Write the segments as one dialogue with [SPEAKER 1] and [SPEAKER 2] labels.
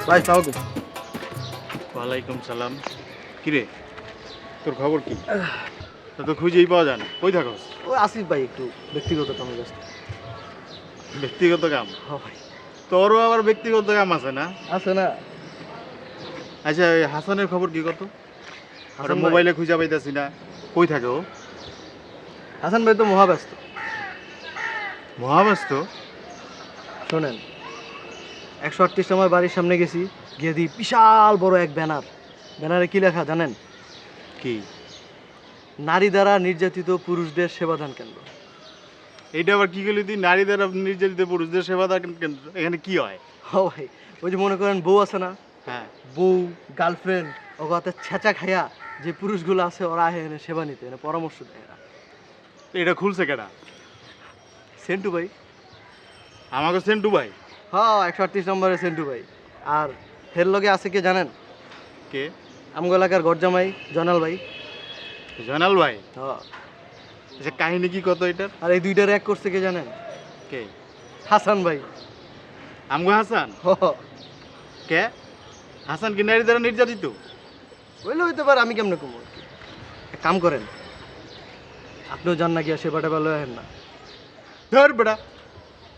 [SPEAKER 1] ভাই সালাম।
[SPEAKER 2] ওয়ালাইকুম সালাম। কিরে তোর খবর কি? তা তো খুঁজেই পাওয়া যায় না, কই থাকস?
[SPEAKER 1] ও আসিফ ভাই একটু ব্যক্তিগত কামে ব্যস্ত।
[SPEAKER 2] ব্যক্তিগত কাম?
[SPEAKER 1] হ্যাঁ ভাই।
[SPEAKER 2] তোরও আবার ব্যক্তিগত কাম আছে না?
[SPEAKER 1] আছে না?
[SPEAKER 2] আচ্ছা এই হাসানের খবর কি কত? আর
[SPEAKER 1] হাসান ভাই?
[SPEAKER 2] মোবাইলে খুঁজে পাইতাছি না, কই থাকে ও?
[SPEAKER 1] হাসান ভাই তো মহাব্যস্ত।
[SPEAKER 2] মহাব্যস্ত?
[SPEAKER 1] শোনেন, 138 আমার বাড়ির সামনে গেছি, গিয়ে দিই বিশাল বড় এক ব্যানার। ব্যানারে কি লেখা জানেন?
[SPEAKER 2] কি?
[SPEAKER 1] নারী দ্বারা নির্যাতিত পুরুষদের সেবাদান কেন্দ্র।
[SPEAKER 2] এইটা আবার কি গেলি তুই? নারী দ্বারা নির্যাতিত পুরুষদের সেবা দান কেন্দ্র, এখানে কি হয়?
[SPEAKER 1] ও ভাই, ওই যে মনে করেন বউ আছে না,
[SPEAKER 2] হ্যাঁ।
[SPEAKER 1] বউ গার্লফ্রেন্ড ওগাতে ছেঁচা খাইয়া যে পুরুষগুলো আছে ওরা আহে এনে সেবা নিতে, এনে পরামর্শ দেয় এরা।
[SPEAKER 2] তো এটা খুলছে কেডা?
[SPEAKER 1] সেন্টু ভাই।
[SPEAKER 2] আমাকে সেন্টু ভাই?
[SPEAKER 1] হ্যাঁ, 138 নম্বরে সেন্টু ভাই। আর হের লগে আছে কে জানেন?
[SPEAKER 2] কে?
[SPEAKER 1] আমগো এলাকার গরজামাই জয়নাল ভাই।
[SPEAKER 2] জয়নাল ভাই?
[SPEAKER 1] হ্যাঁ।
[SPEAKER 2] আচ্ছা কাহিনী কি কত এটার?
[SPEAKER 1] আর এই দুইটার এক করছে কে জানেন?
[SPEAKER 2] কে?
[SPEAKER 1] হাসান ভাই।
[SPEAKER 2] আমগো হাসান?
[SPEAKER 1] হ,
[SPEAKER 2] কে? হাসান কি নারী দ্বারা নির্যাতিত?
[SPEAKER 1] হইলে হইতে পারে, আমি কেমনে কমো? এক কাম করেন, আপনিও যান না গিয়া সেবাটা ভালো হেন না।
[SPEAKER 2] ধর বেটা,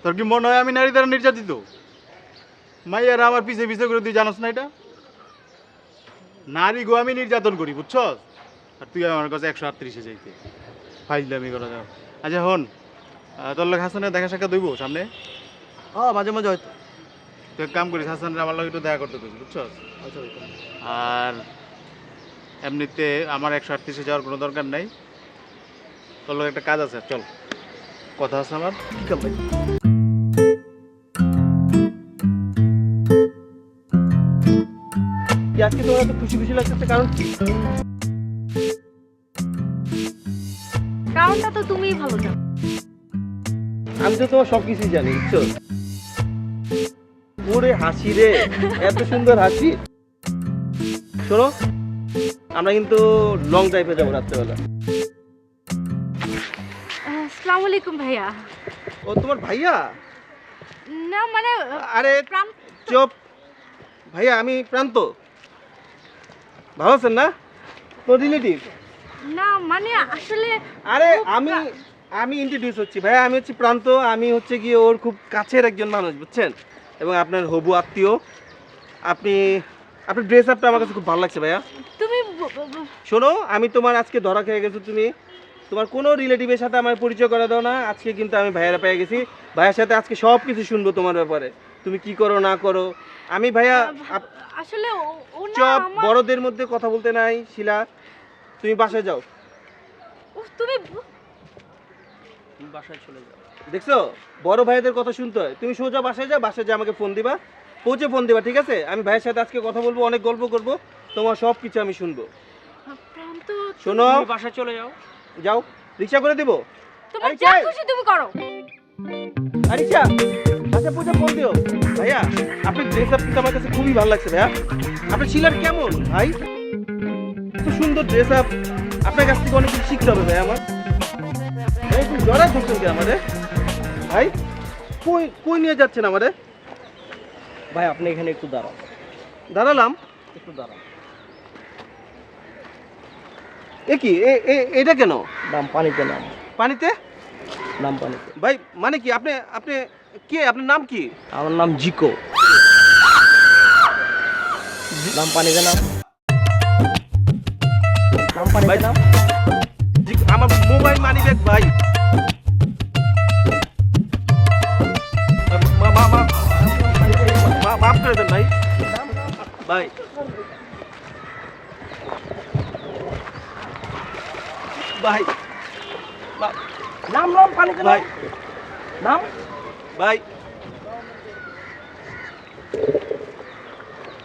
[SPEAKER 2] তোর কি মনে হয় আমি নারী দ্বারা নির্যাতিত? মাইয়ারা আমার পিছে পিছে করে তুই জানোস না এটা? নারী গো আমি নির্যাতন করি, বুঝছস? আর তুই আমার কাছে 138-এ যাইতে ফাইজলামি করা যাও। আচ্ছা হন, তোর লোক হাসানের দেখা সাক্ষাৎ হইব সামনে?
[SPEAKER 1] হ্যাঁ, মাঝে মাঝে হয়তো।
[SPEAKER 2] তুই এক কাম করিস, হাসানের আমার লোক একটু দেখা করতে করিস, বুঝছস?
[SPEAKER 1] আচ্ছা ভাই।
[SPEAKER 2] আর এমনিতে আমার 138-এ যাওয়ার কোনো দরকার নাই। তোর লোক একটা কাজ আছে, চল। কথা আছে আমার।
[SPEAKER 1] কি কাম ভাই? কি আজকে তোমার এত খুশি খুশি লাগতেছে, কারণ কি?
[SPEAKER 3] কারণটা তো তুমিই ভালো জানো।
[SPEAKER 1] আমি তো তোমার সব কিছুই জানি, বুঝছো? ওরে হাসি রে, এত সুন্দর হাসি। শোনো, আমরা কিন্তু লং ড্রাইভে যাবো রাত্রেবেলা।
[SPEAKER 3] আসসালামু আলাইকুম ভাইয়া।
[SPEAKER 1] ও তোমার ভাইয়া?
[SPEAKER 3] না মানে
[SPEAKER 1] আরে
[SPEAKER 3] প্রাণ।
[SPEAKER 1] চুপ। ভাইয়া আমি প্রান্ত। ভালো আছেন না? তোর রিলেটিভ?
[SPEAKER 3] না মানে আসলে
[SPEAKER 1] আরে আমি আমি ইন্ট্রোডিউস হচ্ছি ভাইয়া, আমি হচ্ছি প্রান্ত, আমি হচ্ছে গিয়ে ওর খুব কাছের একজন মানুষ, বুঝছেন? এবং আপনার হবু আত্মীয়। আপনি আপনার ড্রেস আপটা আমার কাছে খুব ভালো লাগছে ভাইয়া।
[SPEAKER 3] তুমি
[SPEAKER 1] শোনো, আমি তোমার আজকে ধরা খেয়ে গেছো, তুমি তোমার কোনো রিলেটিভের সাথে আমার পরিচয় করে দাও না। আজকে কিন্তু আমি ভাইয়ারা পেয়ে গেছি, ভাইয়ার সাথে আজকে সব কিছু শুনবো তোমার ব্যাপারে, তুমি কি করো না করো। আমি ভাইয়া
[SPEAKER 3] আসলে ও না
[SPEAKER 1] চপ,
[SPEAKER 3] আমার
[SPEAKER 1] বড়দের মধ্যে কথা বলতে নাই। শিলা, তুমি বাসায় যাও।
[SPEAKER 3] তুমি
[SPEAKER 1] তুমি বাসায় চলে যাও। দেখছো, বড় ভাইদের কথা শুনতে হয়। তুমি সোজা বাসায় যাও, বাসায় যা আমাকে ফোন দিবা, পৌঁছে ফোন দিবা, ঠিক আছে? আমি ভাইয়ের সাথে আজকে কথা বলবো, অনেক গল্প করব, তোমার সব কিছু আমি শুনবো।
[SPEAKER 3] প্রাণ তো
[SPEAKER 1] শোনো,
[SPEAKER 4] তুমি বাসায় চলে যাও।
[SPEAKER 1] যাও, রিক্সা করে দিব।
[SPEAKER 3] তোমার যা খুশি তুমি করো।
[SPEAKER 1] রিক্সা আচ্ছা, পৌঁছে ফোন দিও। ভাইয়া আপনার ড্রেস আপ কিন্তু আমার কাছে খুবই ভালো লাগছে ভাইয়া। আপনার শিলার কেমন ভাই? এত সুন্দর ড্রেস আপ, আপনার কাছ থেকে অনেক কিছু শিখতে হবে ভাই আমার। ভাই একটু জড়াই ধরছেন কি আমাদের? ভাই কই কই নিয়ে যাচ্ছেন আমাদের?
[SPEAKER 4] ভাই আপনি এখানে একটু দাঁড়ান।
[SPEAKER 1] দাঁড়ালাম,
[SPEAKER 4] একটু দাঁড়ান।
[SPEAKER 1] এ কি এটা কেন?
[SPEAKER 4] নাম পানিতে নাম।
[SPEAKER 1] পানিতে?
[SPEAKER 4] নাম পানিতে।
[SPEAKER 1] ভাই মানে কি? আপনি আপনি কে? আপনার নাম কি?
[SPEAKER 4] আমার নাম জিকো। নাম পানিতে নাম। নাম পানিতে
[SPEAKER 1] ভাই,
[SPEAKER 4] নাম।
[SPEAKER 1] আমার মোবাইল মানি ব্যাগ ভাই। মাফ করে দেন ভাই। ভাই ভাই
[SPEAKER 4] নাম নাম পানিতে
[SPEAKER 1] ভাই
[SPEAKER 4] নাম।
[SPEAKER 1] ভাই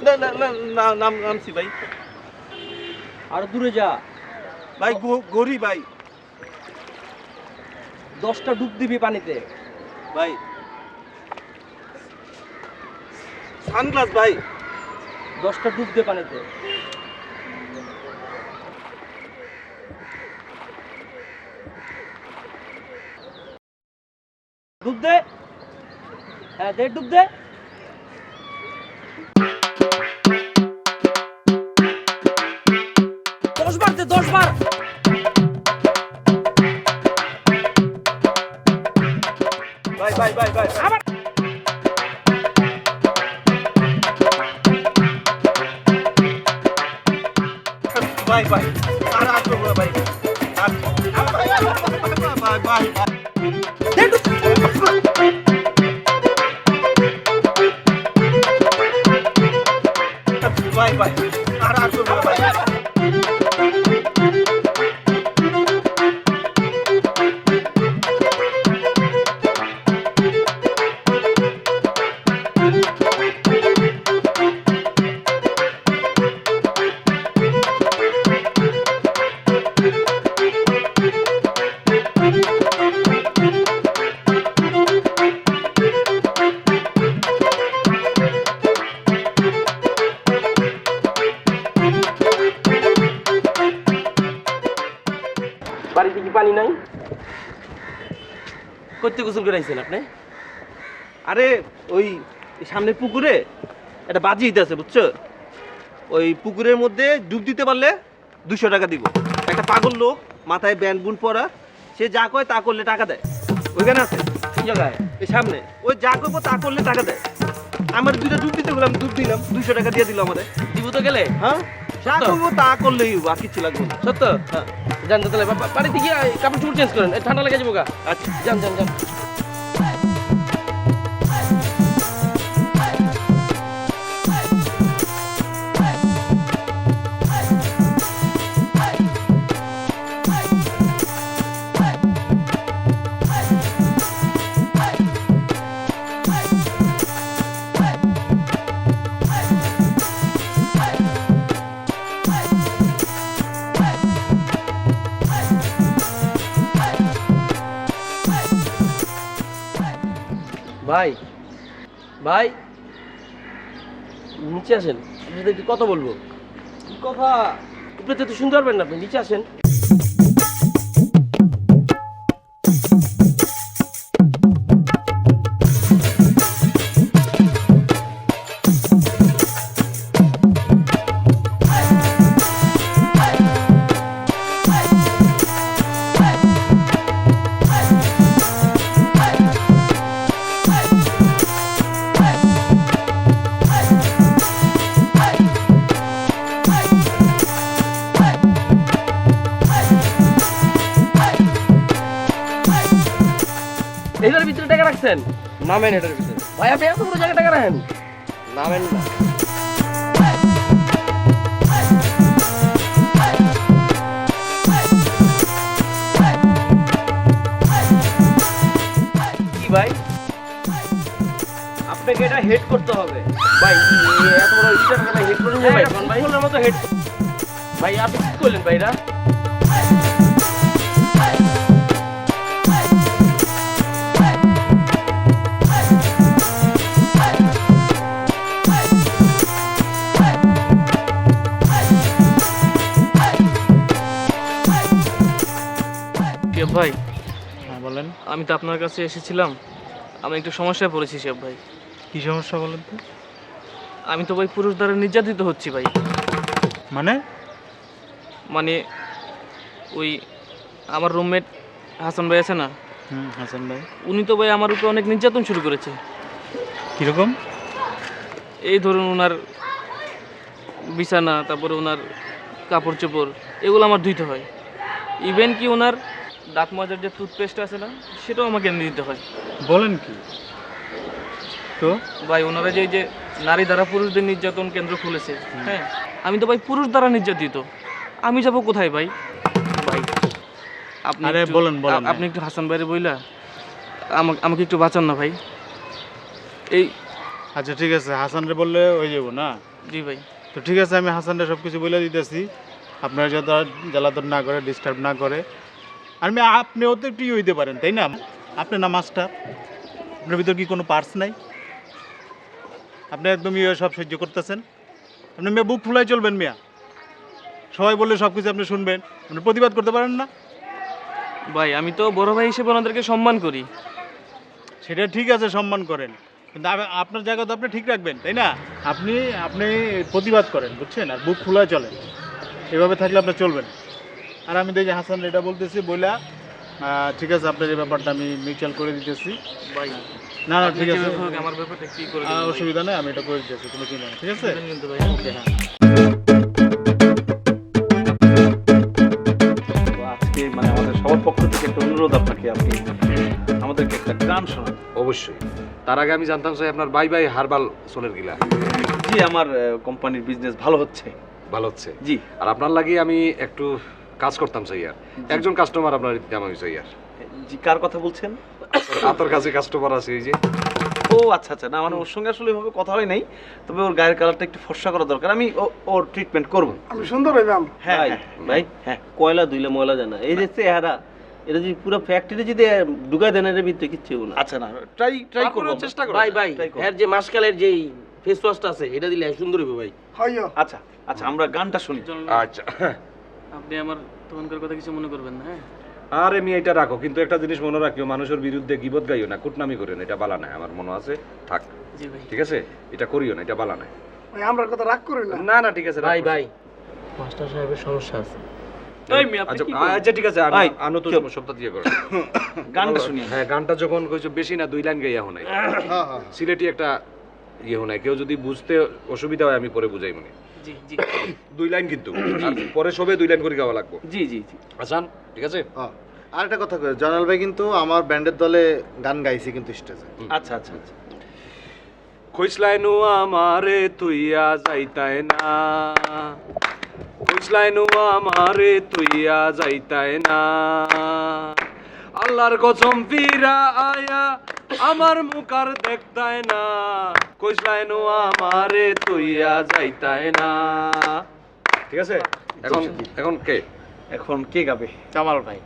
[SPEAKER 1] না না না না, নাম নামছি ভাই।
[SPEAKER 4] আর দূরে যা।
[SPEAKER 1] ভাই গরি ভাই।
[SPEAKER 4] 10টা ডুব দিবি পানিতে।
[SPEAKER 1] ভাই সানগ্লাস ভাই।
[SPEAKER 4] 10টা ডুব দে পানিতে। ডুব দে। হ্যাঁ দে, ডুব দে। পার।
[SPEAKER 1] ভাই ভাই ভাই ভাই
[SPEAKER 4] আবার
[SPEAKER 1] ভাই ভাই আর আসবো না ভাই ভাই ভাই ভাই ভাই আর আসবো না ভাই
[SPEAKER 4] বাড়িতে কি পানি নাই? করতে গোসল করে আইছেন আপনি?
[SPEAKER 1] আরে ওই সামনের পুকুরে একটা বাজি আছে বুঝছো, ওই পুকুরের মধ্যে ডুব দিতে পারলে 200 টাকা দিব। একটা পাগল লোক মাথায় ব্যান্ড বুন পরা, সে যা কয় তা করলে টাকা দেয়। ওইখানে আছে
[SPEAKER 4] কোন জায়গায়?
[SPEAKER 1] এই সামনে, ওই যা করবো তা করলে টাকা দেয়। আমার 2টা ডুব দিতে গেলাম, ডুব দিলাম, 200 টাকা দিয়ে দিল আমাদের।
[SPEAKER 4] দিব তো গেলে?
[SPEAKER 1] হ্যাঁ, যা
[SPEAKER 4] সত্য?
[SPEAKER 1] করবো তা করলেই আর কিছু লাগবে না।
[SPEAKER 4] সত্য?
[SPEAKER 1] হ্যাঁ
[SPEAKER 4] জানতে তাহলে বাড়িতে গিয়ে কাপড় চোপড় চেঞ্জ করেন, এই ঠান্ডা লেগে যাবো গা।
[SPEAKER 1] আচ্ছা
[SPEAKER 4] যান যান যান। ভাই ভাই নিচে আসেন, আপনার সাথে একটু কথা বলবো। কি কথা? আপনি তো শুনতে পারবেন না, আপনি নিচে আসেন। এটার ভিতরে টাকা রাখছেন?
[SPEAKER 1] নামেন এটার ভিতরে।
[SPEAKER 4] ভাই আপনি এত বড় জায়গায় টাকা রাখেন?
[SPEAKER 1] নামেন না।
[SPEAKER 4] কি ভাই,
[SPEAKER 1] আপনাকে এটা হেড করতে হবে।
[SPEAKER 4] ভাই এত বড় ইটার টাকা হেড করেন যে ভাই? কোন ভাই?
[SPEAKER 1] ফুলের মতো হেড।
[SPEAKER 4] ভাই আপনি কি করলেন ভাই? এটা
[SPEAKER 5] ভাই
[SPEAKER 2] হ্যাঁ বলেন,
[SPEAKER 5] আমি তো আপনার কাছে এসেছিলাম, আমি একটু সমস্যায় পড়েছি শেফ ভাই।
[SPEAKER 2] কি সমস্যা বলেন তো?
[SPEAKER 5] আমি তো ভাই পুরুষ দ্বারা নির্যাতিত হচ্ছি ভাই।
[SPEAKER 2] মানে?
[SPEAKER 5] মানে ওই আমার রুমমেট হাসান ভাই আছে না,
[SPEAKER 2] হাসান ভাই
[SPEAKER 5] উনি তো ভাই আমার উপরে অনেক নির্যাতন শুরু করেছে।
[SPEAKER 2] কিরকম?
[SPEAKER 5] এই ধরুন ওনার বিছানা, তারপরে ওনার কাপড় চোপড়, এগুলো আমার ধুইতে হয়। ইভেন কি ওনার দাঁত মাজার যে টুথপেস্ট আছে না, সেটাও আমাকে এনে দিতে হয়।
[SPEAKER 2] বলেন কি? তো
[SPEAKER 5] ভাই ওনারা যে এই যে নারী দ্বারা পুরুষদের নির্যাতন কেন্দ্র খুলেছে, হ্যাঁ, আমি তো ভাই পুরুষ দ্বারা নির্যাতিত, আমি যাব কোথায় ভাই? ভাই আপনি
[SPEAKER 2] আরে
[SPEAKER 5] একটু-
[SPEAKER 2] বলেন, বলেন।
[SPEAKER 5] আপনি একটু হাসান ভাইরে বইলা আমাকে একটু বাঁচান না ভাই। এই
[SPEAKER 2] আচ্ছা ঠিক আছে, হাসানরে বললে হয়ে যাবো না?
[SPEAKER 5] জি ভাই।
[SPEAKER 2] তো ঠিক আছে, আমি হাসানরে সব কিছু বলে দিতেছি, আপনারা যাতে আর জ্বালাতন না করে, ডিস্টার্ব না করে। আমি আপনিও তো একটু হইতে পারেন, তাই না? আপনি না মাস্টার, আপনার ভিতর কি কোনো পার্স নাই? আপনি একদম সব সহ্য করতেছেন। আপনি মেয়ে বুক ফুলাই চলবেন মিয়া, সবাই বললে সব কিছু আপনি শুনবেন, আপনি প্রতিবাদ করতে পারেন না?
[SPEAKER 5] ভাই আমি তো বড় ভাই হিসেবে ওনাদেরকে সম্মান করি।
[SPEAKER 2] সেটা ঠিক আছে, সম্মান করেন, কিন্তু আপনার জায়গা তো আপনি ঠিক রাখবেন, তাই না? আপনি আপনি প্রতিবাদ করেন, বুঝছেন, আর বুক ফুলায় চলেন। এভাবে থাকলে আপনার চলবেন। আর আমি দেখি হাসান এটা বলতেছি বইলা ঠিক আছে আপনার এই ব্যাপারটা আমি মিউচুয়াল করে দিতেছি।
[SPEAKER 5] ভাই
[SPEAKER 2] না না
[SPEAKER 5] আপনি
[SPEAKER 2] ঠিক আছে,
[SPEAKER 5] যেভাবে হোক আমার ব্যাপারটা কি করে দিবেন ভাই?
[SPEAKER 2] অসুবিধা নেই, আমি এটা করে দিতেছি, কোনো চিন্তা নেই, ঠিক আছে?
[SPEAKER 5] দিবেন কিন্তু ভাই।
[SPEAKER 6] তো আজকে মানে আমাদের সবার পক্ষ থেকে একটা অনুরোধ আপনাকে, আপনি আমাদেরকে একটা গান শোনান।
[SPEAKER 4] অবশ্যই। তার আগে আমি জানতাম স্যার আপনার বাই বাই হারবাল সোলের গিলা
[SPEAKER 6] জি, আমার কোম্পানির বিজনেস ভালো হচ্ছে।
[SPEAKER 4] ভালো হচ্ছে।
[SPEAKER 6] জি।
[SPEAKER 4] আর আপনার লাগি আমি একটু কাজ করতাম স্যার। একজন কাস্টমার আপনার দিতাম আমি স্যার।
[SPEAKER 6] জি, কার কথা বলছেন?
[SPEAKER 4] আপনার কাছে কাস্টমার আছে এই যে।
[SPEAKER 6] ও আচ্ছা আচ্ছা, না মানে ওর সঙ্গে আসলে এভাবে কথা হয় নাই, তবে ওর গায়ের কালারটা একটু ফর্সা করা দরকার, আমি ওর ট্রিটমেন্ট করব।
[SPEAKER 7] আমি সুন্দর হইলাম।
[SPEAKER 6] হ্যাঁ
[SPEAKER 4] ভাই,
[SPEAKER 6] হ্যাঁ,
[SPEAKER 4] ভাই
[SPEAKER 6] হ্যাঁ
[SPEAKER 4] কয়লা দুইলে ময়লা জানা এই যে চেহারা, এটা যদি পুরো ফ্যাক্টরি যদি ঢুকাই দেন এর ভিতরে কিচ্ছু না।
[SPEAKER 6] আচ্ছা, না ট্রাই করব,
[SPEAKER 4] চেষ্টা করব।
[SPEAKER 8] ভাই ভাই
[SPEAKER 6] Try করো।
[SPEAKER 8] এর যে মাসকালের যেই ফেস ওয়াশটা আছে এটা দিলে সুন্দর হবে ভাই।
[SPEAKER 7] হইও।
[SPEAKER 6] আচ্ছা আচ্ছা, আমরা গানটা শুনি।
[SPEAKER 4] আচ্ছা।
[SPEAKER 5] আপনি আমার তখনকার কথা কিছু মনে করবেন না, হ্যাঁ?
[SPEAKER 4] আরে আমি এটা রাখো, কিন্তু একটা জিনিস মনে রাখিও, মানুষের বিরুদ্ধে গিবত গাইও না, কুটনামি করিও না, এটা বালা নাই, আমার মনে আছে। থাক,
[SPEAKER 5] জি ভাই।
[SPEAKER 4] ঠিক আছে? এটা করিও না, এটা বালা নাই।
[SPEAKER 7] ভাই আমরা কথা রাগ করি না।
[SPEAKER 4] না না ঠিক আছে,
[SPEAKER 8] ভাই
[SPEAKER 4] রাখো।
[SPEAKER 8] ভাই মাস্টার সাহেবের সমস্যা আছে।
[SPEAKER 5] এই মেয়ে, আপনি
[SPEAKER 4] আচ্ছা
[SPEAKER 5] কি করেন?
[SPEAKER 4] আচ্ছা, ঠিক আছে,
[SPEAKER 6] ভাই,
[SPEAKER 4] আনো তো
[SPEAKER 6] কেউ-
[SPEAKER 4] সপ্তাহ দিয়ে করো।
[SPEAKER 6] গানটা শুনি।
[SPEAKER 4] হ্যাঁ, গানটা যখন কইছো বেশি না 2 লাইন গাইয়া হনাই। সিলেটি একটা ইয়ে হনাই, কেউ যদি বুঝতে অসুবিধা হয় আমি পরে বুঝাই মনে।
[SPEAKER 5] জি জি
[SPEAKER 4] 2 লাইন কিন্তু, আর পরে সবে 2 লাইন করে গাওয়া লাগবে।
[SPEAKER 6] জি জি জি।
[SPEAKER 4] আসান, ঠিক আছে?
[SPEAKER 2] আর একটা কথা কই, জয়নাল ভাই কিন্তু আমার ব্যান্ডের দলে গান গাইছে কিন্তু স্টেজে।
[SPEAKER 6] আচ্ছা আচ্ছা আচ্ছা।
[SPEAKER 4] কইসলাইনু আমারে তুইয়া যাইতাই না, কইসলাইনু আমারে তুইয়া যাইতাই না, আল্লাহর কসম ফিরা আয়া আমার মুখার দেখতাই না, কইসলাইনু আমারে তুইয়া যাইতাই না। ঠিক আছে? এখন এখন কে?
[SPEAKER 6] এখন কে গাবে?
[SPEAKER 2] জামাল ভাই।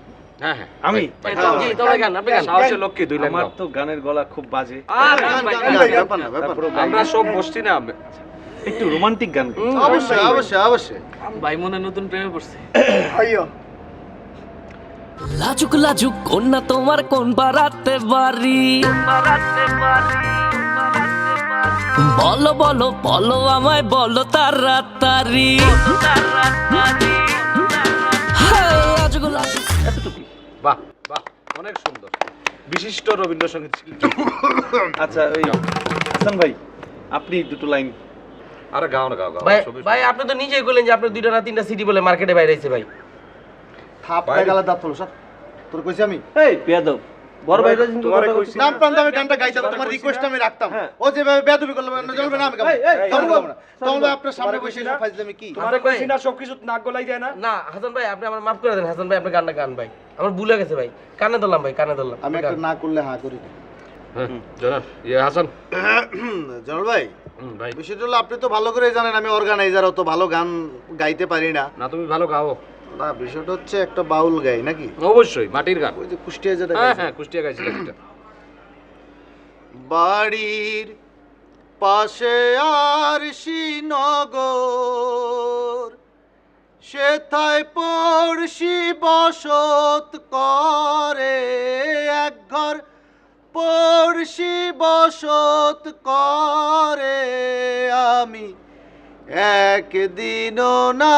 [SPEAKER 4] হ্যাঁ হ্যাঁ
[SPEAKER 6] আমি?
[SPEAKER 8] জি তোমরা গান আপনি গান।
[SPEAKER 4] সাহসে লক্ষ্মী 2 লাইন
[SPEAKER 6] আমার
[SPEAKER 4] গাও।
[SPEAKER 6] তো গানের গলা খুব বাজে,
[SPEAKER 2] ব্যাপার না, ব্যাপার না।
[SPEAKER 4] আমরা সব বসছি না।
[SPEAKER 6] একটু রোমান্টিক গান গাই।
[SPEAKER 2] অবশ্যই অবশ্যই অবশ্যই।
[SPEAKER 5] ভাই মনে নতুন প্রেমে পড়ছে।
[SPEAKER 7] হইও।
[SPEAKER 9] লাজুক লাজুক কন্যা তোমার কোন বারাতে বাড়ি, বলো বলো বলো আমায় বলো তাড়াতাড়ি, হ্যাঁ, লাজুক লাজুক।
[SPEAKER 6] এতটুকুই।
[SPEAKER 4] বাহ বাহ, অনেক সুন্দর, বিশিষ্ট রবীন্দ্রসঙ্গীত শিল্পী।
[SPEAKER 6] আচ্ছা, ওই হাসান ভাই, আপনি দুটো লাইন।
[SPEAKER 4] আরে গাও না, গাও গাও।
[SPEAKER 8] ভাই
[SPEAKER 4] সবই
[SPEAKER 8] ভাই আপনি তো নিজেই বললেন যে আপনি 2টা না 3টা সিটি বলে মার্কেটে বাইরে আইছে ভাই।
[SPEAKER 2] থাপড়া গালা দাঁত হলো সব। তোর কইছি আমি
[SPEAKER 6] এই বেয়াদব, বড় ভাইরা কিন্তু
[SPEAKER 4] তোমারে
[SPEAKER 6] কথা
[SPEAKER 4] কইছি।
[SPEAKER 6] বলছি।
[SPEAKER 2] নাম প্রান্ত আমি গানটা গাইতাম, তোমার রিকোয়েস্ট আমি রাখতাম। ও যেভাবে বেয়াদবি করলো না জ্বলবে না, আমি গাবো। তোমরা আপনার সামনে বসে এসে ফাইজলামি কি?
[SPEAKER 4] তোমারে কইছি না সবকিছু নাক গলাই যায় না।
[SPEAKER 8] না হাসান ভাই আপনি আমার মাফ করে দেন, হাসান ভাই আপনি গানটা গান ভাই, আমার ভুলে গেছে ভাই, কানে ধরলাম ভাই, কানে ধরলাম।
[SPEAKER 2] আমি একটা না করলে হ্যাঁ করি।
[SPEAKER 4] হ্যাঁ জানান, ইয়ে হাসান।
[SPEAKER 2] জয়নাল ভাই,
[SPEAKER 4] ভাই
[SPEAKER 2] বিষয়টা হলো আপনি তো ভালো করে জানেন আমি অর্গানাইজার, অত ভালো গান গাইতে পারি না।
[SPEAKER 4] না তুমি ভালো গাও।
[SPEAKER 2] না, বিষয়টা হচ্ছে একটা বাউল গাই নাকি,
[SPEAKER 4] অবশ্যই মাটির গান।
[SPEAKER 2] ওই যে কুষ্টিয়া যেটা
[SPEAKER 4] হ্যাঁ
[SPEAKER 2] গাইছে।
[SPEAKER 4] হ্যাঁ, কুষ্টিয়া গাইছিলাম এটা।
[SPEAKER 2] বাড়ির পাশে আর শ্রীনগর, সেথায় পড়শি বসত করে, এক ঘর পড়শি বসত করে, আমি একদিনও না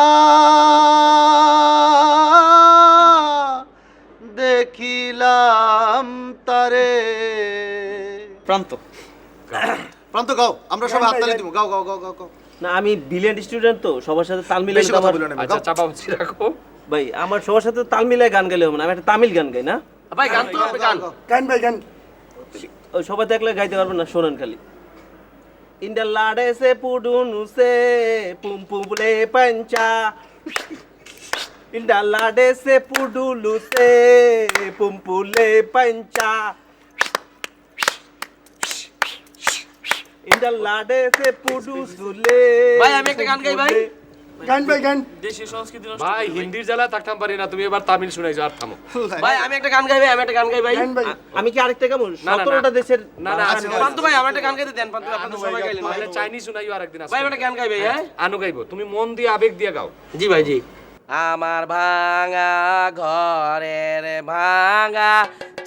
[SPEAKER 2] দেখিলাম তারে।
[SPEAKER 6] প্রান্ত।
[SPEAKER 2] প্রান্ত গাও, আমরা সবাই হাততালি দিব, গাও গাও গাও গাও গাও।
[SPEAKER 8] না আমি ব্রিলিয়ান্ট স্টুডেন্ট তো সবার সাথে তাল মিলাই
[SPEAKER 2] বেশি কথা বলো না,
[SPEAKER 4] আচ্ছা
[SPEAKER 2] গাও।
[SPEAKER 4] চাপা হচ্ছি, রাখো।
[SPEAKER 8] ভাই আমার সবার সাথে তাল মিলাই গান গাইলে হবে না, আমি একটা তামিল গান গাই না ভাই, গান তো আপনি গান
[SPEAKER 7] গান ভাই গান।
[SPEAKER 8] ওই সবাই দেখলে গাইতে পারবেন না, শোনেন খালি। ইন্ডা লাডে সে পুডুনু সে পুম পুমলে পাঞ্চা, ইন্ডা লাডে সে পুডুলু সে পুমপুলে পাঞ্চা, ইন্ডা লাডে সে পুডুসুলে। ভাই আমি একটা গান গাই ভাই।
[SPEAKER 7] গান ভাই গান।
[SPEAKER 5] দেশি সংস্কৃতি নষ্ট
[SPEAKER 4] ভাই
[SPEAKER 5] করে ভাই।
[SPEAKER 4] হিন্দির জ্বালা থাকতাম পারি না, তুমি এবার তামিল শুনাইছো, আর থামো।
[SPEAKER 8] ভাই আমি একটা গান গাই ভাই, আমি একটা গান গাই ভাই।
[SPEAKER 7] গান ভাই।
[SPEAKER 8] আমি কি আরেকটা গাবো?
[SPEAKER 4] না, না,
[SPEAKER 8] 17টা দেশের।
[SPEAKER 4] না, না, আছে, আছে।
[SPEAKER 8] পান্তু ভাই আমার একটা গান গাইতে দেন, পান্তু আপনি তো সবাই গাইলেন
[SPEAKER 4] তাহলে চাইনিজ শুনাইও আরেকদিন আসো।
[SPEAKER 8] ভাই আমি একটা গান গাই ভাই। হ্যাঁ
[SPEAKER 4] আনু গাইবো, তুমি মন দিয়ে আবেগ দিয়ে গাও।
[SPEAKER 8] জি ভাই জি। আমার ভাঙা ঘরের ভাঙা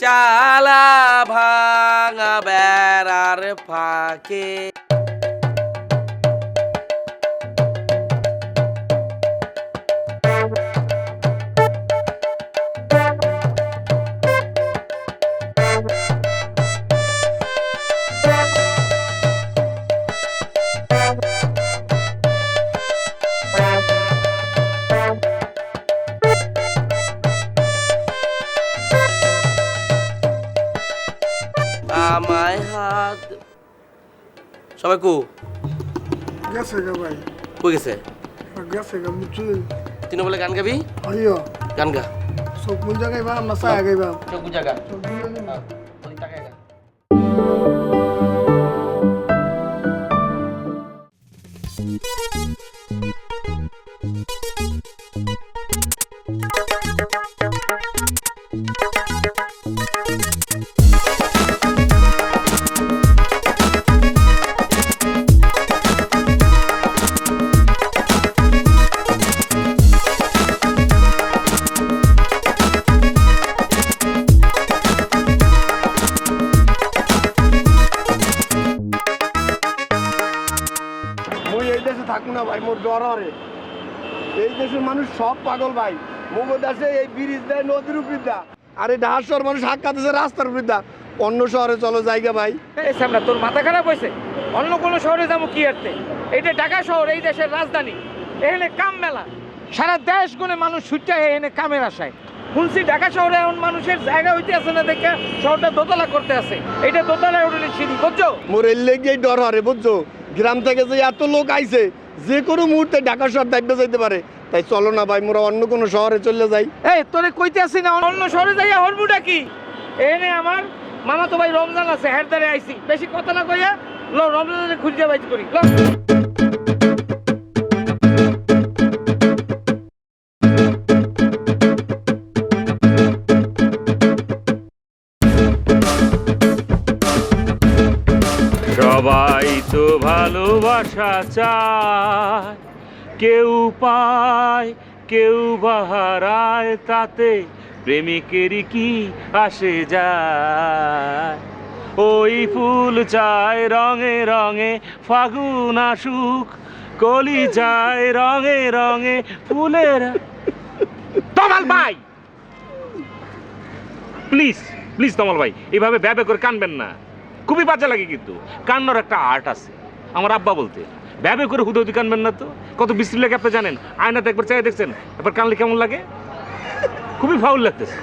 [SPEAKER 8] চালা, ভাঙা বেড়ার ফাঁকে, সবাই কো
[SPEAKER 7] গেছে গা ভাই,
[SPEAKER 8] কই গেছে?
[SPEAKER 7] গেছে গা বুঝছেন।
[SPEAKER 8] তিন বলে গান গাবি?
[SPEAKER 7] আইয়া
[SPEAKER 8] গান গা।
[SPEAKER 7] সব কোন জায়গায় বা আমরা চায় গাইবা।
[SPEAKER 8] চোখ জায়গা।
[SPEAKER 7] সব বুঝে নিন।
[SPEAKER 8] অনেক টাকা গা।
[SPEAKER 7] মই এই দেশে থাকবো না ভাই, মোর ডর হরে। এই দেশের মানুষ সব পাগল ভাই। মোগো দেশে এই ব্রিজ দেয় নদীর উপর দা, আর এই ঢাকার শহর মানুষ হাক্কা দিছে রাস্তার উপর দা। অন্য শহরে চলো জায়গা ভাই।
[SPEAKER 5] এই সামনা তোর মাথা খারাপ হয়েছে? অন্য কোনো শহরে যাবো কি আরতে? এইটা ঢাকা শহর, এই দেশের রাজধানী। এখানে কাম মেলা, সারা দেশ গুনে মানুষ ছুটে এখানে কামের আশায়। শুনছি ঢাকা শহরে এখন মানুষের জায়গা হইতে আছে না দেখে শহরটা দোতলা করতে আছে। এইটা দোতলায় উঠলে সিঁড়ি, বুঝছো?
[SPEAKER 7] মোর এর লেগেই ডর হরে বুঝছো। গ্রাম থেকে যে এত লোক আইছে, যে কোনো মুহূর্তে ঢাকা শহর দাইবে যাইতে পারে। তাই চলো না ভাই, মোরা অন্য কোনো শহরে চলে যাই।
[SPEAKER 5] এই তোরে কইতে আসি না অন্য শহরে যাইয়া হরবুটা কি? এনে আমার মামা তো ভাই রমজান আছে, হেরদারে আইছি। বেশি কথা না কইয়া লো রমজানের খুঁজে বাইজ করি লো।
[SPEAKER 10] সবাই তো ভালোবাসা চায়, কেউ পায় কেউ বাহারায়, তাতে প্রেমিকেরই কি আসে যায়। ওই ফুল চায় রঙে রঙে ফাগুন আসুক, কলি চায় রঙে রঙে ফুলের। তমাল ভাই প্লিজ প্লিজ, তমাল ভাই এইভাবে ব্যবে করে কানবেন না, খুবই বাজে লাগে। কিন্তু কান্নার একটা আর্ট আছে, আমার আব্বা বলতে। ব্যবে করে হুদুদি কানবেন না তো, কত বিশ্রী লাগে আপনি জানেন? আয়নাতে একবার চাই দেখছেন, এবার কানলে কেমন লাগে? খুবই ফাউল লাগতেছে।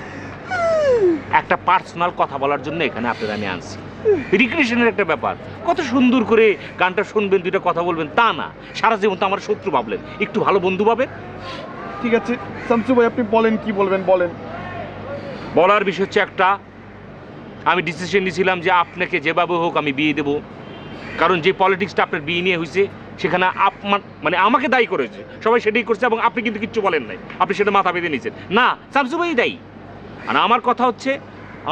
[SPEAKER 10] একটা পার্সোনাল কথা বলার জন্য এখানে আপনাদের আমি আনছি, রিক্রিয়েশনের একটা ব্যাপার। কত সুন্দর করে গানটা শুনবেন, দুইটা কথা বলবেন, তা না সারা জীবন তো আমার শত্রু ভাবলেন, একটু ভালো বন্ধু ভাবেন।
[SPEAKER 2] ঠিক আছে শামসু ভাই, আপনি বলেন কি বলবেন বলেন।
[SPEAKER 10] বলার বিষয় হচ্ছে একটা, আমি ডিসিশন নিয়েছিলাম যে আপনাকে যেভাবে হোক আমি বিয়ে দেবো। কারণ যে পলিটিক্সটা আপনার বিয়ে নিয়ে হয়েছে সেখানে আপনার মানে আমাকে দায়ী করেছে, সবাই সেটাই করছে, এবং আপনি কিন্তু কিচ্ছু বলেন নাই, আপনি সেটা মাথা বেঁধে নিয়েছেন। না, শামসু ভাই দায়ী। আর আমার কথা হচ্ছে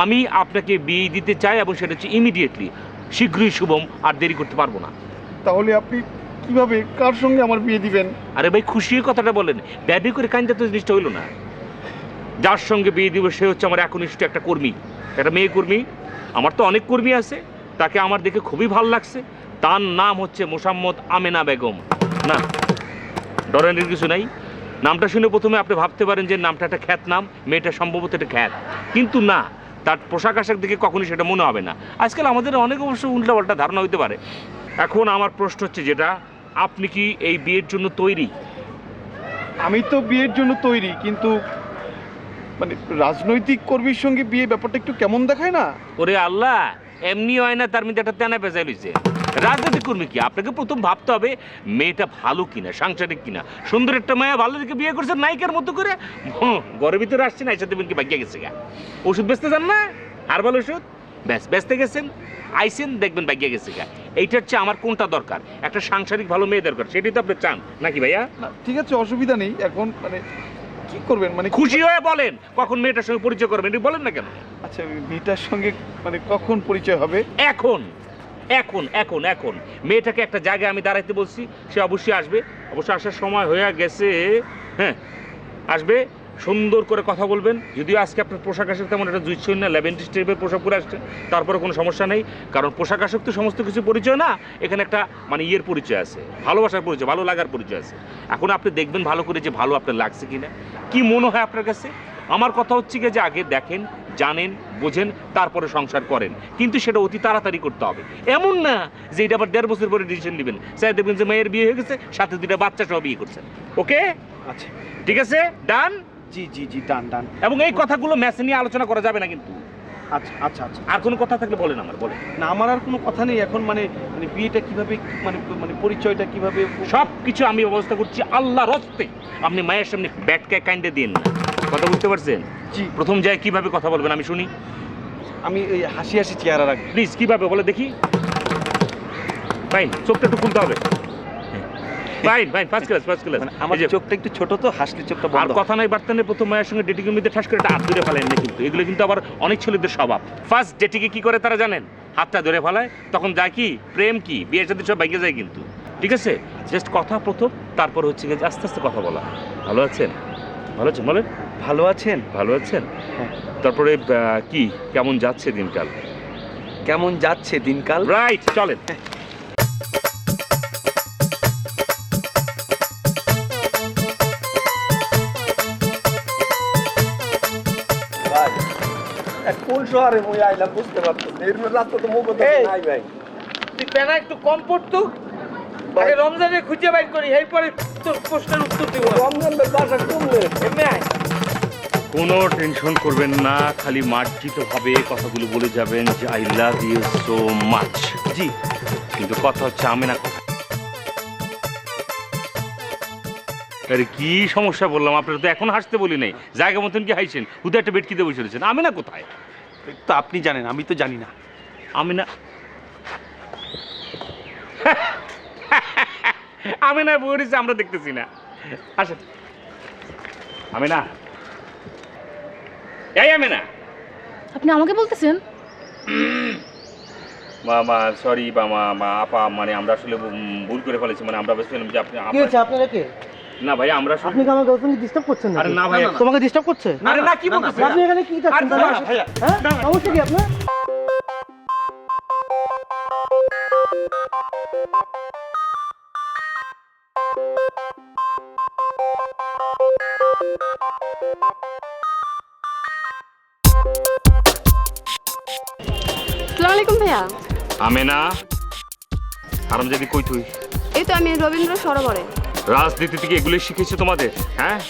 [SPEAKER 10] আমি আপনাকে বিয়ে দিতে চাই, এবং সেটা হচ্ছে ইমিডিয়েটলি, শীঘ্রই, শুভম, আর দেরি করতে পারবো না।
[SPEAKER 2] তাহলে আপনি কিভাবে কার সঙ্গে আমার বিয়ে দিবেন?
[SPEAKER 10] আরে ভাই খুশি হয়ে কথাটা বলেন, ব্যবি করে কাইন্দা তো জিনিসটা হইলো না। যার সঙ্গে বিয়ে দিব সে হচ্ছে আমার একনিষ্ঠ একটা কর্মী, একটা মেয়ে কর্মী। আমার তো অনেক কর্মী আছে, তাকে আমার দেখে খুবই ভালো লাগছে। তার নাম হচ্ছে মোসাম্মদ আমেনা বেগম। না, ডরেনের কিছু নাই। নামটা শুনে প্রথমে আপনি ভাবতে পারেন যে নামটা একটা খ্যাত নাম, মেয়েটা সম্ভবত একটা খ্যাত, কিন্তু না, তার পোশাক আশাক দেখে কখনই সেটা মনে হবে না। আজকাল আমাদের অনেক অবশ্য উল্টাপাল্টা ধারণা হইতে পারে। এখন আমার প্রশ্ন হচ্ছে যেটা, আপনি কি এই বিয়ের জন্য তৈরি?
[SPEAKER 2] আমি তো বিয়ের জন্য তৈরি, কিন্তু মানে রাজনৈতিক কর্মীর সঙ্গে বিয়ে ব্যাপারটা একটু কেমন দেখায় না?
[SPEAKER 10] ওরে আল্লাহ, এমনি হয় না, তার মধ্যে একটা তেনা পেঁচাই লইছে। রাজনৈতিক কর্মী কি? আপনাকে প্রথম ভাবতে হবে মেয়েটা ভালো কিনা, সাংসারিক কিনা। সুন্দর একটা মেয়ে ভালো দিকে বিয়ে করছে নায়িকার মতো করে, ঘরের ভিতরে আসছে না, এসে দেবেন কি ভাগ্যে গেছে গা। ওষুধ বেচতে যান না, হারবাল ওষুধ বেচতে গেছেন, আইসেন দেখবেন ভাগ্যে গেছে গা। এইটা হচ্ছে আমার কোনটা দরকার, একটা সাংসারিক ভালো মেয়ে দরকার, সেটাই তো আপনি চান নাকি ভাইয়া?
[SPEAKER 2] না ঠিক আছে, অসুবিধা নেই। এখন মানে কি করবেন, মানে
[SPEAKER 10] খুশি হয়ে বলেন কখন মেয়েটার সঙ্গে পরিচয় করবেন, এটা বলেন না কেন?
[SPEAKER 2] আচ্ছা, মেয়েটার সঙ্গে মানে কখন পরিচয় হবে?
[SPEAKER 10] এখন এখন এখন এখন মেয়েটাকে একটা জায়গায় আমি দাঁড়াইতে বলছি, সে অবশ্যই আসবে। অবশ্য আসার সময় হয়ে গেছে, হ্যাঁ আসবে। সুন্দর করে কথা বলবেন। যদিও আজকে আপনার পোশাক আশাক তেমন একটা জুইছই না, ল্যাভেন্ডার টাইপের পোশাক পরে আসছে, তারপরে কোনো সমস্যা নেই। কারণ পোশাক আশাক তো সমস্ত কিছু পরিচয় না, এখানে একটা মানে ইয়ের পরিচয় আছে, ভালোবাসার পরিচয়, ভালো লাগার পরিচয় আছে। এখন আপনি দেখবেন ভালো করে যে ভালো আপনার লাগছে কিনা, কি মনে হয় আপনার কাছে। আমার কথা হচ্ছে কি যে আগে দেখেন, জানেন, বোঝেন, তারপরে সংসার করেন, কিন্তু সেটা অতি তাড়াতাড়ি করতে হবে। এমন না যে এটা আবার 1.5 বছর পরে ডিসিশন নেবেন, স্যার দেখবেন যে মেয়ের বিয়ে হয়ে গেছে, সাথে 2টা বাচ্চা সহ বিয়ে করছেন। ওকে,
[SPEAKER 6] আচ্ছা
[SPEAKER 10] ঠিক আছে, ডান।
[SPEAKER 6] জি জি জি, ডান ডান।
[SPEAKER 10] এবং এই কথাগুলো মেসে নিয়ে আলোচনা করা যাবে না কিন্তু।
[SPEAKER 6] আচ্ছা আচ্ছা আচ্ছা
[SPEAKER 10] আর কোনো কথা থাকলে বলেন, আমার বলেন।
[SPEAKER 6] না আমার আর কোনো কথা নেই এখন, মানে মানে বিয়েটা কিভাবে, মানে মানে পরিচয়টা কিভাবে?
[SPEAKER 10] সব কিছু আমি ব্যবস্থা করছি আল্লাহর হস্তে। আপনি মায়ের সামনে ব্যাটকে কাইন্ডে দিন না, কথা বুঝতে পারছেন?
[SPEAKER 6] জি।
[SPEAKER 10] প্রথম যায় কিভাবে কথা বলবেন আমি শুনি,
[SPEAKER 6] আমি এই হাসি হাসি চেহারা রাখবো।
[SPEAKER 10] প্লিজ। কিভাবে বলে দেখি? ফাইন, চোখটা একটু খুলতে হবে। Fine fine, first class first class.
[SPEAKER 6] মানে আমার চোখটা একটু ছোট তো, হাসলে চোখটা
[SPEAKER 10] আর
[SPEAKER 6] বন্ধ।
[SPEAKER 10] কথা নাই বার্তা নেই, প্রথম মায়ের সঙ্গে ডেটিংয়ের মধ্যে ঠাস করে একটা হাত ধরে ফেলেন না, কিন্তু এগুলো কিন্তু আবার অনেক ছেলেদের স্বভাব। ফার্স্ট ডেটিংয়ে কি করে তারা জানেন? হাতটা ধরে ফেলায়, তখন যায় কি প্রেম কি বিয়ের সাথে সব ভেঙে যায় কিন্তু। ঠিক আছে, জাস্ট কথা প্রথম, তারপর হচ্ছে গিয়ে আস্তে আস্তে কথা বলা। ভালো আছেন? ভালো আছেন বলেন।
[SPEAKER 6] ভালো আছেন?
[SPEAKER 10] ভালো আছেন।
[SPEAKER 6] হ্যাঁ।
[SPEAKER 10] তারপরে কি কেমন যাচ্ছে দিনকাল?
[SPEAKER 6] কেমন যাচ্ছে দিনকাল?
[SPEAKER 10] রাইট, চলেন।
[SPEAKER 7] ভাই কোন শহরে মুই আইলাম বুঝতে পারছি এর রাস্তা তো মুখ নাই ভাই।
[SPEAKER 5] তুই পেনা একটু কম পড়তো, আগে রমজানে খুঁজে বাইর করি, এরপরে তোর প্রশ্নের উত্তর দিব।
[SPEAKER 7] রমজান ভাই বাসা কমলে
[SPEAKER 5] এমনি আয়।
[SPEAKER 10] কোনো টেনশন করবেন না, খালি মার্জিতভাবে কথাগুলো বলে যাবেন যে I love you so much.
[SPEAKER 6] জি।
[SPEAKER 10] কিন্তু কথা হচ্ছে আমি না কথা। আরে কি সমস্যা বললাম, আপনারা তো এখন হাসতে বলি নাই, জায়গা মতন কি হাসছেন? হুদা একটা বেটকিতে বসে রয়েছেন। আমি না কোথায়?
[SPEAKER 6] তো আপনি জানেন, আমি তো জানি না।
[SPEAKER 10] আমি না আমি না বলেছি, আমরা দেখতেছি না। আসেন। আমি না, এই আমি না।
[SPEAKER 3] আপনি আমাকে বলতেছেন?
[SPEAKER 10] মামা সরি মা আপা, মানে আমরা আসলে ভুল করে ফেলেছি, মানে আমরা ভেবেছিলাম যে আপনি
[SPEAKER 1] কি হয়েছে আপনারা কে?
[SPEAKER 10] না ভাই আমরা আসলে-
[SPEAKER 1] আপনি কি আমার গার্লফ্রেন্ডকে ডিস্টার্ব করছেন নাকি?
[SPEAKER 10] আরে না ভাই,
[SPEAKER 1] তোমাকে ডিস্টার্ব করছে?
[SPEAKER 10] আরে না, কি বলতেছেন?
[SPEAKER 1] আপনি এখানে কি করছেন দাদা? হ্যাঁ সমস্যা কি আপনার?
[SPEAKER 3] আসসালামু আলাইকুম ভাইয়া।
[SPEAKER 10] আমি না আরাম যদি কই তুই
[SPEAKER 3] এই তো আমি রবীন্দ্র সরোবরে।
[SPEAKER 10] রাজনীতি থেকে এগুলোই শিখেছি তোমাদের? হ্যাঁ,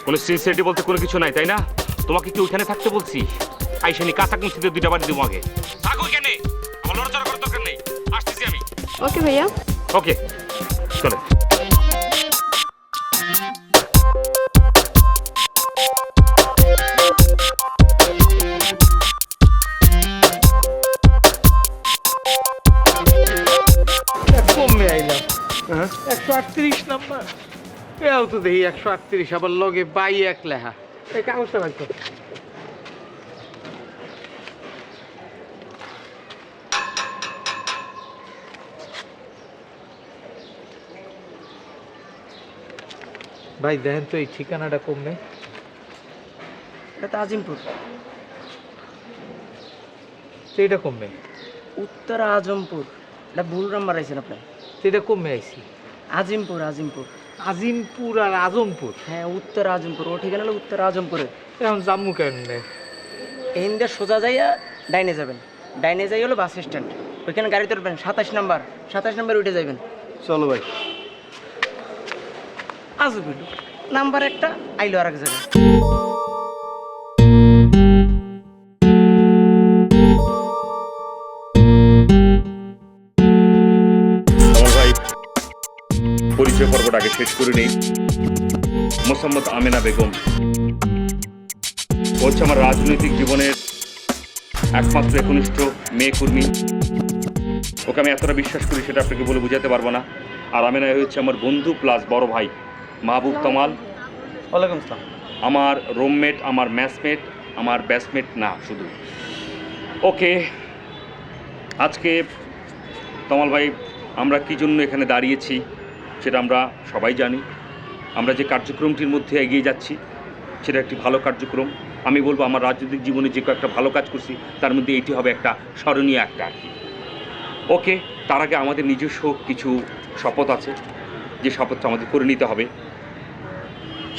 [SPEAKER 10] কোনো সিনসিয়ারিটি বলতে কোনো কিছু নাই, তাই না? তোমাকে কি ওইখানে থাকতে বলছি? আইসানি কাঁচা কুঞ্চিতে দুইটা বাড়ি দিব আগে। থাকো এখানে, আমার লড়াচড়া করার দরকার নেই, আসতেছি আমি।
[SPEAKER 3] ওকে ভাইয়া।
[SPEAKER 10] ওকে, চলে।
[SPEAKER 5] কমে আইলাম 138 নাম্বার। এও তো দেখি 138, আবার লগে বাই এক লেখা। এই কাগজটা বাইর কর। ভাই দেখেন তো এই ঠিকানাটা কমে।
[SPEAKER 11] এটা আজিমপুর।
[SPEAKER 5] সেইটা কমে।
[SPEAKER 11] উত্তর আজমপুর। এটা ভুল নাম্বার আইছেন আপনি।
[SPEAKER 5] সেটা কমে আইছি।
[SPEAKER 11] আজিমপুর আজিমপুর।
[SPEAKER 5] আজিমপুর আর আজমপুর?
[SPEAKER 11] হ্যাঁ উত্তর আজমপুর। ও ঠিকানা হলো উত্তর আজমপুরে।
[SPEAKER 5] এখন জাম্মু কেমনে?
[SPEAKER 11] এখান সোজা যাইয়া ডাইনে যাবেন। ডাইনে যাই হলো বাস স্ট্যান্ড, ওইখানে গাড়ি তুলবেন 27 নাম্বার। 27 নাম্বার উঠে যাবেন।
[SPEAKER 6] চলো ভাই।
[SPEAKER 11] আজমপুর নাম্বার একটা, আইলো আর এক জায়গায়।
[SPEAKER 10] পরিচয় পর্বটা আগে শেষ করে নেই। মোসাম্মদ আমেনা বেগম হচ্ছে আমার রাজনৈতিক জীবনের একমাত্র একনিষ্ঠ মেয়ে কর্মী। ওকে আমি এতটা বিশ্বাস করি সেটা আপনাকে বলে বোঝাতে পারবো না। আর আমেনা হচ্ছে আমার বন্ধু প্লাস বড় ভাই মাহবুব কামাল।
[SPEAKER 6] ওয়ালাইকুম আসসালাম।
[SPEAKER 10] আমার রুমমেট, আমার ম্যাচমেট, আমার ব্যাচমেট না শুধু। ওকে, আজকে কামাল ভাই আমরা কী জন্য এখানে দাঁড়িয়েছি সেটা আমরা সবাই জানি। আমরা যে কার্যক্রমটির মধ্যে এগিয়ে যাচ্ছি সেটা একটি ভালো কার্যক্রম। আমি বলবো আমার রাজনৈতিক জীবনে যে কয়েকটা ভালো কাজ করছি তার মধ্যে এটি হবে একটা স্মরণীয় একটা আর কি। ওকে, তার আগে আমাদের নিজস্ব কিছু শপথ আছে, যে শপথটা আমাদের করে নিতে হবে,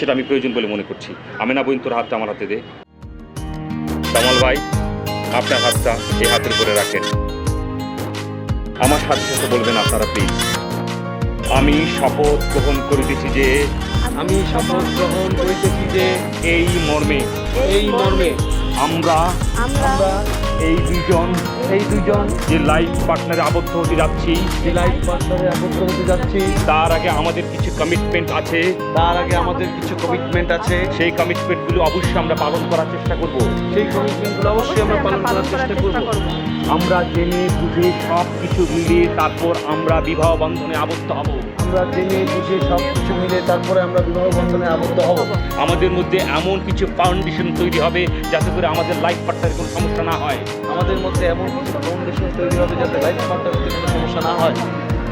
[SPEAKER 10] সেটা আমি প্রয়োজন বলে মনে করছি। আমেনা বোন তোর হাতটা আমার হাতে দে। কামাল ভাই আপনার হাতটা এই হাতের উপরে রাখেন। আমার সাথে সাথে বলবেন আপনারা প্লিজ। আমি শপথ গ্রহণ করিতেছি যে,
[SPEAKER 5] আমি শপথ গ্রহণ করিতেছি যে
[SPEAKER 10] এই মর্মে আমরা এই দুজন যে লাইফ পার্টনারে আবদ্ধ হতে যাচ্ছি তার আগে আমাদের কিছু কমিটমেন্ট আছে সেই কমিটমেন্টগুলো অবশ্যই আমরা পালন করার চেষ্টা করব আমরা জেনে বুঝে সব কিছু মিলিয়ে তারপর আমরা বিবাহ বন্ধনে আবদ্ধ হব আমাদের মধ্যে এমন কিছু ফাউন্ডেশন তৈরি হবে যাতে করে আমাদের লাইফ পার্টনারের কোনো সমস্যা না হয়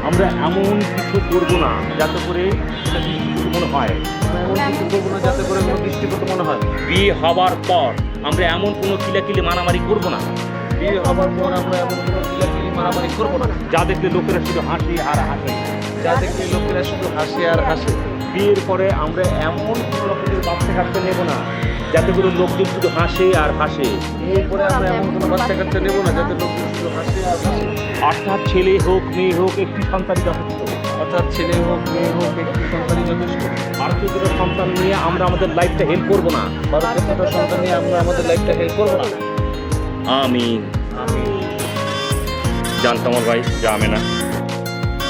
[SPEAKER 10] আমরা এমন কিছু করবো না যাতে করে সেটা দৃষ্টিকটু মনে হয় বিয়ে হবার পর আমরা এমন কোনো কিলাকিলি মারামারি করবো না যা দেখলে লোকেরা শুধু হাসি আর হাসে বিয়ের পরে আমরা এমন কোনো রকমের বাচ্চা কাচ্চা নেব না যাতে করে লোকজন শুধু হাসে আর হাসে অর্থাৎ ছেলে হোক মেয়ে হোক একটি সন্তানই যথেষ্ট আর দুটো সন্তান নিয়ে আমরা আমাদের লাইফটা হেল্প করবো না আমি জানতাম আমার ভাই যাবে না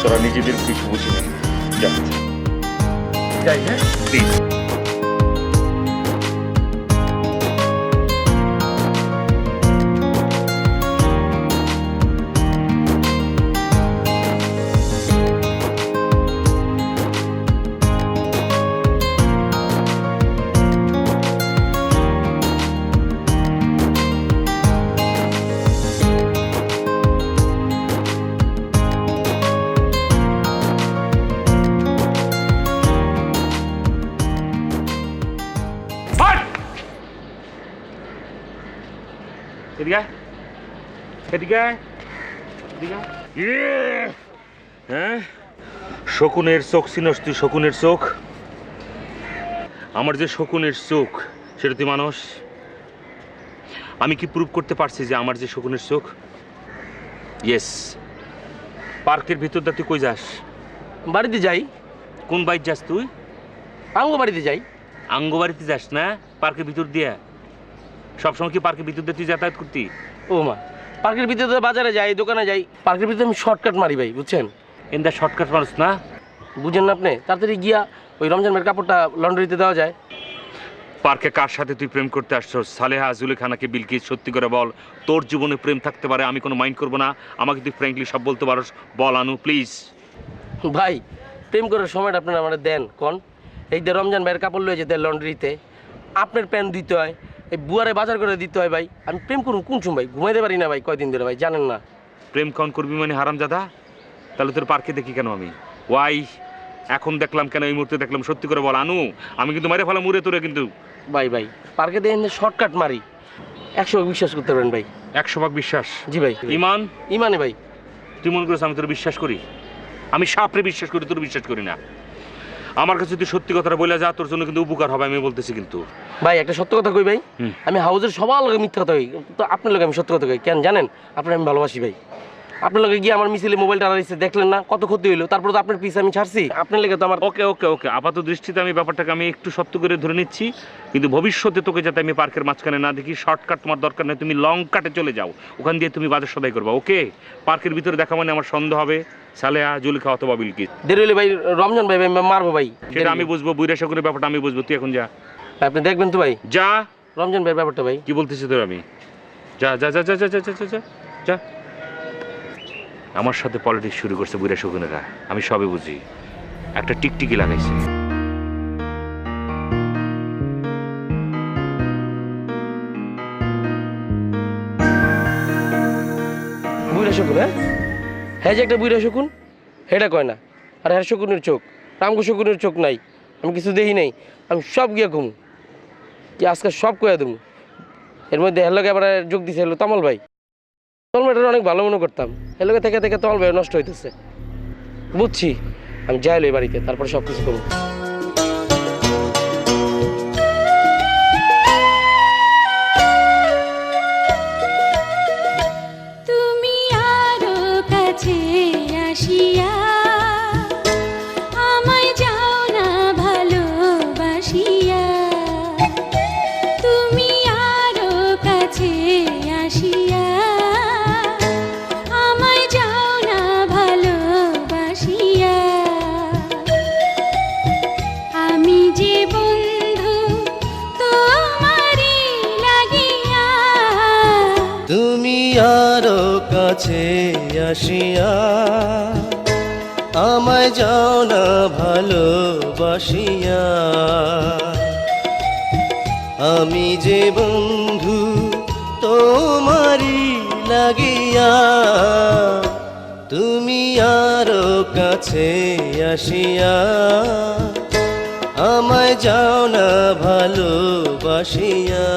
[SPEAKER 10] তোরা নিজেদের কিছু বুঝি না যাই হ্যাঁ প্লিজ হ্যাঁ শকুনের চোখ চিনস তুই শকুনের চোখ আমার যে শকুনের চোখ সেটা তুই মানুষ আমি কি প্রুভ করতে পারছি যে আমার যে শকুনের চোখ ইয়েস পার্কের ভিতরটা তুই কই যাস
[SPEAKER 8] বাড়িতে যাই
[SPEAKER 10] কোন বাইক যাস তুই
[SPEAKER 8] আঙ্গ বাড়িতে যাই
[SPEAKER 10] আঙ্গ বাড়িতে যাস না পার্কের ভিতর দিয়া সবসময় কি পার্কের ভিতর দিয়ে তুই যাতায়াত করতি
[SPEAKER 8] ও মা পার্কের ভিতরে বাজারে যাই দোকানে যাই পার্কের ভিতরে আমি শর্টকাট মারি ভাই বুঝছেন
[SPEAKER 10] এন্দা শর্টকাট মানুষ না
[SPEAKER 8] বুঝেন না আপনি তাড়াতাড়ি গিয়া ওই রমজানের কাপড়টা লন্ড্রিতে দেওয়া যায়
[SPEAKER 10] পার্কে কার সাথে তুই প্রেম করতে আসছস সালেহা জুলেখানাকে বিলকিস সত্যি করে বল তোর জীবনে প্রেম থাকতে পারে আমি কোনো মাইন্ড করবো না আমাকে তুই ফ্র্যাঙ্কলি সব বলতে পারস বল আনু প্লিজ
[SPEAKER 8] ভাই প্রেম করার সময়টা আপনারা আমার দেন কোন এই যে রমজান ভাইয়ের কাপড় লয়ে যেতে লন্ড্রিতে আপনার প্যান্ট দিতে হয় এই বুয়ারে বাজার করে দিতে হয় ভাই আমি প্রেম করুন কোন সময় ভাই ঘুমাইতে পারি না ভাই কয়দিন ধরে ভাই জানেন না
[SPEAKER 10] প্রেম কন করবি মানে হারামজাদা তাহলে তোর পার্কে দেখি কেন আমি ওয়াই এখন দেখলাম কেন এই মুহূর্তে দেখলাম সত্যি করে বল আনু আমি কিন্তু মারে ফেলা মুড়ে তোরে কিন্তু
[SPEAKER 8] ভাই পার্কে দেখেন শর্টকাট মারি 100 বিশ্বাস করতে পারেন ভাই
[SPEAKER 10] 100% বিশ্বাস
[SPEAKER 8] জি ভাই ইমানে ভাই
[SPEAKER 10] তুই মনে করিস আমি তোর বিশ্বাস করি আমি সাপরে বিশ্বাস করি তোর বিশ্বাস করি না আমার কাছে তুই সত্যি কথাটা বলে যা তোর জন্য কিন্তু উপকার হবে আমি বলতেছি কিন্তু
[SPEAKER 8] ভাই একটা সত্য কথা কই ভাই আমি হাউজের সবার লগে মিথ্যা কথা কই তো আপনার লগে আমি সত্য কথা কই কেন জানেন আপনার আমি ভালোবাসি ভাই আপনার লগে গিয়ে আমার মিছিলে মোবাইলটা হারাইছে দেখলেন না কত ক্ষতি হইলো তারপর তো আপনার পিছে আমি ছাড়ছি আপনার লেগে তো আমার
[SPEAKER 10] ওকে ওকে ওকে আপাতত দৃষ্টিতে আমি ব্যাপারটাকে আমি একটু সত্য করে ধরে নিচ্ছি কিন্তু ভবিষ্যতে তোকে যাতে আমি পার্কের মাঝখানে না দেখি শর্টকাট তোমার দরকার নেই তুমি লং কাটে চলে যাও ওখান দিয়ে তুমি বাজার সদাই করবা ওকে পার্কের ভিতরে দেখা মানে আমার সন্দেহ হবে সালেহা জুলেখা অথবা বিলকিস
[SPEAKER 8] দেরি হলে ভাই রমজান ভাই মারবো ভাই
[SPEAKER 10] সেটা আমি বুঝবো বুইরা শকুনের ব্যাপারটা আমি বুঝবো তুই এখন যা
[SPEAKER 8] আপনি দেখবেন তো ভাই
[SPEAKER 10] যা
[SPEAKER 8] রমজান ভাইয়ের ব্যাপারটা ভাই
[SPEAKER 10] কি বলতেছি তোর আমি যা যা যা যা যা যা যা যা আমার সাথে পলিটিক্স শুরু করছে বুইরা শকুনেরা আমি সবে বুঝি একটা টিকটিকি লাগাইছে
[SPEAKER 8] বুইরা শকুন হ্যাঁ যে একটা বুইরা শকুন হেটা কয় না আর হ্যাঁ শকুনের চোখ রামগো শকুনের চোখ নাই আমি কিছু দেখি নাই আমি সব গিয়া ঘুমু কি আজকে সব কয়া দেবো এর মধ্যে হের লগে আবার যোগ দিছে হলো তামল ভাই তলমেটার অনেক ভালো মনে করতাম এর লগে থেকে থেকে তমল ভাই নষ্ট হইতেছে বুঝছি আমি যাইলো এই বাড়িতে তারপরে সব কিছু করবো
[SPEAKER 12] তুমি আরো কাছে আসিয়া আমায় যাও না ভালোবাসিয়া তুমি আরো
[SPEAKER 13] কাছে আসিয়া আমায় যাও না ভালোবাসিয়া আমি যে বন্ধু তোমারই লাগিয়া তুমি আরো কাছে আসিয়া আমায় যাও না ভালোবাসিয়া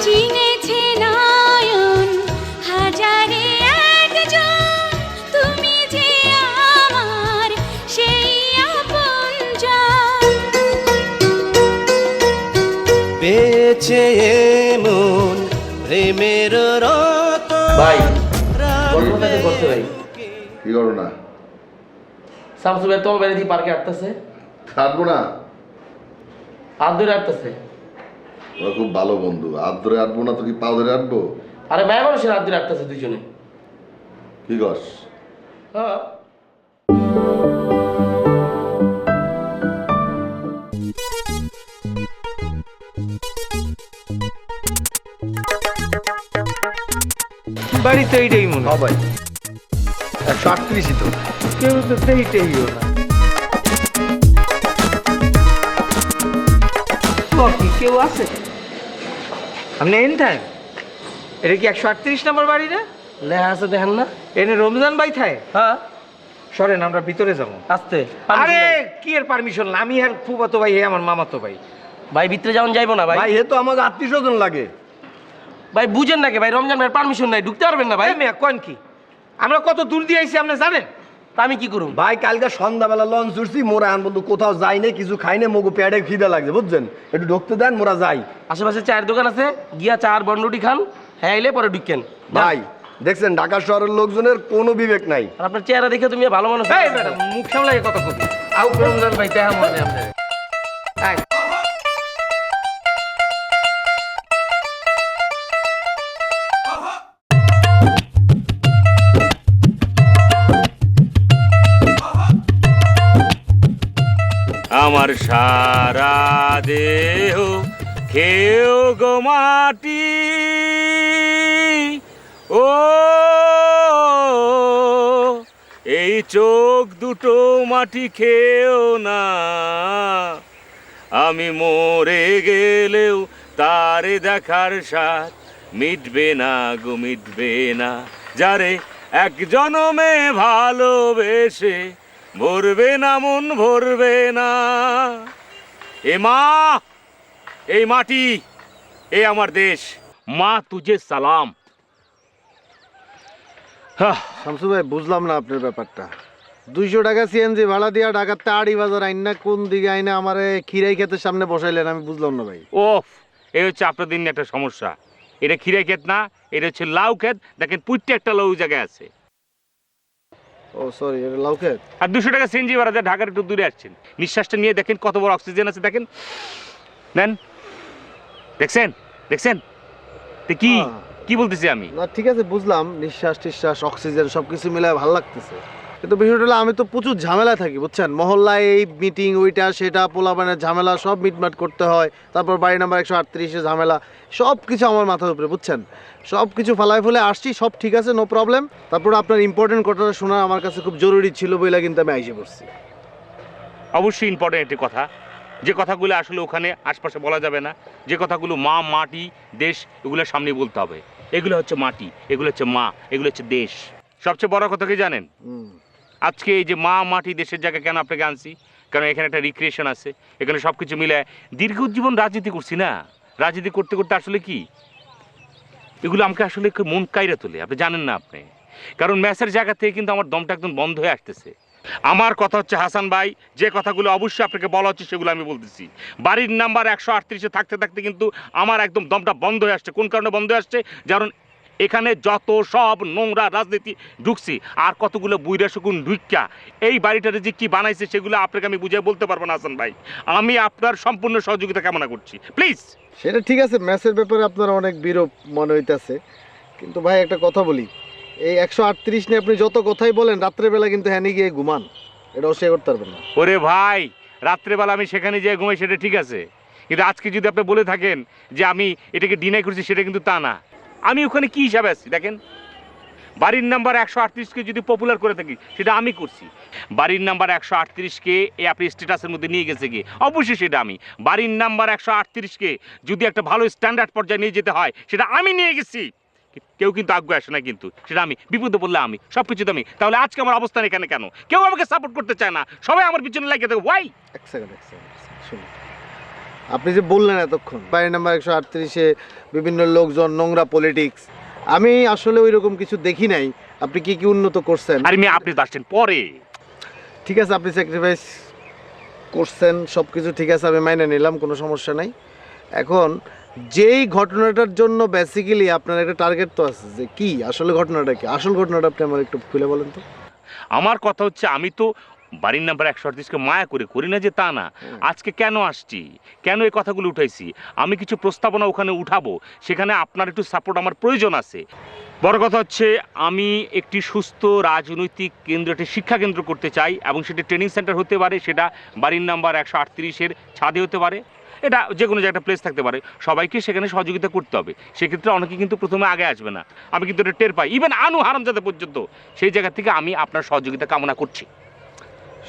[SPEAKER 12] চিনেছে নয়ন হাজারে একজন, তুমি যে আমার সেই আপনজন।
[SPEAKER 13] পেয়েছে এমন প্রেমের রতন
[SPEAKER 8] ভাই গল্পটাতে করতে ভাই
[SPEAKER 7] কি করো না?
[SPEAKER 8] শামসু ভাই তোমার বাড়ি দিয়ে পার্কে আটতেছে,
[SPEAKER 7] হাঁটবো না?
[SPEAKER 8] হাত ধরে আটতেছে।
[SPEAKER 7] ওরা খুব ভালো বন্ধু, হাত ধরে হাঁটবো না তো কি পা ধরে হাঁটবো?
[SPEAKER 8] আরে ভাই মানুষের হাত ধরে আটতেছে দুজনে।
[SPEAKER 7] কি কস?
[SPEAKER 8] হ্যাঁ
[SPEAKER 11] বাড়ি তো এইটাই মনে হয়
[SPEAKER 7] ভাই 138ই তো।
[SPEAKER 11] কেউ তো সেইটাইও না। কি কেউ আছে? আপনি এন থাকেন? এটা কি 138 নম্বর বাড়ি না?
[SPEAKER 8] লেহা আছে দেখেন না?
[SPEAKER 11] এনে রমজান ভাই থাকে?
[SPEAKER 8] হ্যাঁ
[SPEAKER 11] সরেন আমরা ভিতরে যাবো।
[SPEAKER 8] আসতে
[SPEAKER 11] আরে কি এর পারমিশন? আমি আর ফুফাতো ভাই, আমার মামাতো ভাই।
[SPEAKER 8] ভাই ভিতরে যাওয়ান যাইবো না ভাই?
[SPEAKER 7] ভাই এ তো আমাকে আত্মীয়স্বজন লাগে।
[SPEAKER 8] ভাই বুঝেন নাকি ভাই, রমজান ভাইয়ের পারমিশন নাই, ঢুকতে পারবেন না ভাই।
[SPEAKER 11] ভাই মেয়ে কোন কি? আমরা কত দূর দিয়ে আইছি আপনি জানেন?
[SPEAKER 8] তা আমি কি করুম?
[SPEAKER 7] ভাই কালকে সন্ধ্যাবেলা লঞ্চ উঠছি, মোরা এখন বন্ধু কোথাও যাই নাই, কিছু খাই নাই, মগু পেটে খিদা লাগছে বুঝছেন, একটু ঢুকতে দেন, মোরা যাই।
[SPEAKER 8] আশেপাশে চায়ের দোকান আছে, গিয়া চা আর বনরুটি খান, হ্যাঁ এলে পরে ঢুকেন।
[SPEAKER 7] ভাই দেখছেন ঢাকা শহরের লোকজনের কোনো বিবেক নাই।
[SPEAKER 8] আর আপনার চেহারা দেখে তুমি ভালো মানুষ।
[SPEAKER 11] এই ম্যাডাম মুখ সামলাই কত কথা।
[SPEAKER 8] আউ রমজান ভাই দেখা মনে আপনার।
[SPEAKER 10] আমার সারা দেহ খেয়েও গো মাটি, ও এই চোখ দুটো মাটি খেয়েও না, আমি মরে গেলেও তারে দেখার স্বাদ মিটবে না গো মিটবে না, যারে এক জনমে ভালোবেসে ভরবে না মন ভরবে না। এ মা, এই মাটি, এ আমার দেশ, মা তুঝে সালাম।
[SPEAKER 2] শামসু ভাই বুঝলাম না আপনার ব্যাপারটা। 200 টাকা সিএনজি ভাড়া দিয়া ঢাকার তাড়ি বাজার আইন না কোন দিকে আইনা আমার খিরাই ক্ষেতের সামনে বসাইলেন, আমি বুঝলাম না ভাই।
[SPEAKER 10] ওফ, এই হচ্ছে আপনাদের নিয়ে একটা সমস্যা। এটা খিরাই ক্ষেত না, এটা হচ্ছে লাউ ক্ষেত। দেখেন পুইটটা একটা লাউ জায়গায় আছে।
[SPEAKER 2] ও সরি, এটা লাউ ক্ষেত।
[SPEAKER 10] আর 200 টাকা সিএনজি ভাড়া দিয়ে ঢাকার একটু দূরে আসছেন, নিঃশ্বাসটা নিয়ে দেখেন কত বড় অক্সিজেন আছে, দেখেন নেন, দেখছেন দেখছেন তো কি কি বলতেছি আমি?
[SPEAKER 2] না ঠিক আছে বুঝলাম, নিঃশ্বাস টিশ্বাস অক্সিজেন সবকিছু মিলায় ভালো লাগতেছে, কিন্তু বিষয়টা হলো আমি তো প্রচুর ঝামেলা থাকি বুঝছেন। মহল্লায় এই মিটিং ওইটা সেটা পোলাপানের ঝামেলা সব মিটমাট করতে হয়, তারপর বাড়ি নাম্বার 138-এ ঝামেলা, সব কিছু আমার মাথার উপরে বুঝছেন। সব কিছু ফালায় ফেলে আসছি, সব ঠিক আছে, নো প্রবলেম। তারপর আপনার ইম্পর্টেন্ট কথাটা শোনা আমার কাছে খুব জরুরি ছিল বলে কিন্তু আমি আইসে পড়ছি।
[SPEAKER 10] অবশ্যই ইম্পর্টেন্ট একটি কথা, যে কথাগুলো আসলে ওখানে আশপাশে বলা যাবে না, যে কথাগুলো মা মাটি দেশ এগুলোর সামনে বলতে হবে। এগুলো হচ্ছে মাটি, এগুলো হচ্ছে মা, এগুলো হচ্ছে দেশ। সবচেয়ে বড় কথা কি জানেন? আজকে এই যে মা মাটি দেশের জায়গায় কেন আপনাকে আনছি, কারণ এখানে একটা রিক্রিয়েশন আছে, এখানে সব কিছু মিলে দীর্ঘ জীবন রাজনীতি করছি না। রাজনীতি করতে করতে আসলে কি এগুলো আমাকে আসলে মন কাইরা তোলে, আপনি জানেন না আপনি। কারণ ম্যাচের জায়গা থেকে কিন্তু আমার দমটা একদম বন্ধ হয়ে আসতেছে। আমার কথা হচ্ছে হাসান ভাই, যে কথাগুলো অবশ্যই আপনাকে বলা হচ্ছে সেগুলো আমি বলতেছি। বাড়ির নাম্বার 138-এ থাকতে থাকতে কিন্তু আমার একদম দমটা বন্ধ হয়ে আসছে। কোন কারণে বন্ধ হয়ে আসছে? কারণ এখানে যত সব নোংরা রাজনীতি ঢুকছি আর কতগুলো বুইরা শকুন ঢুইকা এই বাড়িটারে যে কি বানাইছে সেগুলো আপনাকে আমি বুঝিয়ে বলতে পারবো না হাসান ভাই। আমি আপনার সম্পূর্ণ সহযোগিতা কামনা করছি, প্লিজ।
[SPEAKER 7] সেটা ঠিক আছে, ম্যাচের ব্যাপারে আপনার অনেক বিরূপ মনে হইতেছে, কিন্তু ভাই একটা কথা বলি, এই 138 নিয়ে আপনি যত কথাই বলেন রাত্রেবেলা কিন্তু হ্যানি গিয়ে ঘুমান, এটা অস্বীকার করতে পারবেন না।
[SPEAKER 10] ওরে ভাই, রাত্রেবেলা আমি সেখানে যেয়ে ঘুমাই সেটা ঠিক আছে, কিন্তু আজকে যদি আপনি বলে থাকেন যে আমি এটাকে ডিনাই করছি সেটা কিন্তু তা না। আমি ওখানে কি হিসাবে আছি দেখেন, বাড়ির নাম্বার 138কে যদি পপুলার করে থাকি সেটা আমি করছি। বাড়ির নাম্বার 138কে এই আপনি স্ট্যাটাসের মধ্যে নিয়ে গেছে কি, অবশ্যই সেটা আমি। বাড়ির নাম্বার 138কে যদি একটা ভালো স্ট্যান্ডার্ড পর্যায়ে নিয়ে যেতে হয় সেটা আমি নিয়ে গেছি। কেউ কিন্তু আগ্রহ আসে না, কিন্তু সেটা আমি বিপদে বললে আমি সব কিছুতে আমি। তাহলে আজকে আমার অবস্থান এখানে কেন? কেউ আমাকে সাপোর্ট করতে চায় না, সবাই আমার পিছনে লাগিয়ে থাকে। ওয়াই?
[SPEAKER 7] এক সেকেন্ড শুনুন, আপনি যে বললেন এতক্ষণ বাড়ির নাম্বার 138-এ বিভিন্ন লোকজন, নোংরা পলিটিক্স, আমি আসলে ওই রকম কিছু দেখি নাই। আপনি কি কি উন্নত করছেন?
[SPEAKER 10] আর আপনি তো আসছেন পরে।
[SPEAKER 7] ঠিক আছে, আপনি স্যাক্রিফাইস করছেন, সব কিছু ঠিক আছে, আমি মাইনে নিলাম, কোনো সমস্যা নাই। এখন যেই ঘটনাটার জন্য বেসিক্যালি আপনার একটা টার্গেট তো আছে, যে কি আসলে ঘটনাটা কি, আসল ঘটনাটা আপনি আমার একটু খুলে বলেন তো।
[SPEAKER 10] আমার কথা হচ্ছে, আমি তো বাড়ির নাম্বার 138কে মায়া করে করি না যে তা না। আজকে কেন আসছি, কেন এই কথাগুলো উঠাইছি, আমি কিছু প্রস্তাবনা ওখানে উঠাবো, সেখানে আপনার একটু সাপোর্ট আমার প্রয়োজন আছে। বড় কথা হচ্ছে, আমি একটি সুস্থ রাজনৈতিক কেন্দ্র, একটি শিক্ষা কেন্দ্র করতে চাই, এবং সেটা ট্রেনিং সেন্টার হতে পারে, সেটা বাড়ির নাম্বার 138-এর ছাদে হতে পারে, এটা যে কোনো জায়গায় প্লেস থাকতে পারে। সবাইকে সেখানে সহযোগিতা করতে হবে। সেক্ষেত্রে অনেকে কিন্তু প্রথমে আগে আসবে না, আমি কিন্তু এটা টের পাই। ইভেন আনু হারামজাদা পর্যন্ত, সেই জায়গা থেকে আমি আপনার সহযোগিতা কামনা করছি।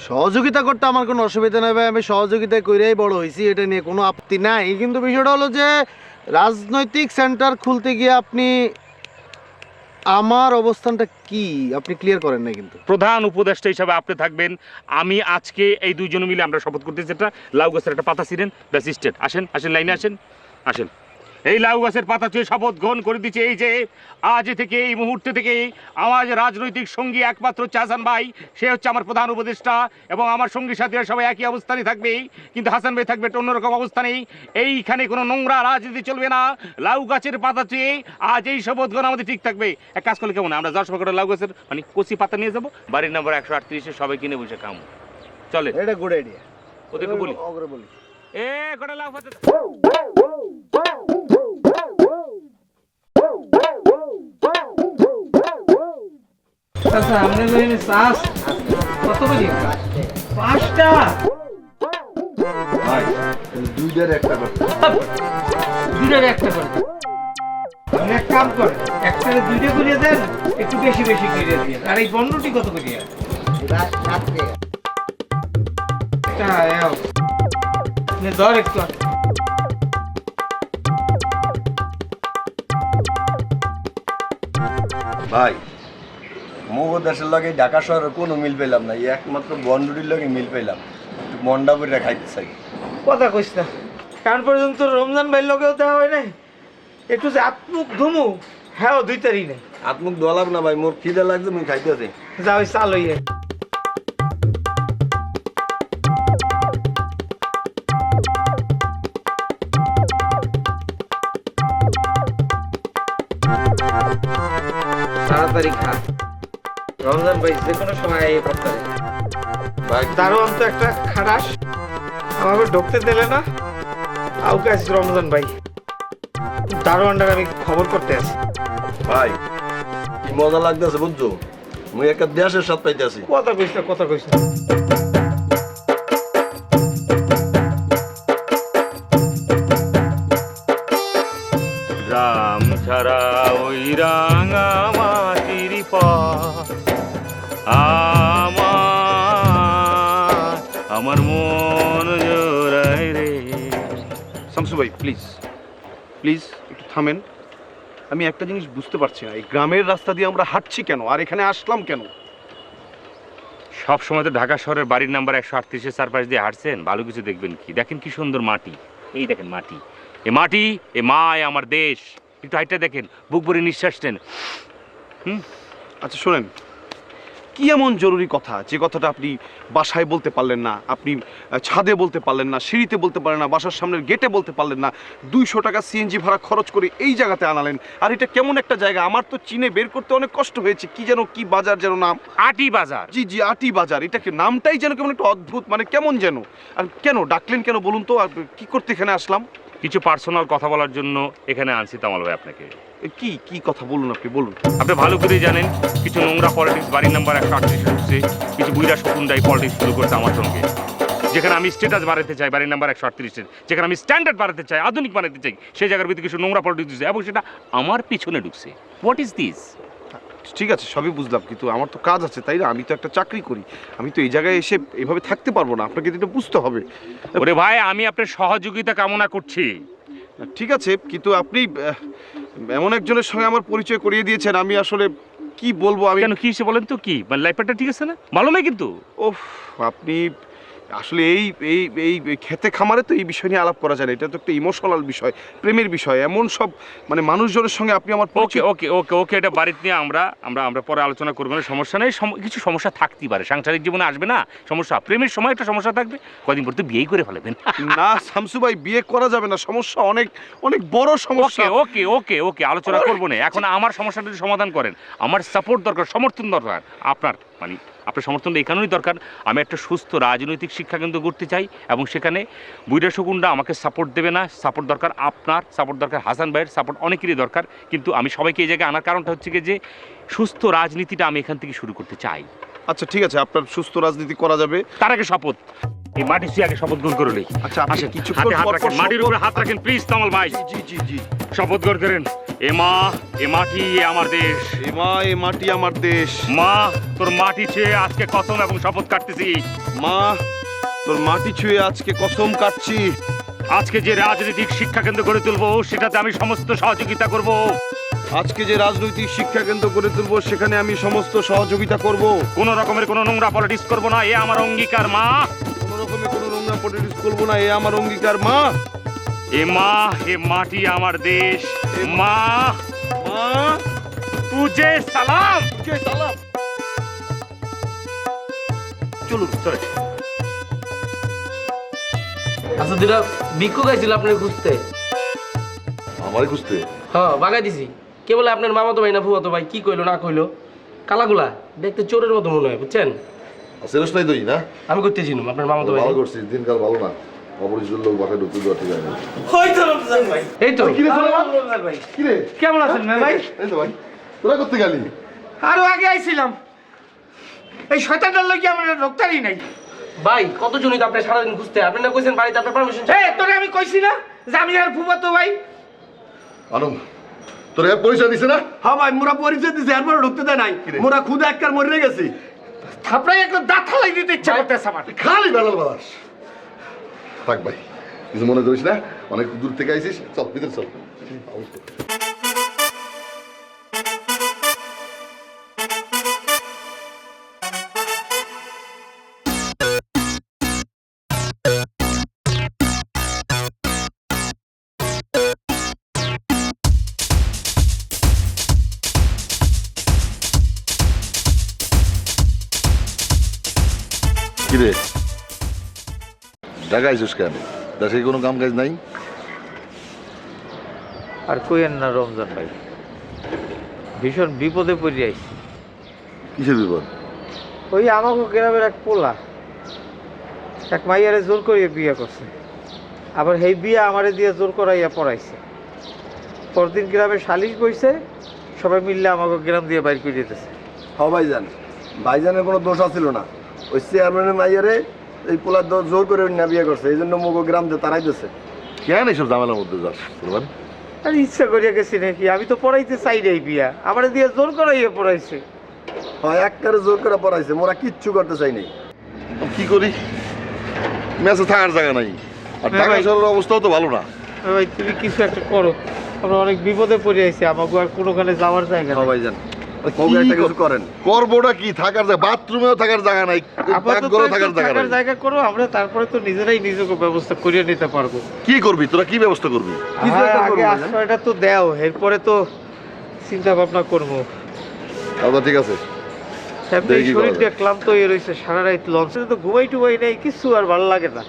[SPEAKER 7] সহযোগিতা করতে আমার কোনো অসুবিধা নেই ভাই, আমি সহযোগিতা করেই বড় হয়েছি, এটা নিয়ে কোনো আপত্তি নাই। কিন্তু বিষয়টা হলো যে রাজনৈতিক সেন্টার খুলতে গিয়ে আপনি আমার অবস্থানটা কি আপনি ক্লিয়ার করেন না। কিন্তু
[SPEAKER 10] প্রধান উপদেষ্টা হিসাবে আপনি থাকবেন। আমি আজকে এই দুইজনে মিলে আমরা শপথ করতেছি, একটা লাউ গাছের একটা পাতা ছিলেন, ব্যাস স্টেট। আসেন আসেন, লাইনে আসেন, আসেন। এই লাউ গাছের পাতা ছুঁয়ে শপথ গ্রহণ করে দিচ্ছে, এই যে আজ থেকে, এই মুহূর্তে থেকে আমার রাজনৈতিক সঙ্গী একমাত্র হচ্ছে হাসান ভাই, সে হচ্ছে আমার প্রধান উপদেষ্টা, এবং আমার সঙ্গী সাথীরা সবাই একই অবস্থানে থাকবে, কিন্তু হাসান ভাই থাকবে একটা অন্যরকম অবস্থানেই। এইখানে কোনো নোংরা রাজনীতি চলবে না। লাউ গাছের পাতা ছুঁয়ে আজ এই শপথ গ্রহণ আমাদের ঠিক থাকবে। এক কাজ করলে কেমন, আমরা যাওয়ার সময় করে লাউ গাছের মানে কচি পাতা নিয়ে যাবো, বাড়ির নাম্বার 138-এ সবাই কিনে বসে খামো। চলে,
[SPEAKER 7] এটা গুড আইডিয়া।
[SPEAKER 10] ওদেরকে বলি,
[SPEAKER 7] বলি
[SPEAKER 10] এ কটা লাউ পাতা।
[SPEAKER 11] আচ্ছা, আপনি যদি চাষ কত করে 5টা
[SPEAKER 7] ভাই, দুইটার একটা করতে,
[SPEAKER 11] দুইটার একটা করে দেন। আপনি এক কাম করেন, একটারে 2টা করে দেন, একটু বেশি বেশি করে দেন। আর এই বন্ডটি কত করে? আপনি ধর একটু।
[SPEAKER 7] ভাই মগো দেশের লগে ঢাকা শহরের কোনো মিল পেলাম না, একমাত্র বন্ডুরির লগে মিল পেলাম, একটু মন্ডা করে খাইতে চাই।
[SPEAKER 11] কথা কইস না, কারণ পর্যন্ত রমজান ভাইয়ের লগেও দেওয়া হয় নাই, একটু যে আত্মুক ধুমু, হ্যাঁ 2 তারিখ নেই।
[SPEAKER 7] আত্মুক দোয়ালাম না ভাই, মোর খিদে লাগছে, আমি খাইতে আছি।
[SPEAKER 11] যা ওই চাল হইয়ে তাড়াতাড়ি খা, রমজান ভাই যে কোনো সময় আইয়ে পড়তে ভাই। দারোয়ান তো একটা খারাস, আমাকে ঢুকতে দিলে না। আউকে আসিস রমজান ভাই, দারোয়ানটার আমি খবর করতে আসি।
[SPEAKER 7] ভাই কি মজা লাগতেছে বুঝছো, মুই একটা দেশের সাথে পাইতেছি।
[SPEAKER 11] কথা কইস না, কথা কইস না।
[SPEAKER 10] গ্রাম ছাড়া ওই রাঙা মাটির পথ আমার মন জোড়ায় রে।
[SPEAKER 1] শামসু ভাই প্লিজ প্লিজ একটু থামেন। আমি একটা জিনিস বুঝতে পারছি না, এই গ্রামের রাস্তা দিয়ে আমরা হাঁটছি কেন, আর এখানে আসলাম কেন?
[SPEAKER 10] সব সময় তো ঢাকা শহরের বাড়ির নাম্বার 138-এর চারপাশ দিয়ে হাঁটছেন, ভালো কিছু দেখবেন কি? দেখেন কি সুন্দর মাটি, এই দেখেন মাটি, এ মাটি, এ মায় আমার দেশ। একটু হাইটটা দেখেন, বুক ভরে নিঃশ্বাস নেন।
[SPEAKER 1] আচ্ছা শোনেন,
[SPEAKER 6] কি এমন জরুরি কথা যে কথাটা আপনি বাসায় বলতে পারলেন না, আপনি ছাদে বলতে পারলেন না, সিঁড়িতে বলতে পারলেন না, বাসার সামনের গেটে বলতে পারলেন না, 200 টাকা সিএনজি ভাড়া খরচ করে এই জায়গাতে আনালেন? আর এটা কেমন একটা জায়গা, আমার তো চিনে বের করতে অনেক কষ্ট হয়েছে। কি যেন, কি বাজার যেন নাম?
[SPEAKER 10] আটি বাজার।
[SPEAKER 6] জি জি, আটি বাজার। এটাকে নামটাই যেন কেমন একটা অদ্ভুত, মানে কেমন যেন। আর কেন ডাকলেন, কেন বলুন তো? আর কি করতে এখানে আসলাম?
[SPEAKER 10] কিছু পার্সোনাল কথা বলার জন্য এখানে আনছি তামাল ভাই আপনাকে।
[SPEAKER 6] কি কি কথা বলুন, আপনি বলুন।
[SPEAKER 10] আপনি ভালো করেই জানেন কিছু নোংরা পলিটিক্স বাড়ির নাম্বার 138 ঢুকছে, কিছু বুইরা শকুনডাই পলিটিক্স শুরু করছে আমার সঙ্গে। যেখানে আমি স্ট্যাটাস বাড়াতে চাই বাড়ির নাম্বার 138-এর, যেখানে আমি স্ট্যান্ডার্ড বাড়াতে চাই, আধুনিক বানাতে চাই, সেই জায়গার ভিতরে কিছু নোংরা পলিটিক্স ঢুকছে এবং সেটা আমার পিছনে ঢুকছে। What is this?
[SPEAKER 6] ঠিক আছে, সবই বুঝলাম, কিন্তু আমার তো কাজ আছে, তাই না? আমি তো একটা চাকরি করি, আমি তো এই জায়গায় এসে এভাবে থাকতে পারবো না। আপনাকে এটা বুঝতে হবে।
[SPEAKER 10] ওরে ভাই, আমি আপনার সহযোগিতা কামনা করছি।
[SPEAKER 6] ঠিক আছে, কিন্তু আপনি এমন একজনের সঙ্গে আমার পরিচয় করিয়ে দিয়েছেন, আমি আসলে কি বলবো। আমি
[SPEAKER 10] কেন, কি বলেন তো? কি মানে লাইফটা ঠিক আছে না? ভালো নয় কিন্তু?
[SPEAKER 6] ওহ, আপনি আসলে এই এই এই খেতে খামারে তো এই বিষয় নিয়ে আলাপ করা যায় না। এটা তো একটা ইমোশনাল বিষয়, প্রেমের বিষয়। এমন সব মানে মানুষজনের সঙ্গে আপনি আমার
[SPEAKER 10] ওকে ওকে ওকে ওকে এটা বাড়িতে নিয়ে আমরা আমরা আমরা পরে আলোচনা করবো না, সমস্যা নেই। কিছু সমস্যা থাকতেই পারে, সাংসারিক জীবনে আসবে না সমস্যা, প্রেমের সময় একটা সমস্যা থাকবে, কদিন পর তো বিয়েই করে ফেলবেন।
[SPEAKER 6] না শামসু ভাই, বিয়ে করা যাবে না, সমস্যা অনেক অনেক বড় সমস্যা।
[SPEAKER 10] ওকে ওকে ওকে ওকে আলোচনা করবো না এখন। আমার সমস্যাটা যদি সমাধান করেন, আমার সাপোর্ট দরকার, সমর্থন দরকার আপনার, মানে আপনার সমর্থনটা এই কারণেই দরকার। আমি একটা সুস্থ রাজনৈতিক শিক্ষা কেন্দ্র করতে চাই এবং সেখানে বুইরা শকুনরা আমাকে সাপোর্ট দেবে না। সাপোর্ট দরকার আপনার, সাপোর্ট দরকার হাসান ভাইয়ের, সাপোর্ট অনেকেরই দরকার। কিন্তু আমি সবাইকে এই জায়গায় আনার কারণটা হচ্ছে কি যে সুস্থ রাজনীতিটা আমি এখান থেকে শুরু করতে চাই।
[SPEAKER 6] আচ্ছা ঠিক আছে, আপনার সুস্থ রাজনীতি করা যাবে।
[SPEAKER 10] তার আগে শপথ, এই মাটি ছুঁয়ে আগে শপথ গ্রহণ করলেই।
[SPEAKER 6] আচ্ছা
[SPEAKER 10] আসেন,
[SPEAKER 6] কিছুক্ষণ
[SPEAKER 10] হাতে হাত
[SPEAKER 6] পর
[SPEAKER 10] রাখেন, মাটির উপরে হাত রাখেন প্লিজ তামাল ভাই।
[SPEAKER 6] জি জি জি,
[SPEAKER 10] শপথ গ্রহণ করেন। এ মা, এ মাটি, এ আমার দেশ।
[SPEAKER 6] এ মা, এ মাটি আমার দেশ।
[SPEAKER 10] মা, তোর মাটি ছুঁয়ে আজকে কসম এবং শপথ কাটতেছি।
[SPEAKER 6] মা, তোর মাটি ছুঁয়ে আজকে কসম কাটছি।
[SPEAKER 10] আজকে যে রাজনৈতিক শিক্ষা কেন্দ্র গড়ে তুলবো সেটাতে আমি সমস্ত সহযোগিতা করব।
[SPEAKER 6] আজকে যে রাজনৈতিক শিক্ষা কেন্দ্র গড়ে তুলবো সেখানে আমি সমস্ত সহযোগিতা করব।
[SPEAKER 10] কোন রকমের কোনো নোংরা পলিটিক্স করবো না, এ আমার অঙ্গীকার মা।
[SPEAKER 6] কোন রকমের কোনো নোংরা পলিটিক্স করবো না, এ আমার অঙ্গীকার মা।
[SPEAKER 10] এ মা, এ মাটি আমার দেশ। মা,
[SPEAKER 6] মা,
[SPEAKER 10] তুজে সালাম।
[SPEAKER 6] তুজে সালাম।
[SPEAKER 10] চলুন চলে।
[SPEAKER 8] আচ্ছা, দুটা ভিক্ষুক আইছিল আপনার খুঁজতে।
[SPEAKER 7] আমারে খুঁজতে?
[SPEAKER 8] হ্যাঁ, বাগাই দিছি। কে বলে আপনার মামাতো ভাই না ফুয়াতো ভাই, কি কইলো না কইলো। কালাগুলা দেখতে চোরের মতো মনে হয়, বুঝছেন?
[SPEAKER 7] সেরস নাই তুই না?
[SPEAKER 8] আমি করতে চিনুম আপনার মামাতো ভাই।
[SPEAKER 7] ভালো করছিস, দিনকাল ভালো না, অপরিচিত লোক বাসায় ঢুকতে দেওয়া ঠিক আছে।
[SPEAKER 8] এই তো
[SPEAKER 7] কি রে ভাই, কি রে
[SPEAKER 11] কেমন আছেন ভাই?
[SPEAKER 7] এই তো ভাই, তোরা করতে গেলি?
[SPEAKER 11] আরো আগে আইছিলাম, এই শয়তানটার লাগি আমরা রক্তারই নাই।
[SPEAKER 8] ভাই, কতজনই তো আপনি সারাদিন খুঁজতে, আপনি না কইছেন বাড়িতে আপনার পারমিশন।
[SPEAKER 11] তোরে আমি কইছি না যে আমি আর ফুফাতো ভাই?
[SPEAKER 7] আনন্দ তোর পরিচয় দিছে না?
[SPEAKER 6] হ্যাঁ ভাই, মোরা পরিচয় দিছে, এরপরে ঢুকতে দেয় নাই। মোরা খুদে একবার মরে গেছি।
[SPEAKER 11] থাপড়াই একটা দাঁত ফালাই দিতে ইচ্ছা করতেছে আমার।
[SPEAKER 7] খালি বেলাল বালাস। থাক ভাই, কিছু মনে করিস না, অনেক দূর থেকে আইছিস, চল ভিতরে চল। কিরে ঢাকা আইসিস কেন? দেশে কোনো কাম কাজ নাই?
[SPEAKER 11] আর কইেন না রমজান ভাই, ভীষণ বিপদে পড়ে আইছি।
[SPEAKER 7] কিসের বিপদ?
[SPEAKER 11] ওই আমাকে গ্রামের এক পোলা এক মাইয়ারে জোর করিয়ে বিয়ে করছে, আবার সেই বিয়ে আমারে দিয়ে জোর করাইয়া পড়াইছে। পরদিন গ্রামে সালিশ বইছে, সবাই মিললে আমাকে গ্রাম দিয়ে বাইর করে দিতেছে।
[SPEAKER 7] হ্যাঁ ভাইজান, ভাইজানের কোনো দোষ আছিল না, ওই চেয়ারম্যানের মাইয়ারে এই পোলার জোর করে না বিয়ে করছে, এই জন্য মুখ গ্রাম দিয়ে তারাই দিচ্ছে। কেন এইসব ঝামেলার মধ্যে যাস?
[SPEAKER 11] আর ইচ্ছা করিয়া গেছি নাকি? আমি তো পড়াইতে চাই নাই বিয়া, আমারে দিয়ে জোর করাইয়া পড়াইছে।
[SPEAKER 7] হয় একবারে জোর করে পড়াইছে, মোরা কিচ্ছু করতে চাই নাই। কি করি, মেসে থাকার জায়গা নাই, আর ঢাকা শহরের অবস্থাও তো ভালো না।
[SPEAKER 11] ভাই তুমি কিছু একটা করো, আমরা অনেক বিপদে পড়ে আইছি, আমাকে আর কোনোখানে যাওয়ার জায়গা নেই।
[SPEAKER 7] ভাইজান কিছু করেন, করবোটা কি? থাকার জায়গা, বাথরুমেও থাকার জায়গা নাই,
[SPEAKER 11] থাকার জায়গা করো, আমরা তারপরে তো নিজেরাই নিজেকে ব্যবস্থা করিয়ে নিতে পারবো।
[SPEAKER 7] কি করবি তোরা, কি ব্যবস্থা করবি?
[SPEAKER 11] আগে আশ্রয়টা তো দেও, এরপরে তো চিন্তা ভাবনা করবো।
[SPEAKER 7] আচ্ছা ঠিক আছে,
[SPEAKER 11] এমনি শরীরটা ক্লান্ত হয়ে রয়েছে, সারা রাত লঞ্চে তো ঘুমাই টুমাই নেই, কিছু আর ভালো লাগে না।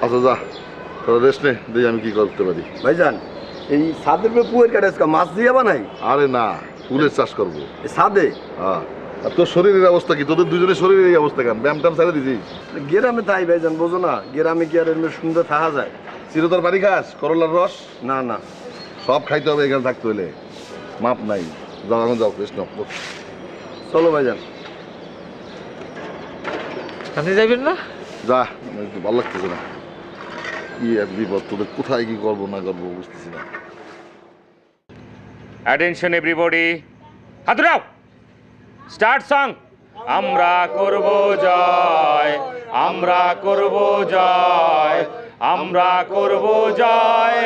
[SPEAKER 7] আচ্ছা যা, তোরা রেস্ট নে, দেখি আমি কি করতে পারি। ভাইজান, এই ছাদের উপরে পুয়ের কাটা মাছ দিয়ে বানাই? আরে না, ফুলের চাষ করবো ছাদে। হ্যাঁ, আর তোর শরীরের অবস্থা কি? তোদের দুজনের শরীরের এই অবস্থা কেন? ব্যায়াম ট্যাম ছেড়ে দিছিস? গ্রামে তাই ভাইজান, বোঝো না, গ্রামে কি আর এমনি সুন্দর থাকা যায়? চিরতর বাড়ি খাস, করলার রস? না না, সব খাইতে হবে এখানে থাকতে হইলে, মাপ নাই। যাও এখন যাও, কৃষ্ণ চলো ভাইজান।
[SPEAKER 11] আপনি যাইবেন না?
[SPEAKER 7] যা, একটু ভালো লাগতেছে না, কি এক বিপদ, তোদের কোথায় কি করবো না করবো বুঝতেছি না।
[SPEAKER 10] অ্যাটেনশন এভরিবডি, হাত উঠাও, স্টার্ট সং। আমরা করব জয়, আমরা করব জয়, আমরা করব জয়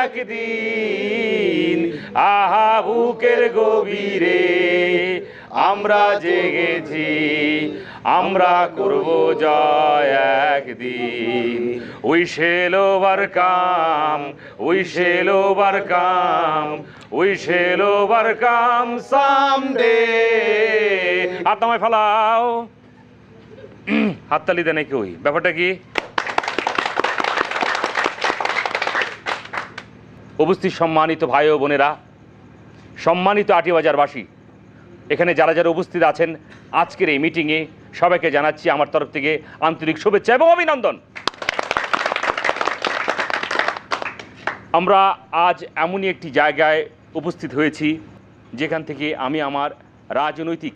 [SPEAKER 10] একদিন, আহা বুকের গভীরে আমরা জেগেছি, আমরা করব জয় একদিন। We shall overcome, we shall overcome, we shall overcome someday. হাত নামায় ফেলাও, হাততালি দেয় নাকি? ওই ব্যাপারটা কি? উপস্থিত সম্মানিত ভাই ও বোনেরা, সম্মানিত আটিবাজারবাসী, এখানে যারা যারা উপস্থিত আছেন আজকের এই মিটিংয়ে, সবাইকে জানাচ্ছি আমার তরফ থেকে আন্তরিক শুভেচ্ছা এবং অভিনন্দন। আমরা আজ এমনই একটি জায়গায় উপস্থিত হয়েছি যেখান থেকে আমি আমার রাজনৈতিক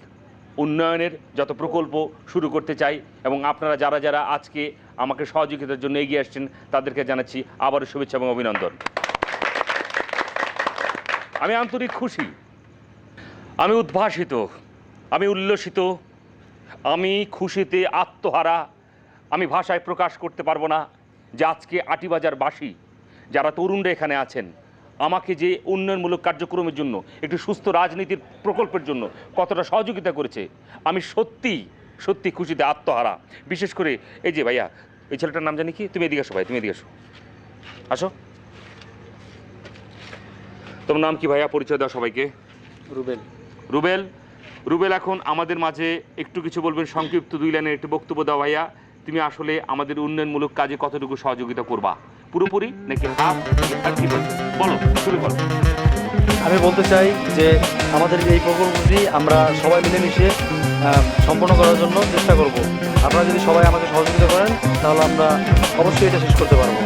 [SPEAKER 10] উন্নয়নের যত প্রকল্প শুরু করতে চাই, এবং আপনারা যারা যারা আজকে আমাকে সহযোগিতার জন্য এগিয়ে আসছেন তাদেরকে জানাচ্ছি আবারও শুভেচ্ছা এবং অভিনন্দন। আমি আন্তরিক খুশি, আমি উদ্ভাসিত, আমি উল্লসিত, আমি খুশিতে আত্মহারা। আমি ভাষায় প্রকাশ করতে পারবো না যে আজকে আটিবাজারবাসী যারা তরুণরা এখানে আছেন আমাকে যে উন্নয়নমূলক কার্যক্রমের জন্য, একটি সুস্থ রাজনীতির প্রকল্পের জন্য কতটা সহযোগিতা করেছে। আমি সত্যি সত্যি খুশিতে আত্মহারা। বিশেষ করে এই যে ভাইয়া, এই ছেলেটার নাম জানি কি? তুমি এদিকে আসো ভাই, তুমি এদিকে আসো, আসো। তোমার নাম কি ভাইয়া? পরিচয় দাও সবাইকে।
[SPEAKER 8] রুবেল।
[SPEAKER 10] রুবেল, রুবেল এখন আমাদের মাঝে একটু কিছু বলবেন, সংক্ষিপ্ত 2 লাইনের একটু বক্তব্য দাও ভাইয়া। তুমি আসলে আমাদের উন্নয়নমূলক কাজে কতটুকু সহযোগিতা করবা, পুরোপুরি নাকি হাফ? বলো, শুরু করো।
[SPEAKER 14] আমি বলতে চাই যে আমাদের এই প্রকল্পটি আমরা সবাই মিলেমিশে সম্পন্ন করার জন্য চেষ্টা করব। আপনারা যদি সবাই আমাকে সহযোগিতা করেন তাহলে আমরা অবশ্যই এটা শেষ করতে পারবো।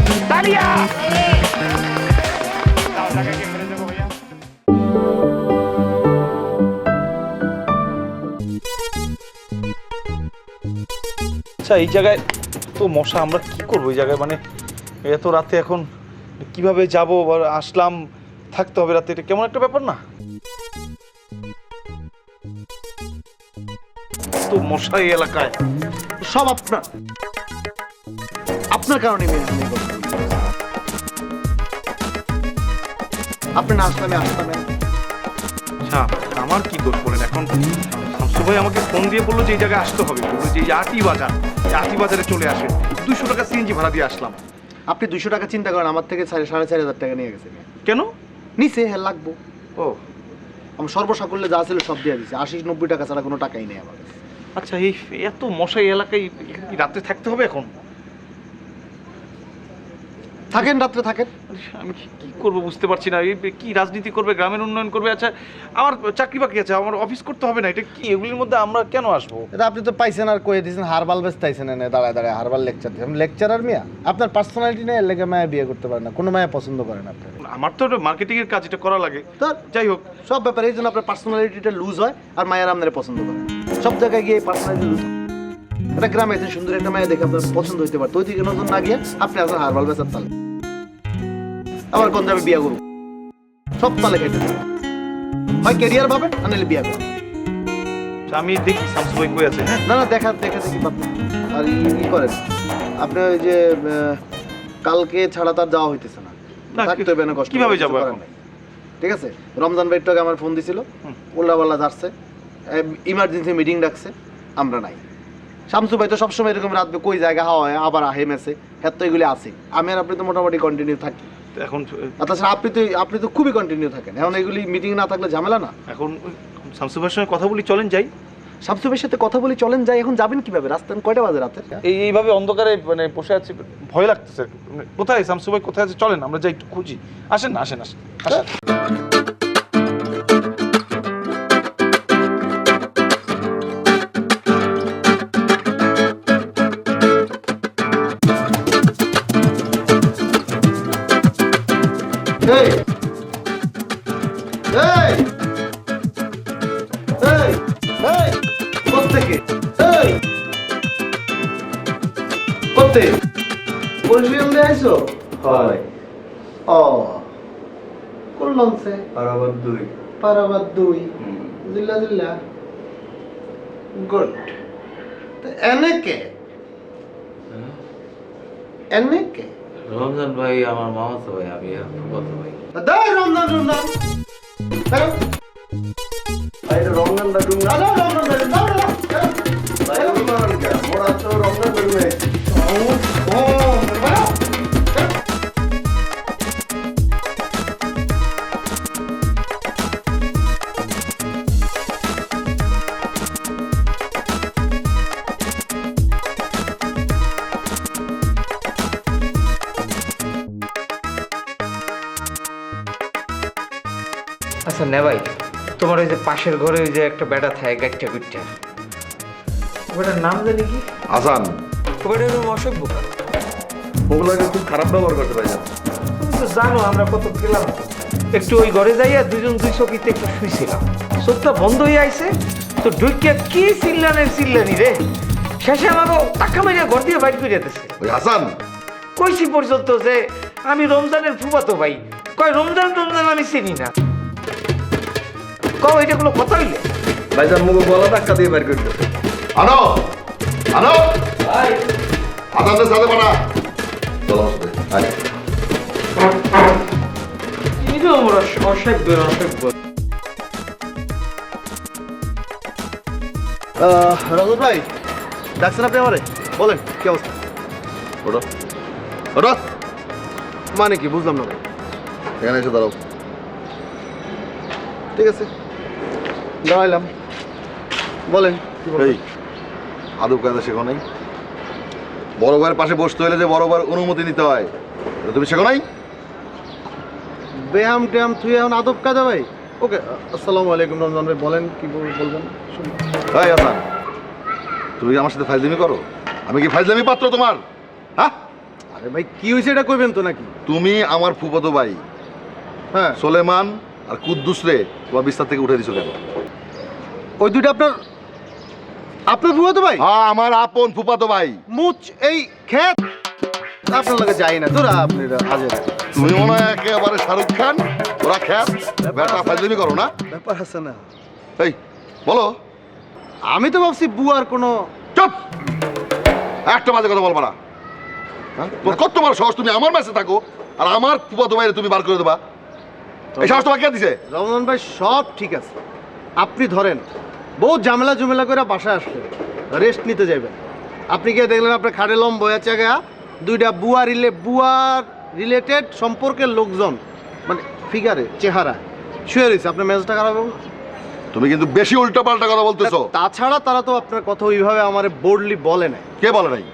[SPEAKER 2] আচ্ছা, এই জায়গায় তো মশা, আমরা কি করবো এই জায়গায়? মানে এত রাতে এখন কিভাবে যাবো? আসলাম, থাকতে হবে রাতে, এটা কেমন একটা ব্যাপার না? তো মশা এই এলাকায়
[SPEAKER 14] সব আপনার কারণে আপনি না আসলে আমি আসতাম না।
[SPEAKER 2] আচ্ছা, আমার কি দোষ বলেন? এখন শামসু ভাই আমাকে ফোন দিয়ে বললো যে এই জায়গায় আসতে হবে, বললো যে এই আটিবাজার, এই আটিবাজারে চলে আসে। 200 টাকা সিএনজি ভাড়া দিয়ে আসলাম।
[SPEAKER 14] আপনি 200 টাকা চিন্তা করেন, আমার থেকে 4,500 টাকা নিয়ে গেছেন।
[SPEAKER 2] কেন?
[SPEAKER 14] নিচে হ্যাঁ লাগবো।
[SPEAKER 2] ও,
[SPEAKER 14] আমার সর্বসাকুল্যে যা ছিল সব দিয়ে দিচ্ছে, 80-90 টাকা ছাড়া কোনো টাকাই নেই আমার কাছে।
[SPEAKER 2] আচ্ছা, এই এত মশা এই এলাকায় কি রাতে থাকতে হবে এখন?
[SPEAKER 14] থাকেন, রাত্রে থাকেন।
[SPEAKER 2] আমি কি করবো বুঝতে পারছি না। এই কি রাজনীতি করবে, গ্রামের উন্নয়ন করবে? আচ্ছা, আমার চাকরি বাকি আছে, আমার অফিস করতে হবে না? এটা কি, এগুলির মধ্যে আমরা কেন আসবো?
[SPEAKER 14] এটা আপনি তো পাইছেন আর কয়ে দিয়েছেন, হারবাল বেচতেছেন এনে দাঁড়ায় দাঁড়ায় হারবাল লেকচার দিচ্ছেন। লেকচারার মিয়া, আপনার পার্সোনালিটি নেই, এর লেগে মায়া বিয়ে করতে পারেন না, কোনো মায়া পছন্দ করেন আপনি।
[SPEAKER 2] আমার তো মার্কেটিং এর কাজ, এটা করা লাগে।
[SPEAKER 14] তো
[SPEAKER 2] যাই হোক,
[SPEAKER 14] সব ব্যাপারে এই জন্য আপনার পার্সোনালিটিটা লুজ হয় আর মায়ের আপনারা পছন্দ করেন। সব জায়গায় গিয়ে পার্সোনালিটি লুজ। একটা গ্রামে এসে সুন্দর একটা মায়া দেখে আপনার পছন্দ হইতে পারে, তো ওই দিকে নজর না গিয়ে আপনি আপনার হারবাল বেচার তালে আমার কোন যাবে বিয়া করুন, সব তালে খেতে হয় ক্যারিয়ার ভাবেন আর নাহলে বিয়া করুন।
[SPEAKER 2] আমি দেখি শামসু ভাই কই আছে।
[SPEAKER 14] না না, দেখা দেখি পাবেন। আর ই করেন আপনি, ওই যে কালকে ছাড়া তার যাওয়া হইতেছে না, থাকতে হবে না, কষ্ট
[SPEAKER 2] কিভাবে যাবো এখন?
[SPEAKER 14] ঠিক আছে, রমজান ভাই একটু আগে আমার ফোন দিছিল, উল্লাপাল্লা যাচ্ছে, ইমার্জেন্সি মিটিং ডাকছে, আমরা নাই। শামসু ভাই তো সবসময় এরকম রাত কই জায়গা হাওয়া হয় আবার আহে মেসে, হ্যাঁ তো এগুলি আছে। আমি আর আপনি তো মোটামুটি কন্টিনিউ থাকি
[SPEAKER 2] এখন।
[SPEAKER 14] তাছাড়া আপনি তো খুবই কন্টিনিউ থাকেন, এখন এগুলি মিটিং না থাকলে ঝামেলা না।
[SPEAKER 2] এখন শামসু ভাইয়ের সঙ্গে কথা বলি, চলেন যাই।
[SPEAKER 14] শামসু ভাইয়ের সাথে কথা বলি, চলেন যাই। এখন যাবেন কিভাবে? রাস্তা কয়টা বাজে রাতে?
[SPEAKER 11] এইভাবে অন্ধকারে মানে বসে আছি, ভয় লাগতেছে। কোথায় শামসু ভাই কোথায় আছে? চলেন আমরা যাই একটু খুঁজি। আসেন না, আসেন আসেন আসেন।
[SPEAKER 14] এই এই এই এই কোত্থেকে? এই কোত্থে? বলছিলাম যে আইসো? হয়। ও কোন লঞ্চে? পারাবাদ 2। পারাবাদ 2 জিল্লা জিল্লা। গুড। এনে কে? এনে কে?
[SPEAKER 13] রমজান ভাই আমার মামাতো ভাই, আমি আর ফুফাতো ভাই।
[SPEAKER 14] দাই রমজান রমজান বেরো। ভাই রমজান দা ডুম না রমজান দা না না ভাই রমজান কে ওরা তো রমজান ডুমে ও বেরো।
[SPEAKER 11] আচ্ছা নে ভাই, তোমার ওই যে পাশের ঘরে ওই যে একটা বেটা থাকে গাইটা গুইটা, ওটার নাম জানি কি?
[SPEAKER 6] আসান।
[SPEAKER 11] ওটা হলো অসভ্য।
[SPEAKER 14] ওগুলোকে খুব খারাপ ব্যবহার করতে পারে।
[SPEAKER 11] তুমি তো জানো আমরা কত গেলাম, একটু ওই ঘরে যাইয়া দুজন দুই চকিতে একটু শুইছিলাম, চোখটা বন্ধ হয়ে আইছে তো ঢুকিয়া কি চিল্লানি রে, শেষে আমাকে টাকা মারিয়া ঘর দিয়ে বাইর করে দিতেছে।
[SPEAKER 6] ওই হাসান
[SPEAKER 11] কইছি পর্যন্ত যে আমি রমজানের ফুফাতো ভাই, কয় রমজান রমজান আমি চিনি না। কও এটা কোনো কথা হইলে?
[SPEAKER 14] ভাইজান মুখে গলা ধাক্কা দিয়ে বের করে দিতে।
[SPEAKER 6] আনো আনো আদানের সাথে পাঠা। চলো আয়।
[SPEAKER 11] এটা আমরা অসভ্যের অসভ্য।
[SPEAKER 14] রজত ভাই ডাকছেন আপনি আমারে? বলেন কি অবস্থা?
[SPEAKER 6] ওটা ওটা
[SPEAKER 14] মানে কি বুঝলাম না ভাই।
[SPEAKER 6] এখানে এসে দাঁড়াও।
[SPEAKER 14] ঠিক আছে দাঁড়াইলাম, বলেন।
[SPEAKER 6] এই আদব কায়দা শেখো নাই? বড় ভাইয়ের পাশে বসতে হলে যে বড় ভাইয়ের অনুমতি নিতে হয়, এটা তুমি শেখো নাই?
[SPEAKER 14] ব্যায়াম ট্যায়াম থুয়ে এখন আদব কায়দা ভাই। ওকে আসসালামু আলাইকুম রমজান ভাই, বলেন কি বলবেন?
[SPEAKER 6] এই হাসান, তুমি কি আমার সাথে ফাইজলামি করো? আমি কি ফাইজলামি পাত্র তোমার? হ্যাঁ
[SPEAKER 14] আরে ভাই কি হয়েছে এটা কইবেন তো নাকি?
[SPEAKER 6] তুমি আমার ফুফাতো ভাই,
[SPEAKER 14] হ্যাঁ
[SPEAKER 6] সোলেমান আর কুদ্দুস রে তোমার বিস্তার থেকে উঠে দিছো কেন?
[SPEAKER 14] ওই দুইটা আপনার আপনার ফুফাতো ভাই?
[SPEAKER 6] হ্যাঁ আমার আপন ফুফাতো ভাই।
[SPEAKER 14] মুচ এই খেত আপনার লগে যাই না তোরা, আপনি আজে
[SPEAKER 6] তুমি মনে হয় একেবারে শাহরুখ খান, ওরা খ্যাপ বেটা ফাইজলামি করো না?
[SPEAKER 14] ব্যাপার আছে না।
[SPEAKER 6] এই বলো।
[SPEAKER 14] আমি তো ভাবছি বুয়ার কোনো।
[SPEAKER 6] চুপ, একটা বাজে কথা বলবা না। হ্যাঁ তোর কত বড় সাহস, তুমি আমার মেসে থাকো আর আমার ফুফাতো ভাইরে তুমি বার করে দেবা? এই সাহস তোমাকে কে দিছে?
[SPEAKER 14] রমজান ভাই সব ঠিক আছে, আপনি ধরেন বহুত ঝামেলা ঝুমেলা করে বাসায় আসলেন, রেস্ট নিতে যাবেন। আপনি গিয়ে দেখলেন আপনার খাটে লম বয়াচা গা দুইটা বুয়ার রিলেটেড সম্পর্কের লোকজন মানে ফিগারে চেহারা শুয়ে রয়েছে, আপনার মেজাজটা খারাপ হবে।
[SPEAKER 6] তুমি কিন্তু বেশি উল্টো পাল্টা কথা বলতেছো।
[SPEAKER 14] তাছাড়া তারা তো আপনার কথা ওইভাবে আমার বোর্ডলি বলে নাই।
[SPEAKER 6] কে বলে নাই?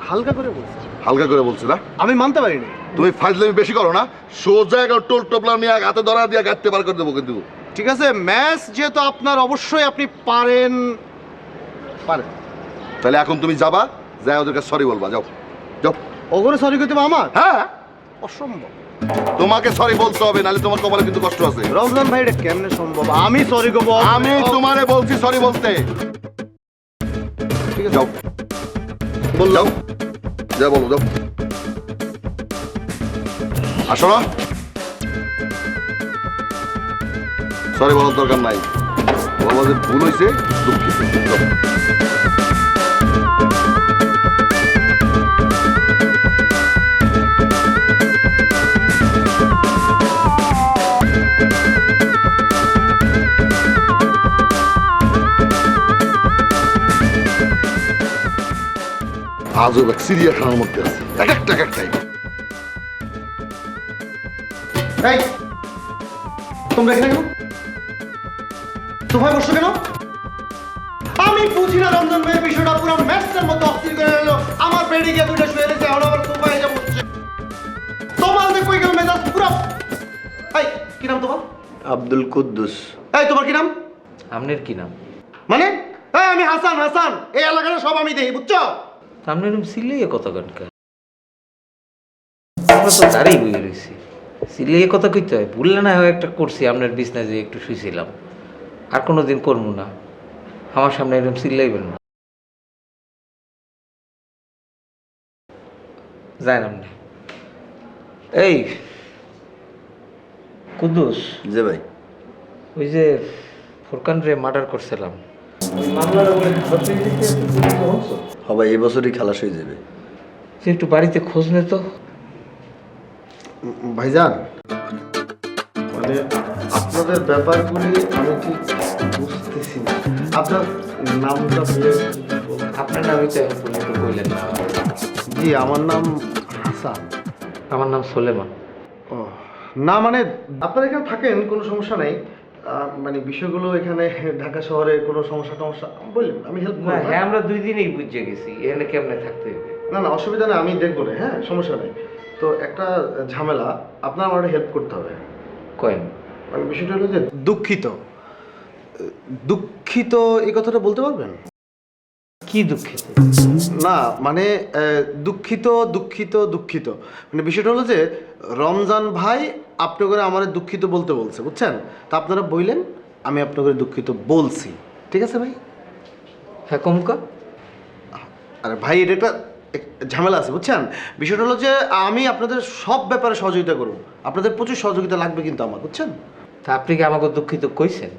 [SPEAKER 14] হালকা করে বলছে।
[SPEAKER 6] হালকা করে বলছে না?
[SPEAKER 14] আমি মানতে পারিনি।
[SPEAKER 6] তুমি ফাইজলামি বেশি করো না, সোজা একটা টোল টোপলা নিয়ে হাতে ধরা দিয়ে গাড়তে বার করে দেবো কিন্তু।
[SPEAKER 14] ঠিক আছে ম্যাচ যেহেতু আপনার অবশ্যই আপনি পারেন পারেন,
[SPEAKER 6] তাহলে এখন তুমি যাবা, যাই ওদেরকে সরি বলবা। যাও যাও।
[SPEAKER 14] ওগুলো সরি করতে হবে আমার?
[SPEAKER 6] হ্যাঁ
[SPEAKER 14] অসম্ভব,
[SPEAKER 6] তোমাকে সরি বলতে হবে, নাহলে তোমার কপালে কিন্তু কষ্ট আছে।
[SPEAKER 14] রমজান ভাই এটা কেমনে সম্ভব? আমি সরি করবো?
[SPEAKER 6] আমি তোমারে বলছি সরি বলতে।
[SPEAKER 14] ঠিক আছে
[SPEAKER 6] যাও
[SPEAKER 14] বললাম।
[SPEAKER 6] যা বলো যাও। আসো না, সরি বলার দরকার নাই, আমাদের ভুল হয়েছে, দুঃখিত। যাও। আজও এক চিড়িয়াখানার মধ্যে আছে, এক একটাই।
[SPEAKER 14] এই তোমরা এখানে কেন? সোফায় বসছো কেন? আমি বুঝি না রমজান ভাইয়ের বিষয়টা পুরো ম্যাচের মতো অস্থির করে নিল। আমার বেডে গিয়ে দুটো শুয়ে রয়েছে, এখন আবার সোফায় এসে বসছে। তোমার যে কই গেল মেজাজ পুরো। এই কি নাম তোমার?
[SPEAKER 7] আব্দুল কুদ্দুস।
[SPEAKER 14] এই তোমার কি নাম?
[SPEAKER 13] আপনার কি নাম?
[SPEAKER 14] মানে এই আমি হাসান। হাসান এই এলাকাটা সব আমি দেখি, বুঝছো?
[SPEAKER 13] আপনার এরকম সিলিয়ে কত ঘন্টা? আমরা তো দাঁড়িয়ে বয়ে রয়েছি, সিলিয়ে কথা কইতে হয়? ভুললে না হয় একটা করছি, আপনার বিছনায় একটু শুয়েছিলাম, আর কোনো দিন করবো না। আমার সামনে এরকম সিল্লাইবেন না, যায় না। এই কুদ্দুস।
[SPEAKER 7] জি ভাই।
[SPEAKER 13] ওই যে ফুরকান রে মার্ডার করছিলাম,
[SPEAKER 7] ভাই এই বছরই খালাস হয়ে যাবে।
[SPEAKER 13] একটু বাড়িতে খোঁজ নে তো।
[SPEAKER 14] ভাইজান মানে আপনাদের ব্যাপারগুলি আমি ঠিক বুঝতেছি না। আপনার নামটা
[SPEAKER 13] আপনার নামই তো এখন পর্যন্ত বললেন না।
[SPEAKER 14] জি আমার নাম হাসান।
[SPEAKER 13] আমার নাম সোলেমান।
[SPEAKER 14] ও না মানে আপনারা এখানে থাকেন, কোনো সমস্যা নেই। মানে বিষয়গুলো এখানে ঢাকা শহরে কোনো সমস্যা বললেন আমি হেল্প করব।
[SPEAKER 13] হ্যাঁ আমরা 2 দিনই বুঝে গেছি, এখানে কেমনে থাকতে হবে।
[SPEAKER 14] না না অসুবিধা নেই, আমি দেখবো না। হ্যাঁ সমস্যা নেই। তো একটা ঝামেলা, আপনার আমার হেল্প করতে হবে।
[SPEAKER 13] কয়েন
[SPEAKER 14] মানে বিষয়টা হলো যে দুঃখিত দুঃখিত এই কথাটা বলতে পারবেন?
[SPEAKER 13] কি দুঃখিত?
[SPEAKER 14] না মানে দুঃখিত দুঃখিত দুঃখিত মানে বিষয়টা হলো যে রমজান ভাই আপনি করে আমার দুঃখিত বলতে বলছে, বুঝছেন? তা আপনারা বললেন, আমি আপনাকে দুঃখিত বলছি, ঠিক আছে ভাই?
[SPEAKER 13] হ্যাঁ কমকা।
[SPEAKER 14] আরে ভাই এটা একটা ঝামেলা আছে, বুঝছেন? বিষয়টা হলো যে আমি আপনাদের সব ব্যাপারে সহযোগিতা করব, আপনাদের প্রচুর সহযোগিতা লাগবে কিন্তু আমার, বুঝছেন?
[SPEAKER 13] তা আপনি কি আমাকে দুঃখিত কইছেন?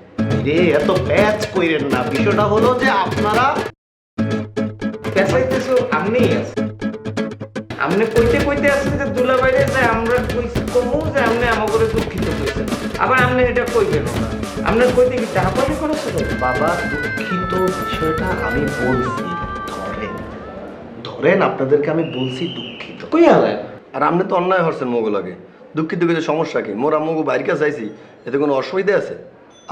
[SPEAKER 14] রে এত প্যাচ কইরেন না। বিষয়টা হলো যে আপনারা
[SPEAKER 13] পেছাইতেছো আপনিই আছেন। আপনি কইতে কইতে আছেন যে দুলা বাইরে যে আমরা কইছি কমু যে আপনি আমাকে দুঃখিত কইছেন, আবার আপনি এটা কইবেন না। আপনার কইতে কি টাকা পয়সা খরচ হবে?
[SPEAKER 14] বাবা দুঃখিত বিষয়টা আমি বলছি, ধরেন ধরেন আপনাদেরকে আমি বলছি দুঃখিত।
[SPEAKER 13] কই আলেন?
[SPEAKER 7] আর আপনি তো অন্যায় হচ্ছেন মোগল আগে। দুঃখিত কিছু সমস্যা কি? মোরা মোগো বাইরে কাছে চাইছি, এতে কোনো অসুবিধা আছে?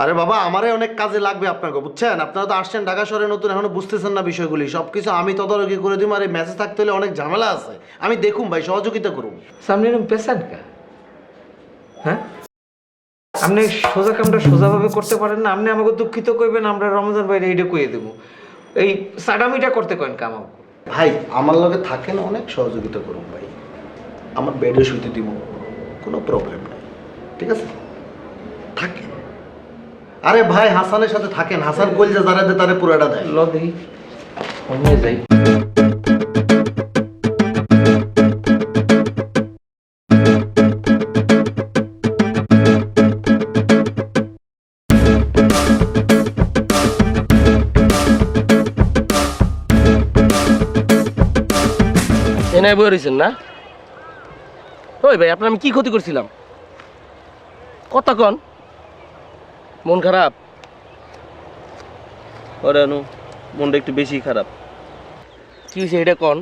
[SPEAKER 14] আরে বাবা আমারই অনেক কাজে লাগবে আপনাকে, বুঝছেন? আপনারা তো আসছেন ঢাকা শহরে নতুন, এখনো বুঝতেছেন না বিষয়গুলি। সব কিছু আমি তদারকি করে দিব, আর এই ম্যাচে থাকতে হলে অনেক ঝামেলা আছে। আমি দেখুন ভাই, সহযোগিতা করুন।
[SPEAKER 13] সামনে এরকম পেছান কা? হ্যাঁ আপনি সোজা কামটা সোজাভাবে করতে পারেন না? আপনি আমাকে দুঃখিত কইবেন, আমরা রমজান বাইরে এইটা কইয়ে দেবো। এই সাডামিটা করতে করেন কাম আমাকে।
[SPEAKER 14] ভাই আমার লগে থাকেন, অনেক সহযোগিতা করুন ভাই। আমার বেডে শুতে দিব, কোনো প্রবলেম নেই, ঠিক আছে? থাকেন। আরে ভাই হাসানের সাথে থাকেন, হাসান কইলজা যারা দে তারে পুরাটা দেয়।
[SPEAKER 13] ল দেখি অন্য যাই।
[SPEAKER 8] এনে বই রয়েছেন না? ওই ভাই আপনার আমি কি ক্ষতি করছিলাম? কথা কন। মন খারাপ?
[SPEAKER 1] ওরে আনু মনটা একটু বেশি খারাপ।
[SPEAKER 8] কি হয়েছে এটা কন?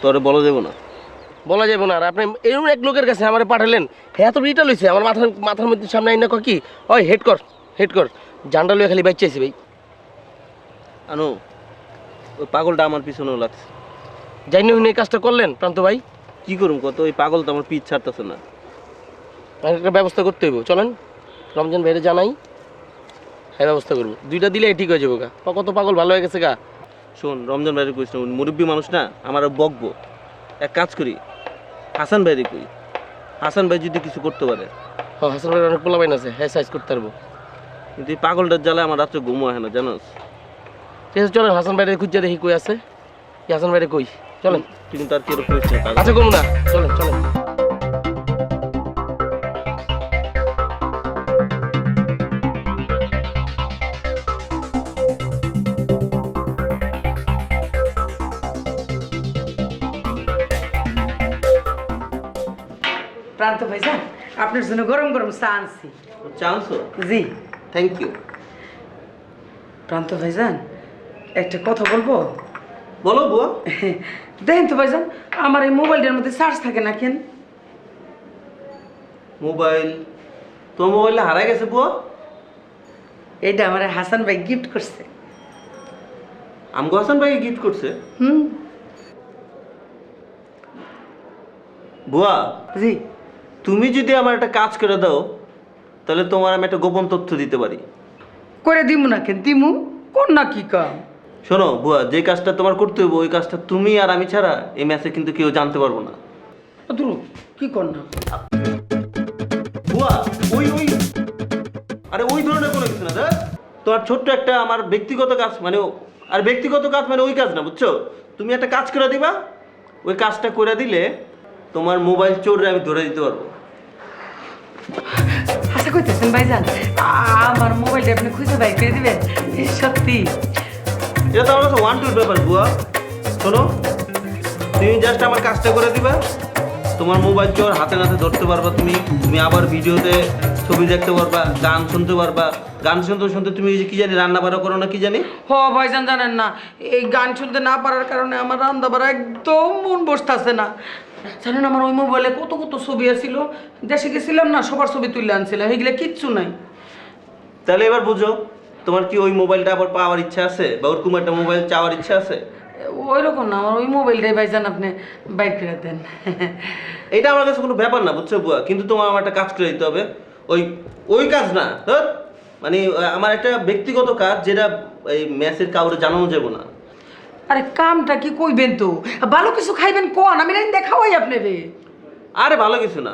[SPEAKER 1] তোরে বলা যাবো না।
[SPEAKER 8] বলা যাবে না। আর আপনি এরকম এক লোকের কাছে আমার পাঠালেন, হ্যাঁ তো বিটা লইছে আমার মাথার মধ্যে সামনে আইনা কি ওই হেড কর জানটা লইয়া খালি বাচ্চাইছে ভাই।
[SPEAKER 1] আনু ওই পাগলটা আমার পিছনেও লাগছে।
[SPEAKER 8] জানি না এই কাজটা করলেন প্রান্ত ভাই?
[SPEAKER 1] কি করুম কত, ওই পাগল তো আমার পিছ ছাড়তেছে না।
[SPEAKER 8] একটা ব্যবস্থা করতে হইব, চলেন রমজান ভাইরে জানাই, হ্যাঁ ব্যবস্থা করবো। 2টা দিলে ঠিক হয়ে যাবো গা। কত পাগল ভালো হয়ে গেছে গা।
[SPEAKER 1] শোন রমজান ভাইরে কইস না, মুরব্বী মানুষ না, আমার বকবো। এক কাজ করি, হাসান ভাইরে কই। হাসান ভাই যদি কিছু করতে পারে।
[SPEAKER 8] হ্যাঁ হাসান ভাইয়ের অনেক পোলাপাইন আছে, হ্যাঁ সাইজ করতে পারবো।
[SPEAKER 1] কিন্তু এই পাগলটার জ্বালায় আমার রাত্রে ঘুমও হয় না, জানোস?
[SPEAKER 8] ঠিক আছে চলেন হাসান ভাইরে খুঁজে দেখি কই আছে। হাসান ভাইরে কই, চলেন।
[SPEAKER 1] তুই কিন্তু আর কি কইস না।
[SPEAKER 8] আচ্ছা কমু না, চলেন চলেন।
[SPEAKER 15] প্রান্ত ভাইজান আপনার জন্য গরম গরম চা আনছি।
[SPEAKER 1] চা আনছো?
[SPEAKER 15] জি
[SPEAKER 1] থ্যাংক ইউ।
[SPEAKER 15] প্রান্ত ভাইজান একটা কথা বলবো?
[SPEAKER 1] বলো বুয়া।
[SPEAKER 15] দেখেন তো ভাইজান আমার এই মোবাইলটার মধ্যে চার্জ থাকে না কেন?
[SPEAKER 1] মোবাইল? তোর মোবাইলটা হারাই গেছে বুয়া?
[SPEAKER 15] এইটা আমার হাসান ভাই গিফট করছে।
[SPEAKER 1] আমগো হাসান ভাই গিফট করছে?
[SPEAKER 15] হুম।
[SPEAKER 1] বুয়া,
[SPEAKER 15] জি।
[SPEAKER 1] তুমি যদি আমার একটা কাজ করে দাও তাহলে তোমার আমি একটা গোপন তথ্য দিতে পারি।
[SPEAKER 15] করে দিমু না কেন, দিমু। কোন না কি কাম?
[SPEAKER 1] শোনো বুয়া, যে কাজটা তোমার করতে হবে ওই কাজটা তুমি আর আমি ছাড়া এই ম্যাচে কিন্তু কেউ জানতে পারবো না।
[SPEAKER 15] দুরু কি কর না
[SPEAKER 1] বুয়া, ওই ওই আরে ওই ধরনের কোনো কিছু না রে। তোমার ছোট্ট একটা আমার ব্যক্তিগত কাজ মানে আর ব্যক্তিগত কাজ মানে ওই কাজ না, বুঝছো? তুমি একটা কাজ করে দিবা, ওই কাজটা করে দিলে তোমার মোবাইল চোরে আমি ধরে দিতে পারবো।
[SPEAKER 15] আশা করতেছেন ভাইজান আমার মোবাইলটা আপনি খুঁজে বাই করে দিবেন? সত্যি?
[SPEAKER 1] এটা তো আমার কাছে ওয়ান টুর ব্যাপার বুয়া। শোনো, তুমি জাস্ট আমার কাজটা করে দিবা, তোমার মোবাইল চোর হাতে নাতে ধরতে পারবা। তুমি আবার ভিডিওতে ছবি দেখতে পারবা, গান শুনতে পারবা। গান শুনতে শুনতে তুমি কি জানি রান্না বাড়া করো না কি জানি?
[SPEAKER 15] হ ভাইজান, জানেন না এই গান শুনতে না পারার কারণে আমার রান্না বাড়া একদম মন বসতেছে না। জানেন আমার ওই মোবাইলে কত কত ছবি আছিল, দেশে গেছিলাম না, সবার ছবি তুলে আনছিলাম, এগুলো কিচ্ছু নাই।
[SPEAKER 1] তাহলে এবার বুঝো, তোমার কি ওই মোবাইলটা আবার পাওয়ার ইচ্ছা আছে বা ওরকম একটা মোবাইল চাওয়ার ইচ্ছা আছে?
[SPEAKER 15] ওই রকম না, আমার ওই মোবাইলটাই ভাইজান আপনি বাইর করে দেন।
[SPEAKER 1] এটা আমার কাছে কোনো ব্যাপার না, বুঝছো বুয়া, কিন্তু তোমার আমার একটা কাজ করে দিতে হবে। ওই ওই কাজ না, হ্যাঁ, মানে আমার একটা ব্যক্তিগত কাজ যেটা এই ম্যাচের কাউরে জানানো যাবে না।
[SPEAKER 15] আরে কামটা কি কইবেন তো, ভালো কিছু খাইবেন কোন, আমি রাইন দেখাওয়াই আপনারে।
[SPEAKER 1] আরে ভালো কিছু না,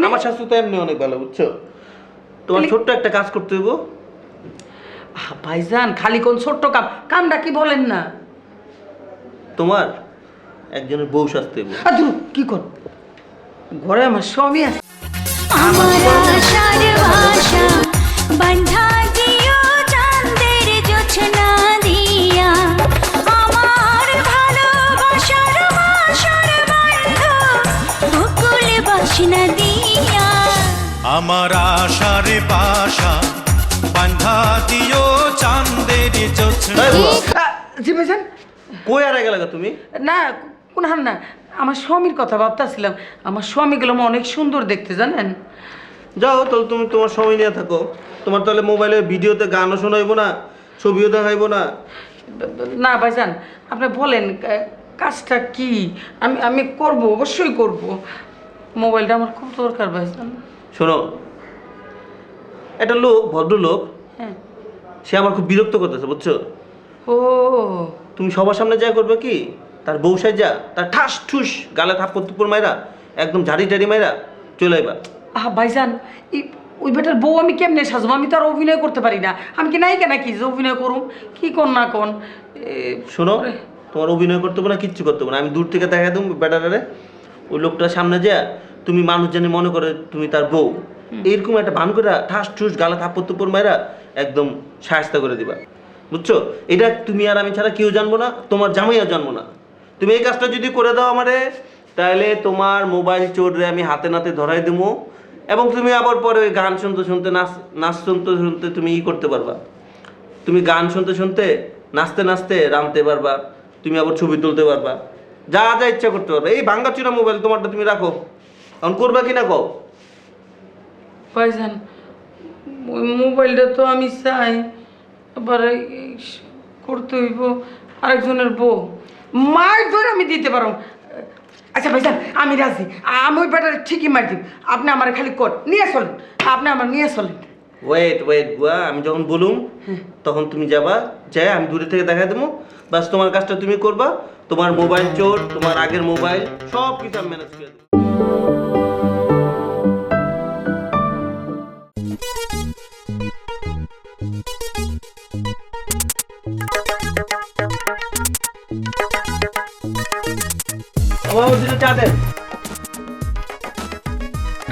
[SPEAKER 1] আমার স্বাস্থ্য তো এমনি অনেক ভালো, বুঝছো? তোমার ছোট্ট একটা কাজ করতে হইব।
[SPEAKER 15] ভাইজান খালি কোন ছোট্ট কাম, কামটা কি বলেন না?
[SPEAKER 1] তোমার একজনের বউ সাজতে হইব।
[SPEAKER 15] কি কর, ঘরে আমার স্বামী আছে।
[SPEAKER 12] আমার আশার ভাষা বন্ধা দিও চাঁদের জোছনা দিয়া, আমার ভালোবাসার বাসার বন্ধ বকুল বাসনা দিয়া।
[SPEAKER 16] আমার আশার বাসা বন্ধা দিও চাঁদের জোছনা।
[SPEAKER 15] জি ভাইজান।
[SPEAKER 1] কই আর গেল তুমি?
[SPEAKER 15] না কোন হান না, আমার স্বামীর কথা ভাবতেছিলাম। আমার স্বামীগুলো অনেক সুন্দর দেখতে, জানেন?
[SPEAKER 1] যাও তাহলে তুমি তোমার সময় নিয়ে থাকো। তোমার তাহলে মোবাইলে ভিডিওতে গানও শোনাইবো না, ছবিও দেখাইবো না।
[SPEAKER 15] না ভাইজান আপনি বলেন কাজটা কি, আমি আমি করব, অবশ্যই করব। মোবাইলটা আমার খুব দরকার ভাইজান।
[SPEAKER 1] শোনো, একটা লোক, ভদ্রলোক,
[SPEAKER 15] হ্যাঁ,
[SPEAKER 1] সে আমার খুব বিরক্ত করতেছে, বুঝছো?
[SPEAKER 15] ও
[SPEAKER 1] তুমি সবার সামনে যা করবে কি, তার বউ সাইজা তার ঠাস ঠুস গালে থাপ্পড় তুপ্পড় মাইরা একদম ঝাড়ি টাড়ি মাইরা চলে আইবা।
[SPEAKER 15] ভাইজান ওই বেটার বউ আমি কেমনে সাজবো? আমি তো আর অভিনয় করতে পারি না, আমি কি নায়িকা নাকি যে অভিনয় করুম? কি কোন না কোন।
[SPEAKER 1] শোনো, তোমার অভিনয় করতে হবে না, কিচ্ছু করতে হবে না। আমি দূর থেকে দেখা দেবো বেটারে, ওই লোকটার সামনে যা তুমি মানুষ জানি মনে করে তুমি তার বউ, এইরকম একটা ভান করে ঠাস ঠুস গালে থাপ্পড় তুপ্পড় মাইরা একদম সাহায্য করে দিবা, বুঝছো? এটা তুমি আর আমি ছাড়া কেউ জানবো না, তোমার জামাইও জানবো না। তুমি এই কাজটা যদি করে দাও আমারে, তাহলে তোমার মোবাইল চোরে আমি হাতে নাতে ধরাই দেবো, এবং তুমি আবার পরে ওই গান শুনতে শুনতে নাচ শুনতে শুনতে তুমি ই করতে পারবা। তুমি গান শুনতে শুনতে নাচতে নাচতে রাঁধতে পারবা, তুমি আবার ছবি তুলতে পারবা, যা যা ইচ্ছা করতে পারবা। এই ভাঙ্গাচুরা মোবাইল তোমারটা তুমি রাখো, এখন করবা কি না কও?
[SPEAKER 15] ভাইজান ওই মোবাইলটা তো আমি চাই, আবার করতে হইব আরেকজনের বউ, মার ধরে আমি দিতে পারো। আচ্ছা ভাইজান আমি রাজি, আমি ওই বেটার ঠিকই মার দিব। আপনি আমার খালি কর নিয়ে চলেন, আপনি আমার নিয়ে চলেন।
[SPEAKER 1] ওয়েট ওয়েট বুয়া, আমি যখন বলুম তখন তুমি যাবা, যাই আমি দূরে থেকে দেখা দেবো, বাস তোমার কাজটা তুমি করবা। তোমার মোবাইল চোর, তোমার আগের মোবাইল সব কিছু আমি ম্যানেজ করে দেবো।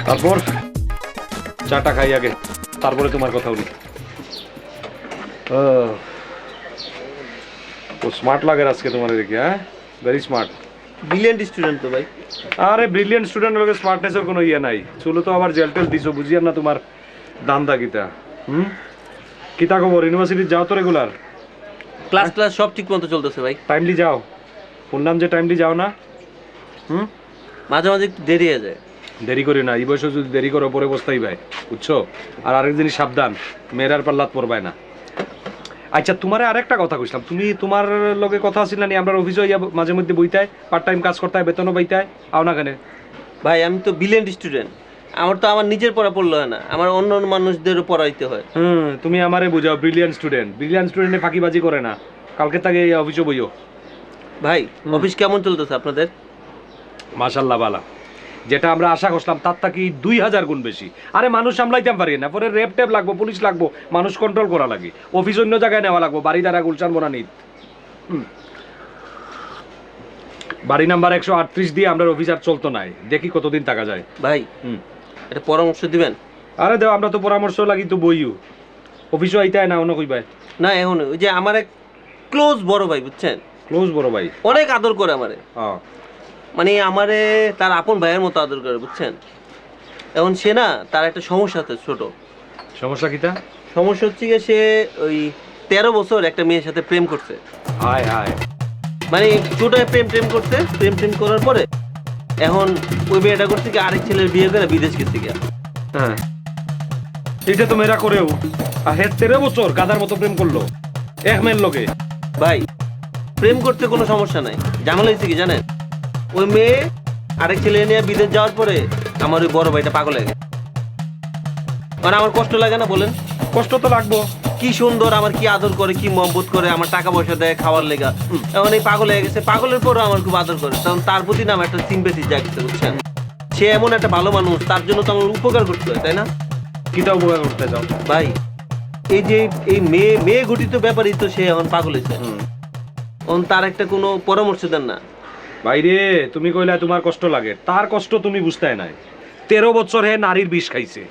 [SPEAKER 4] তারপর চাটা খাই আগে, তারপরে তোমার কথা বলি। ও স্মার্ট লাগে আজকে তোমার এদিকে, হ্যাঁ ভেরি স্মার্ট।
[SPEAKER 1] ব্রিলিয়েন্ট স্টুডেন্ট তো ভাই।
[SPEAKER 4] আরে ব্রিলিয়েন্ট স্টুডেন্ট লোকের স্মার্টনেসের কোনো ইয়ে নাই। চুলো তো আবার জেল টেল দিছো, বুঝিয়ার না তোমার দান্দা কিতা। কিতা খবর, ইউনিভার্সিটি যাও তো রেগুলার?
[SPEAKER 1] ক্লাস ক্লাস সব ঠিক মতো চলতেছে ভাই।
[SPEAKER 4] টাইমলি যাও? শুনলাম যে টাইমলি যাও না।
[SPEAKER 1] মাঝে মাঝে একটু দেরি হয়ে যায়।
[SPEAKER 4] দেরি করি না, এই বয়সে যদি দেরি করো পরে বসতেই ভাই, বুঝছো? আর আরেক জিনিস সাবধান, মেয়েরার পাল্লাত পড়বায় না। আচ্ছা তোমারে আরেকটা কথা কইছিলাম, তুমি তোমার লগে কথা আছিল না আমরা অফিসে মাঝে মধ্যে বইতায় পার্ট টাইম কাজ করতে হয়, বেতনও পাইতায়, আও না কেন?
[SPEAKER 1] ভাই আমি তো ব্রিলিয়েন্ট স্টুডেন্ট, আমার তো আমার নিজের পড়া পড়লো হয় না, আমার অন্য অন্য মানুষদেরও পড়াইতে হয়।
[SPEAKER 4] তুমি আমারে বুঝাও ব্রিলিয়েন্ট স্টুডেন্টে ফাঁকিবাজি করে না। কালকে থেকে এই অফিসে বইও।
[SPEAKER 1] ভাই অফিস কেমন চলতেছে আপনাদের?
[SPEAKER 4] মাশাআল্লাহ বালা, যেটা আমরা আশা করছিলাম তার থেকে 2000 গুণ বেশি। আরে মানুষ সামলাইতাম পারি না, পরে রেপ টেপ লাগবো, পুলিশ লাগবো, মানুষ কন্ট্রোল করা লাগে, অফিস অন্য জায়গায় নেওয়া লাগবো, বাড়ি দ্বারা গুলশান বনানীত। বাড়ি নাম্বার 138 দিয়ে আমরা অফিস আর চলতো নাই, দেখি কতদিন টাকা যায়।
[SPEAKER 1] ভাই একটা পরামর্শ দিবেন?
[SPEAKER 4] আরে দেও, আমরা তো পরামর্শ লাগি তো বইও, অফিসও আইতায় না অন্য কইবাই
[SPEAKER 1] না। এখন ওই যে আমার এক ক্লোজ বড় ভাই, বুঝছেন?
[SPEAKER 4] ক্লোজ বড় ভাই
[SPEAKER 1] অনেক আদর করে আমারে, মানে আমারে তার আপন ভাইয়ের মতো আদর করে, বুঝছেন? এখন সে না, তার একটা সমস্যা আছে, ছোট
[SPEAKER 4] সমস্যা। কিটা
[SPEAKER 1] সমস্যা? হচ্ছে গিয়ে সে ওই 13 বছর একটা মেয়ের সাথে প্রেম করছে।
[SPEAKER 4] হায় হায়,
[SPEAKER 1] মানে ছোটায় প্রেম করছে, প্রেম করার পরে এখন ওই মেয়েটা করছে কি আরেক ছেলের বিয়ে করে বিদেশ গেছে গিয়া।
[SPEAKER 4] হ্যাঁ এটা তো মেয়েরা করেও, আর হে 13 বছর গাদার মতো প্রেম করলো এক মেয়ের লোকে।
[SPEAKER 1] ভাই প্রেম করতে কোনো সমস্যা নাই, ঝামেলা হয়েছে কি জানেন? ওই মেয়ে আরেক ছেলে নিয়ে বিদেশ যাওয়ার পরে আমার ওই বড় ভাইটা পাগল হয়ে গেছে। মানে আমার কষ্ট লাগে না বলেন?
[SPEAKER 4] কষ্ট তো লাগবো।
[SPEAKER 1] কি সুন্দর আমার কি আদর করে, কি মহব্বত করে, আমার টাকা পয়সা দেয় খাওয়ার লেগা। এখন এই পাগল হয়ে গেছে, পাগলের পরও আমার খুব আদর করে, তখন তার প্রতি না আমার একটা সিম্পেথি জাগছে, বুঝছেন? সে এমন একটা ভালো মানুষ, তার জন্য তো আমার উপকার করতে হয়, তাই না?
[SPEAKER 4] কিটা উপকার করতে চাও?
[SPEAKER 1] ভাই এই যে এই মেয়ে গঠিত ব্যাপারই তো সে এখন পাগল হয়েছে, তার একটা কোনো পরামর্শ দেন না?
[SPEAKER 4] বাইরে তুমি কইলা তোমার কষ্ট লাগে, তার কষ্ট তুমি বুঝতে নাই। 13 বছর হে নারীর বিষ খাইছে,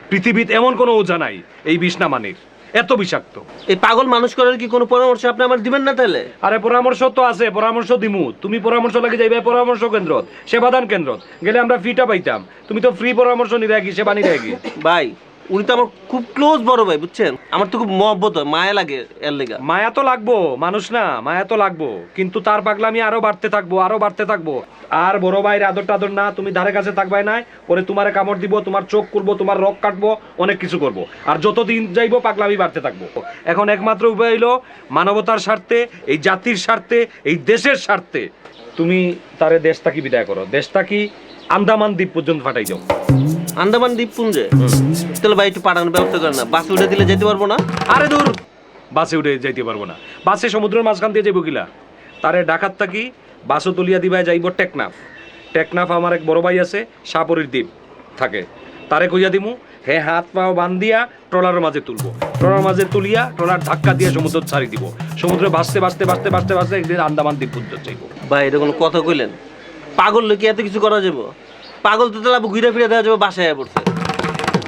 [SPEAKER 4] পৃথিবীত এমন কোনো ওঝা নাই এই বিষ না মানির, এত বিষাক্ত।
[SPEAKER 1] এই পাগল মানুষ করার কি কোনো পরামর্শ আপনি আমার দিবেন না তাহলে?
[SPEAKER 4] আরে পরামর্শ তো আছে, পরামর্শ দিমু। তুমি পরামর্শ লাগে যাইবে পরামর্শ কেন্দ্র, সেবাদান কেন্দ্র গেলে আমরা ফ্রিটা পাইতাম। তুমি তো ফ্রি পরামর্শ নিবে কি সেবা নিবে কি?
[SPEAKER 1] ভাই উনি তো আমার খুব ক্লোজ বড় ভাই, বুঝছেন? আমার তো খুব মহব্বত হয়, মায়া লাগে এর লেগা।
[SPEAKER 4] মায়া তো লাগবো, মানুষ না, মায়া তো লাগবো, কিন্তু তার পাগলামি আরো বাড়তে থাকবো। আর বড় ভাইয়ের আদর না, তুমি ধারে কাছে থাকবাই নাই, পরে তোমার কামড় দিব, তোমার চোখ করবো, তোমার রক কাটবো, অনেক কিছু করব। আর যতদিন যাইবো পাগলামি বাড়তে থাকবো। এখন একমাত্র উপায় হইলো মানবতার স্বার্থে, এই জাতির স্বার্থে, এই দেশের স্বার্থে তুমি তারে দেশটা কি বিদায় করো, দেশটা কি আন্দামান দ্বীপ পর্যন্ত ফাটাই যাও।
[SPEAKER 1] আন্দামান দ্বীপপুঞ্জে? তাহলে ভাই একটু পাঠানোর ব্যবস্থা করেন না, বাসে উঠে দিলে যেতে পারবো না?
[SPEAKER 4] আরে দূর, বাসে উঠে যাইতে পারবো না, বাসে সমুদ্রের মাঝখান দিয়ে যাইব কিলা? তারে ঢাকার থাকি বাসও তুলিয়া দিবাই যাইব টেকনাফ। আমার এক বড় ভাই আছে, সাপরির দ্বীপ থাকে, তারে কইয়া দিমু, হে হাত পাও বান্ধিয়া ট্রলারের মাঝে তুলবো, ট্রলার মাঝে তুলিয়া ট্রলার ধাক্কা দিয়ে সমুদ্র ছাড়ি দিব, সমুদ্রে ভাসতে একদিন আন্দামান দ্বীপপুঞ্জ যাইব।
[SPEAKER 1] ভাই এটা কোনো কথা কইলেন? পাগল লোকে এত কিছু করা যাবো? পাগল তো তাহলে ঘুরে ফিরে দেওয়া যাবে, বাসায় পড়ছে।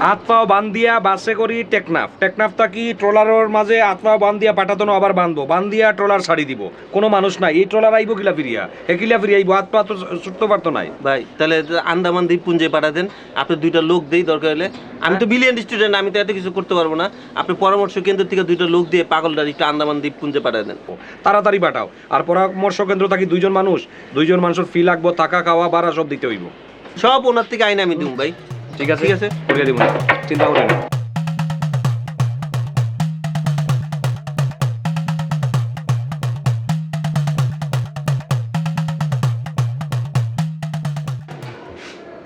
[SPEAKER 4] হাত পাও বান্ধিয়া বাসে করি টেকনাফ থাকি ট্রলারের মাঝে হাত পাও বান্ধিয়া পাঠাতো আবার বান্ধিয়া ট্রলার ছাড়ি দিব। কোনো মানুষ নাই, এই ট্রলার আইব কিলা ফিরিয়া, কিলা ফিরিয়া আইব, হাত পা তো ছুটতে পারতো নাই।
[SPEAKER 1] ভাই তাহলে আন্দামান দ্বীপপুঞ্জে পাঠা দেন, আপনি 2টা লোক দেই দরকার হলে। আমি তো ব্রিলিয়েন্ট স্টুডেন্ট, আমি তো এত কিছু করতে পারবো না। আপনি পরামর্শ কেন্দ্র থেকে 2টা লোক দিয়ে পাগলটার একটু আন্দামান দ্বীপপুঞ্জে পাঠা দেন,
[SPEAKER 4] তাড়াতাড়ি পাঠাও। আর পরামর্শ কেন্দ্র থাকি 2জন মানুষের ফি লাগবো, থাকা খাওয়া ভাড়া সব দিতে হইব।
[SPEAKER 1] সব ওনার থেকে আইনে আমি দিব ভাই।
[SPEAKER 4] ঠিক আছে করিয়ে দিব, চিন্তা করেন না।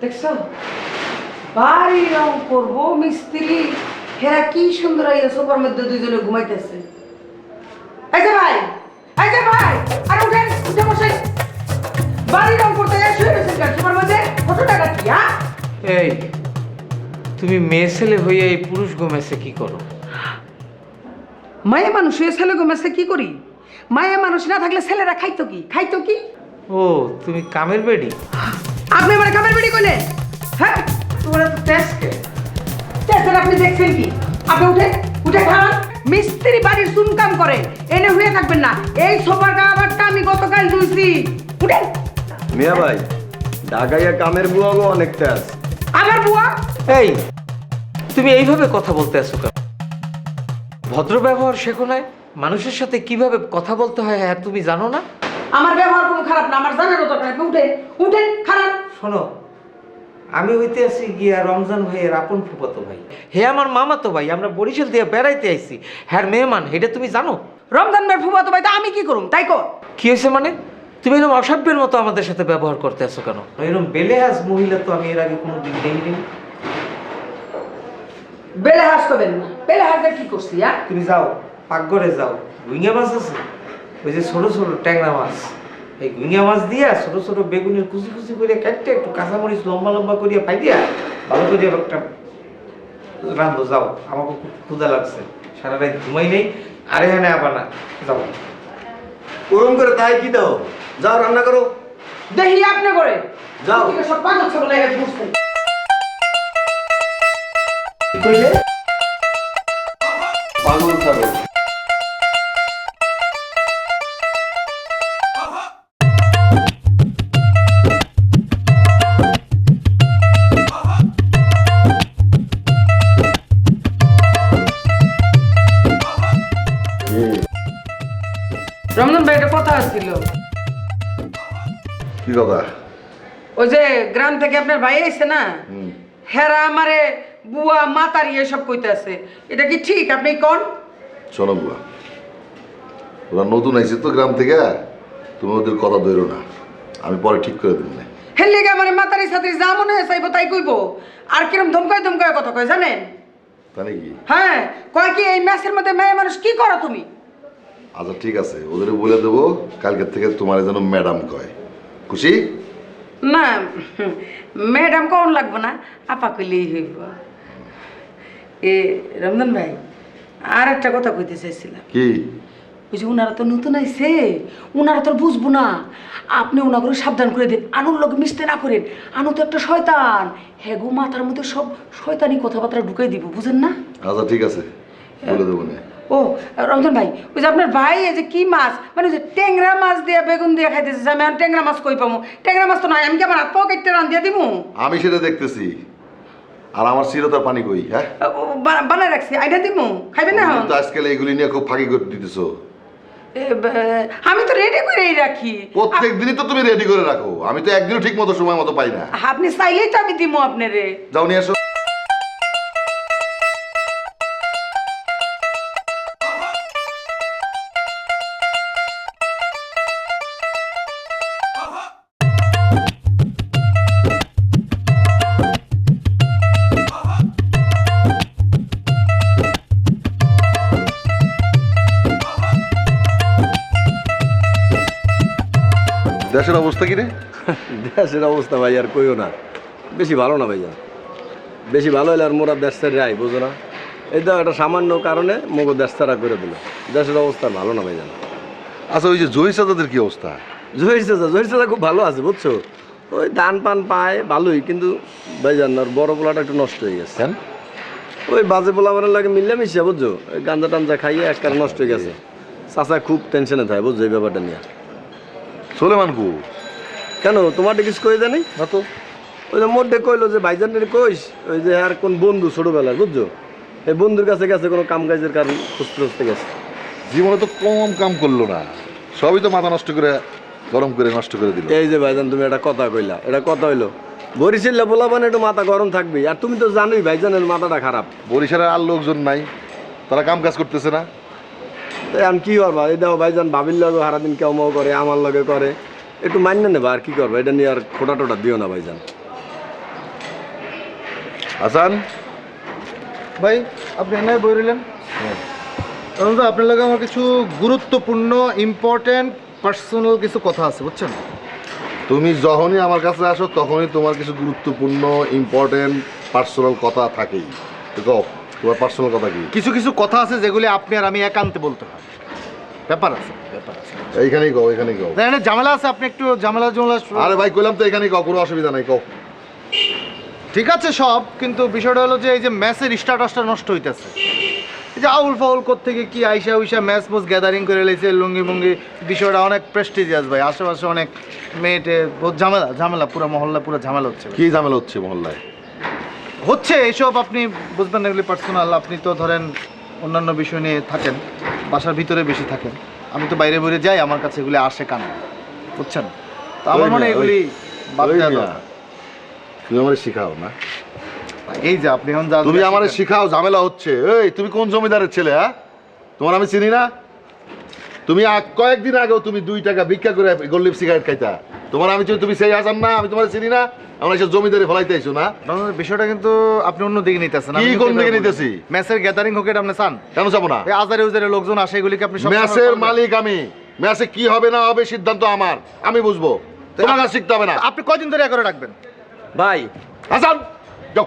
[SPEAKER 15] দেখছো বাড়ি রং করবো মিস্ত্রি, হেরা কি সুন্দর হইয়া সোফার মধ্যে দুইজনে ঘুমাইতেছে। এই যে ভাই আরে উঠে বসে, বাড়ি রং করতে শুয়ে রয়েছে সোফার মধ্যে, কত টাকা কি? হ্যাঁ
[SPEAKER 13] এই তুমি মেয়ে ছেলে হইয়া এই পুরুষ ঘুমেছে কি করো?
[SPEAKER 15] মায়া মানুষ হয়ে ছেলে ঘুমাইছে কি করি? মায়া মানুষ না থাকলে ছেলেরা খাইতো কি?
[SPEAKER 13] ও তুমি কামের বেডি?
[SPEAKER 15] আপনি আমার কামের বেডি কইলে? হ্যাঁ তোমার তো টেস্টে আপনি দেখছেন কি? আপনি উঠে খান। মিস্ত্রি বাড়ির চুনকাম করে, এনে হয়ে থাকবেন না। এই সোফার কাভারটা আমি গতকাল ধুইছি। উঠে
[SPEAKER 7] মিয়া ভাই, ঢাকাইয়া কামের বুয়া গো অনেক তেজ।
[SPEAKER 15] আমার বুয়া?
[SPEAKER 13] এই তুমি এইভাবে কথা বলতে আসো কেন? ভদ্র ব্যবহার শেখো নাই? মানুষের সাথে কিভাবে কথা বলতে হয় হ্যাঁ তুমি জানো না?
[SPEAKER 15] আমার ব্যবহার কোনো খারাপ না, আমার জানার দরকার নেই। উঠে খারাপ।
[SPEAKER 13] শোনো আমি হইতে আছি গিয়া রমজান ভাইয়ের আপন ফুফাতো ভাই। হে আমার মামাতো ভাই, আমরা বরিশাল দিয়ে বেড়াইতে আইছি। হ্যাঁ মেহমান, এটা তুমি জানো?
[SPEAKER 15] রমজান ভাই ফুফাতো ভাই, তা আমি কি করুম তাই কর।
[SPEAKER 13] কি হয়েছে মানে? তুমি এরকম অসভ্যের মতো আমাদের সাথে ব্যবহার করতে আছো কেন? এরকম বেলেহাজ মহিলা তো আমি এর আগে কোনোদিন দেখিনি।
[SPEAKER 15] বেলে হাস করবেন না, বেলে হাসটা কি করছি?
[SPEAKER 13] তুমি যাও পাকঘরে যাও, গুইঙ্গা মাছ আছে, ওই যে ছোট ছোট ট্যাংরা মাছ, এই গুইঙ্গা মাছ দিয়া ছোট ছোট বেগুনের কুচি কুচি করে কাটতে একটু কাঁচামরিচ লম্বা লম্বা করিয়া ফাইদিয়া ভালো করিয়া একটা রান্ধো। যাও, আমাকে খুব ক্ষুধা লাগছে, সারা রাত ঘুমাই নেই। আরে হ্যাঁ আবার না, যাও।
[SPEAKER 14] ওরম করে তাই কি দাও, যাও রান্না করো।
[SPEAKER 15] দেখি আপনি করে
[SPEAKER 14] যাও।
[SPEAKER 15] সব পাগল ছাগল লেগে বুঝতেন।
[SPEAKER 14] পাগল ছাগল।
[SPEAKER 15] রমজান ভাই একটা কথা আসছিল।
[SPEAKER 14] কি কথা?
[SPEAKER 15] ওই যে গ্রাম থেকে আপনার ভাই আইছে না, হেরা আমারে বুয়া মাতারি এসব কইতে আছে, এটা কি ঠিক? আপনি কোন?
[SPEAKER 17] শোনো বুয়া, ওরা নতুন আইছে তো গ্রাম থেকে, তুমি ওদের কথা ধরো না, আমি পরে ঠিক করে দেবো না।
[SPEAKER 15] হের লেগে আমার মাতারি সাথে যা মনে হয় চাইবো তাই কইবো। আর কিরম ধমকায় ধমকায় কথা কয় জানেন?
[SPEAKER 17] তাই নাকি?
[SPEAKER 15] হ্যাঁ, কয় কি এই ম্যাচের মধ্যে মেয়ে মানুষ কি করো তুমি?
[SPEAKER 17] আচ্ছা ঠিক আছে, ওদের বলে দেবো কালকের থেকে তোমার যেন ম্যাডাম কয়। খুশি?
[SPEAKER 15] না ম্যাডাম কোন লাগবো না, আপা কইলেই হইব। এ রমজান ভাই, আর একটা কথা কইতে চাইছিলাম।
[SPEAKER 17] কি?
[SPEAKER 15] ওই যে উনারা তো নতুন আইছে, উনারা তো বুঝবো না, আপনি ওনাগুলো সাবধান করে দিন, আনুর লোক মিশতে না করেন। আনু তো একটা শয়তান, হেগু মাথার মধ্যে সব শয়তানি কথাবার্তা ঢুকাই দিব, বুঝেন না?
[SPEAKER 17] আচ্ছা ঠিক আছে, বলে দেবো না।
[SPEAKER 15] ও রমজান ভাই, ওই যে আপনার ভাই এই যে কি মাছ, মানে ওই যে ট্যাংরা মাছ দিয়ে বেগুন দিয়ে খাইতেছে, আমি ট্যাংরা মাছ কই পাবো? ট্যাংরা মাছ তো নাই, আমি কি আমার হাত পাও কেটে রান দিয়ে দিব?
[SPEAKER 17] আমি সেটা দেখতেছি, আর আমার চিরতার পানি কই? হ্যাঁ
[SPEAKER 15] বানায় রাখছি, আইডা দিব, খাইবেন না?
[SPEAKER 17] কিন্তু আজকাল এইগুলি নিয়ে খুব ফাঁকি করে দিতেছো।
[SPEAKER 15] আমি তো রেডি করেই রাখি।
[SPEAKER 17] প্রত্যেক দিনই তো তুমি রেডি করে রাখো, আমি তো একদিনও ঠিক মতো সময় মতো পাই না।
[SPEAKER 15] আপনি চাইলেই তো আমি দিব আপনারে।
[SPEAKER 17] যাও নিয়ে আসো। দেশের অবস্থা কি রে?
[SPEAKER 7] দেশের অবস্থা ভাই আর কইও না, বেশি ভালো না ভাইয়া। বেশি ভালো হলে আর মোরা দেশ ছেড়ে আই, বুঝো না? এই তো একটা সামান্য কারণে মোগো দেশ ছাড়া করে দিল। দেশের অবস্থা ভালো না ভাইজান।
[SPEAKER 17] আচ্ছা ওই যে জহির চাচাদের কি অবস্থা?
[SPEAKER 7] জহির চাচা খুব ভালো আছে, বুঝছো? ওই ধান পান পায় ভালোই, কিন্তু ভাইজান আর বড় পোলাটা একটু নষ্ট হয়ে গেছে। ওই বাজে পোলাবারের লাগে মিলামিশা, বুঝছো? ওই গাঞ্জা টাঞ্জা খাইয়ে একবার নষ্ট হয়ে গেছে। চাচা খুব টেনশনে থাকে, বুঝছো এই ব্যাপারটা নিয়ে।
[SPEAKER 17] সোলেমান কু
[SPEAKER 7] কেন, তোমার কিছু কই জানি
[SPEAKER 17] না তো?
[SPEAKER 7] ওই যে মোটে কইলো যে ভাইজানের কইস, ওই যে আর কোন বন্ধু ছোটবেলার, বুঝছো? এই বন্ধুর কাছে গেছে কোনো কাম কাজের কারণ খুঁজতে খুঁজতে গেছে।
[SPEAKER 17] জীবনে তো কম কাম করলো না, সবই তো মাথা নষ্ট করে গরম করে নষ্ট করে দিল।
[SPEAKER 7] এই যে ভাইজান তুমি একটা কথা কইলা, এটা কথা হইলো বরিশালে বলাবান একটু মাথা গরম থাকবি, আর তুমি তো জানোই ভাইজানের মাথাটা খারাপ।
[SPEAKER 17] বরিশালের আর লোকজন নাই, তারা কাম কাজ করতেছে না।
[SPEAKER 7] তাই আমি কি করবা? এই দেখো ভাইজান ভাবির লগে সারাদিন কেমন করে, আমার লগে করে, একটু মান্য নেবা। আর কি করবা, এটা নিয়ে আর খোটা টোটা দিও না ভাইজান।
[SPEAKER 17] হাসান
[SPEAKER 14] ভাই আপনি এনে বই রইলেন? আপনার লগে আমার কিছু গুরুত্বপূর্ণ ইম্পর্টেন্ট পার্সোনাল কিছু কথা আছে, বুঝছেন?
[SPEAKER 17] তুমি যখনই আমার কাছে আসো তখনই তোমার কিছু গুরুত্বপূর্ণ ইম্পর্টেন্ট পার্সোনাল কথা থাকেই। দেখো তোমার পার্সোনাল কথা কি?
[SPEAKER 14] কিছু কিছু কথা আছে যেগুলি আপনি আর আমি একান্তে বলতে হয়, ব্যাপার আছে।
[SPEAKER 17] এইখানেই কও, এইখানেই কও।
[SPEAKER 14] এখানে ঝামেলা আছে, আপনি একটু ঝামেলা।
[SPEAKER 17] আরে ভাই কইলাম তো এখানেই কও, কোনো অসুবিধা নাই, কও।
[SPEAKER 14] ঠিক আছে সব, কিন্তু বিষয়টা হলো যে এই যে ম্যাচের স্ট্যাটাসটা নষ্ট হইতেছে। এই যে আউল ফাউল থেকে কি আইসা উইসা ম্যাচ মোচ গ্যাদারিং করে লেছে, লুঙ্গি মুঙ্গি, বিষয়টা অনেক প্রেস্টিজিয়াস ভাই। আশেপাশে অনেক মেয়েটে, বহুত ঝামেলা পুরো মহল্লা পুরো ঝামেলা হচ্ছে।
[SPEAKER 17] কি ঝামেলা হচ্ছে মহল্লায়?
[SPEAKER 14] হচ্ছে এইসব আপনি বুঝবেন না, এগুলি পার্সোনাল। আপনি তো ধরেন অন্যান্য বিষয় নিয়ে থাকেন, বাসার ভিতরে বেশি থাকেন, আমি তো বাইরে বাইরে যাই, আমার কাছে এগুলি আসে কানে, বুঝছেন? তো আমার মনে এগুলি বাদ দেওয়া দরকার।
[SPEAKER 17] তুমি আমার শিখাও না,
[SPEAKER 14] এই যে আপনি এখন যা
[SPEAKER 17] তুমি আমার শিখাও, ঝামেলা হচ্ছে। এই তুমি কোন জমিদারের ছেলে? হ্যাঁ, তোমার আমি চিনি না। তুমি কয়েকদিন আগেও তুমি 2 টাকা ভিক্ষা করে গোল্লিপ সিগারেট খাইতা। তোমার আমি চিনি, তুমি সেই হাসান না, আমি তোমার চিনি না। আমরা এসে জমিদারে ফলাইতে আইছো না?
[SPEAKER 14] বিষয়টা কিন্তু আপনি অন্য দিকে নিতেছেন।
[SPEAKER 17] কি কোন দিকে নিতেছি?
[SPEAKER 14] ম্যাচের গ্যাদারিং হোক এটা আপনি চান?
[SPEAKER 17] কেন যাবো না?
[SPEAKER 14] এই আজারে উজারে লোকজন আসে, এগুলিকে আপনি সব
[SPEAKER 17] ম্যাচের মালিক আমি। ম্যাচে কি হবে না হবে সিদ্ধান্ত আমার, আমি বুঝবো। তোমার কাছে শিখতে হবে না।
[SPEAKER 14] আপনি কয়দিন ধরে করে রাখবেন?
[SPEAKER 8] ভাই
[SPEAKER 17] হাসান যাও,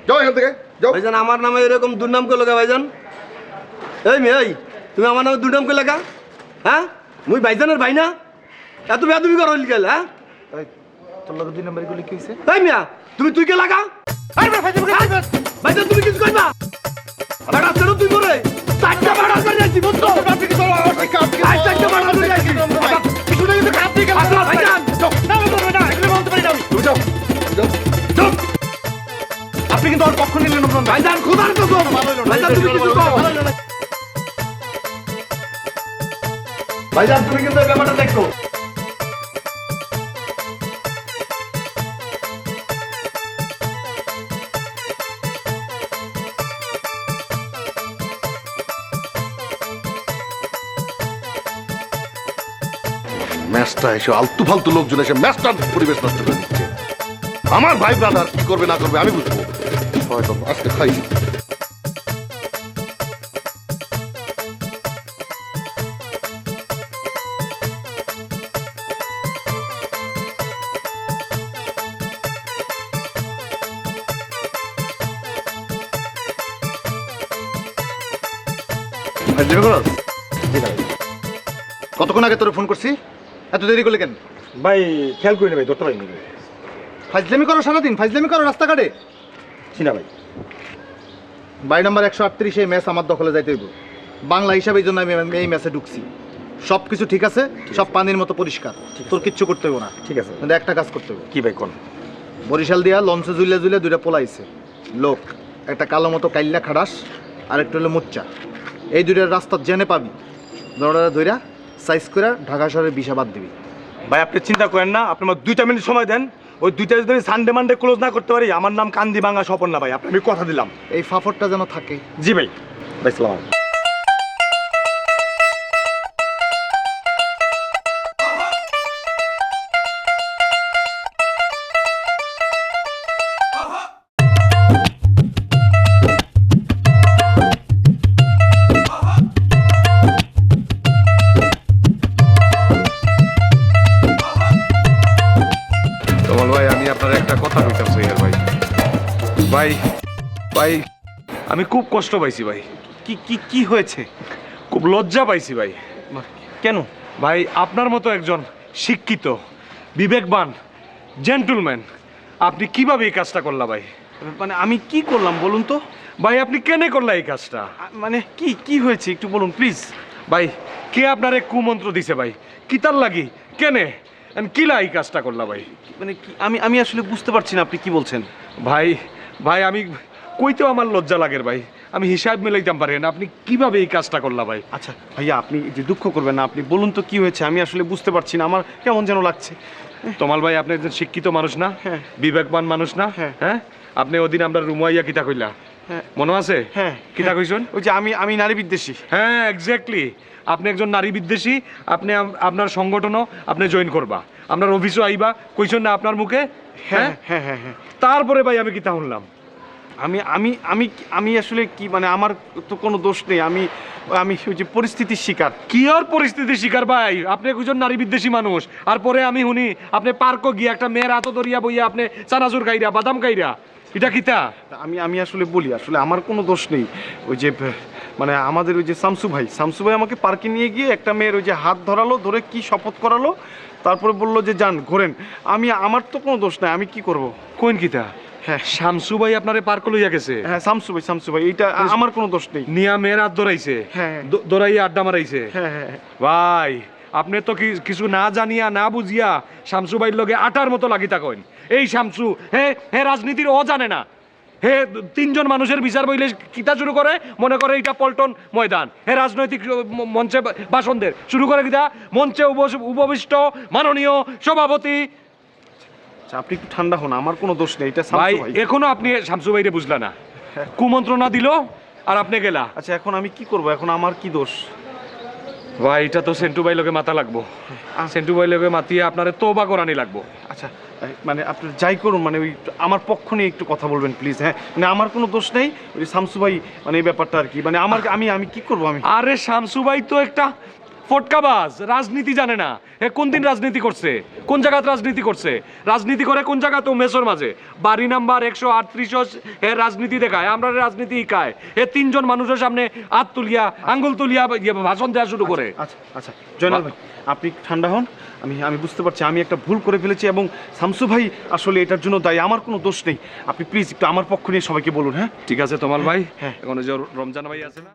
[SPEAKER 17] যাও এখান থেকে যাও।
[SPEAKER 7] ভাইজান আমার নামে এরকম দুর্নাম করে লাগা ভাইজান? এই মেয়ে, এই তুমি আমার নামে দুর্নাম করে লাগা? হ্যাঁ, মুই ভাইজানের ভাই না? এত বেয়াদবি করো গেল? হ্যাঁ,
[SPEAKER 14] তোর লগে 2 নম্বর গুলি কি হইছে?
[SPEAKER 7] এই মিয়া তুমি তুই কে লাগা? ভাইজান তুমি কিছু কইবা? বাড়া চলো তুই করে চারটা বাড়া করে আইছি বুঝছো? আপনি কি করো? আই চারটা বাড়া করে আইছি। কিছু না কিন্তু খারাপ দিকে লাগা ভাইজান। না বলবে না, এগুলো বলতে পারি না আমি। তুমি যাও, যাও, যাও। আপনি কিন্তু আর কখন নিলেন না ভাইজান? খোদার কসম ভাইজান তুমি কিছু কও। ভাইজান তুমি কিন্তু এই ব্যাপারটা দেখো।
[SPEAKER 17] ম্যাচটা এসে আলতু ফালতু লোকজন এসে ম্যাচটার পরিবেশ নষ্ট করে দিচ্ছে। আমার ভাই ব্রাদার কি করবে না করবে আমি বুঝবো। হয়তো আজকে খাই।
[SPEAKER 14] কতক্ষণ আগে তোরে ফোন করছি, এত দেরি করলে কেন?
[SPEAKER 7] ভাই খেয়াল করিনি ভাই, ধরতে পারিনি।
[SPEAKER 14] ফাইজলামি করো সারাদিন, ফাইজলামি করো রাস্তাঘাটে।
[SPEAKER 7] চিনা ভাই,
[SPEAKER 14] বাড়ি নাম্বার 138 এই ম্যাচ আমার দখলে যাইতে হইব। বাংলা হিসাবে এই জন্য আমি এই ম্যাচে ঢুকছি। সব কিছু ঠিক আছে, সব পানির মতো পরিষ্কার, তোর কিচ্ছু করতে হইব না।
[SPEAKER 7] ঠিক আছে।
[SPEAKER 14] কিন্তু একটা কাজ করতে হইব।
[SPEAKER 7] কি ভাই কোন?
[SPEAKER 14] বরিশাল দিয়া লঞ্চে জুইলে জুইলে 2টা পোলাইছে লোক, একটা কালো মতো কাইল্লা খাড়াস আর একটা হলো মুচ্চা। এই 2টার রাস্তা জেনে পাবি, দৌড়া ধইরা সাইজ করে ঢাকা শহরের বিষাবাদ দিবি।
[SPEAKER 7] ভাই আপনি চিন্তা করেন না, আপনি আমার 2টা মিনিট সময় দেন। ওই 2টা যদি আমি সানডে মানডে ক্লোজ না করতে পারি, আমার নাম কান্দি ভাঙা স্বপন না ভাই, আপনি আমি কথা দিলাম।
[SPEAKER 14] এই ফাফরটা যেন থাকে।
[SPEAKER 7] জি ভাই। ভাই সালাম।
[SPEAKER 4] তমাল ভাই, আমি আপনার একটা কথা কইতাম সৈয়ার ভাই। ভাই ভাই আমি খুব কষ্ট পাইছি ভাই।
[SPEAKER 1] কি কি কি হয়েছে?
[SPEAKER 4] খুব লজ্জা পাইছি ভাই।
[SPEAKER 1] কেন
[SPEAKER 4] ভাই আপনার মতো একজন শিক্ষিত, বিবেকবান, জেন্টলম্যান, আপনি কিভাবে এই কাজটা করলা ভাই?
[SPEAKER 1] মানে আমি কি করলাম বলুন তো?
[SPEAKER 4] ভাই আপনি কেনে করলা এই কাজটা?
[SPEAKER 1] মানে কি কি হয়েছে একটু বলুন প্লিজ।
[SPEAKER 4] ভাই কে আপনার এক কুমন্ত্র দিছে ভাই? কিতার লাগি কেনে কিলা এই কাজটা করলা ভাই?
[SPEAKER 1] মানে কি আমি আমি আসলে বুঝতে পারছি না আপনি কি বলছেন।
[SPEAKER 4] ভাই ভাই আমি কইতেও আমার লজ্জা লাগের ভাই, আমি হিসাব মিলাইতাম পারি না, আপনি কিভাবে এই কাজটা করলা ভাই?
[SPEAKER 1] আচ্ছা ভাইয়া, আপনি যে দুঃখ করবেন না, আপনি বলুন তো কি হয়েছে। আমি আসলে বুঝতে পারছি না, আমার কেমন যেন লাগছে।
[SPEAKER 4] তমাল ভাই আপনি একজন শিক্ষিত মানুষ না?
[SPEAKER 1] হ্যাঁ।
[SPEAKER 4] বিবেকবান মানুষ না? হ্যাঁ। আপনি ওদিন আমরা রুমাইয়া কিতা কইলা, মনে আছে?
[SPEAKER 1] হ্যাঁ।
[SPEAKER 4] কিতা কইছেন?
[SPEAKER 1] ওই যে আমি নারী বিদ্বেষী।
[SPEAKER 4] হ্যাঁ এক্স্যাক্টলি, আপনি একজন নারী বিদ্বেষী। আপনি আপনার সংগঠনও আপনি জয়েন করবা, আপনার অফিসও আইবা, কইছেন না আপনার মুখে?
[SPEAKER 1] হ্যাঁ হ্যাঁ হ্যাঁ হ্যাঁ।
[SPEAKER 4] তারপরে ভাই আমি কিতা শুনলাম?
[SPEAKER 1] আমি আমি আমি আমি আসলে কি, মানে আমার তো কোনো দোষ নেই। আমি আমি ওই যে পরিস্থিতির শিকার।
[SPEAKER 4] কি আর পরিস্থিতির শিকার ভাই? আপনি একজন নারী বিদ্বেষী মানুষ, আর পরে আমি শুনি আপনি পার্কও গিয়ে একটা মেয়ের হাত ধরিয়া বইয়া আপনি চানাচুর খাইরা, বাদাম খাইরা, এটা কিতা?
[SPEAKER 1] আমি আসলে বলি, আসলে আমার কোনো দোষ নেই। ওই যে মানে আমাদের ওই যে শামসু ভাই আমাকে পার্কে নিয়ে গিয়ে একটা মেয়ের ওই যে হাত ধরালো, ধরে কি শপথ করালো, তারপরে বললো যে যান ঘোরেন। আমার তো কোনো দোষ নাই, আমি কি করব?
[SPEAKER 4] কোন কিতা?
[SPEAKER 1] হ্যাঁ
[SPEAKER 4] শামসু ভাই আপনারে পার্ক লইয়া গেছে?
[SPEAKER 1] হ্যাঁ শামসু ভাই, এইটা আমার কোনো দোষ নেই।
[SPEAKER 4] নিয়া মেয়ের হাত ধরাইছে?
[SPEAKER 1] হ্যাঁ।
[SPEAKER 4] ধরাইয়া আড্ডা মারাইছে?
[SPEAKER 1] হ্যাঁ হ্যাঁ।
[SPEAKER 4] ভাই আপনি তো কিছু না জানিয়া না বুঝিয়া শামসু ভাইয়ের লগে আটার মতো লাগি থাকেন। এই শামসু হে রাজনীতির ও জানে না। হে 3 জন মানুষের বিচার বইলে কিতা শুরু করে, মনে করে এটা পল্টন ময়দান। হে রাজনৈতিক মঞ্চে ভাষণদের শুরু করে কিতা, মঞ্চে উপবিষ্ট মাননীয় সভাপতি
[SPEAKER 1] আচ্ছা আপনি একটু ঠান্ডা হন, আমার কোনো দোষ নেই, এটা
[SPEAKER 4] ভাই
[SPEAKER 1] শামসু ভাই।
[SPEAKER 4] এখনো আপনি শামসু ভাইরে বুঝলা না, কুমন্ত্রণা দিল আর আপনি গেলা।
[SPEAKER 1] আচ্ছা এখন আমি কি করব, এখন আমার কি দোষ?
[SPEAKER 4] ভাই এটা তো সেন্টু ভাই লোকে মাথা লাগবো, সেন্টু ভাই লোকে মাতিয়ে আপনারে তওবা করানি লাগবো।
[SPEAKER 1] আচ্ছা মানে আপনি যাই করুন, মানে ওই আমার পক্ষ নিয়ে একটু কথা বলবেন প্লিজ। হ্যাঁ মানে আমার কোনো দোষ নেই, ওই শামসু ভাই মানে এই ব্যাপারটা আর কি, মানে আমার আমি কি করব আমি?
[SPEAKER 4] আরে শামসু ভাই তো একটা ফটকাবাজ, রাজনীতি জানে না। এ কোন দিন রাজনীতি করছে, কোন জায়গাত রাজনীতি করছে, রাজনীতি করে কোন জায়গা তো মেসর মাঝে বাড়ি নাম্বার 138 এ রাজনীতি দেখায়, আমরা রাজনীতি শিখায়। এ 3 জন মানুষের সামনে হাত তুলিয়া আঙ্গুল তুলিয়া ভাষণ দেওয়া শুরু করে।
[SPEAKER 1] আচ্ছা আচ্ছা জয়নাল ভাই আপনি ঠান্ডা হন, আমি বুঝতে পারছি আমি একটা ভুল করে ফেলেছি এবং শামসু ভাই আসলে এটার জন্য দায়ী, আমার কোনো দোষ নেই। আপনি প্লিজ একটু আমার পক্ষ নিয়ে সবাইকে বলুন। হ্যাঁ
[SPEAKER 4] ঠিক আছে তোমার ভাই। এখন যে রমজান ভাই আছে না।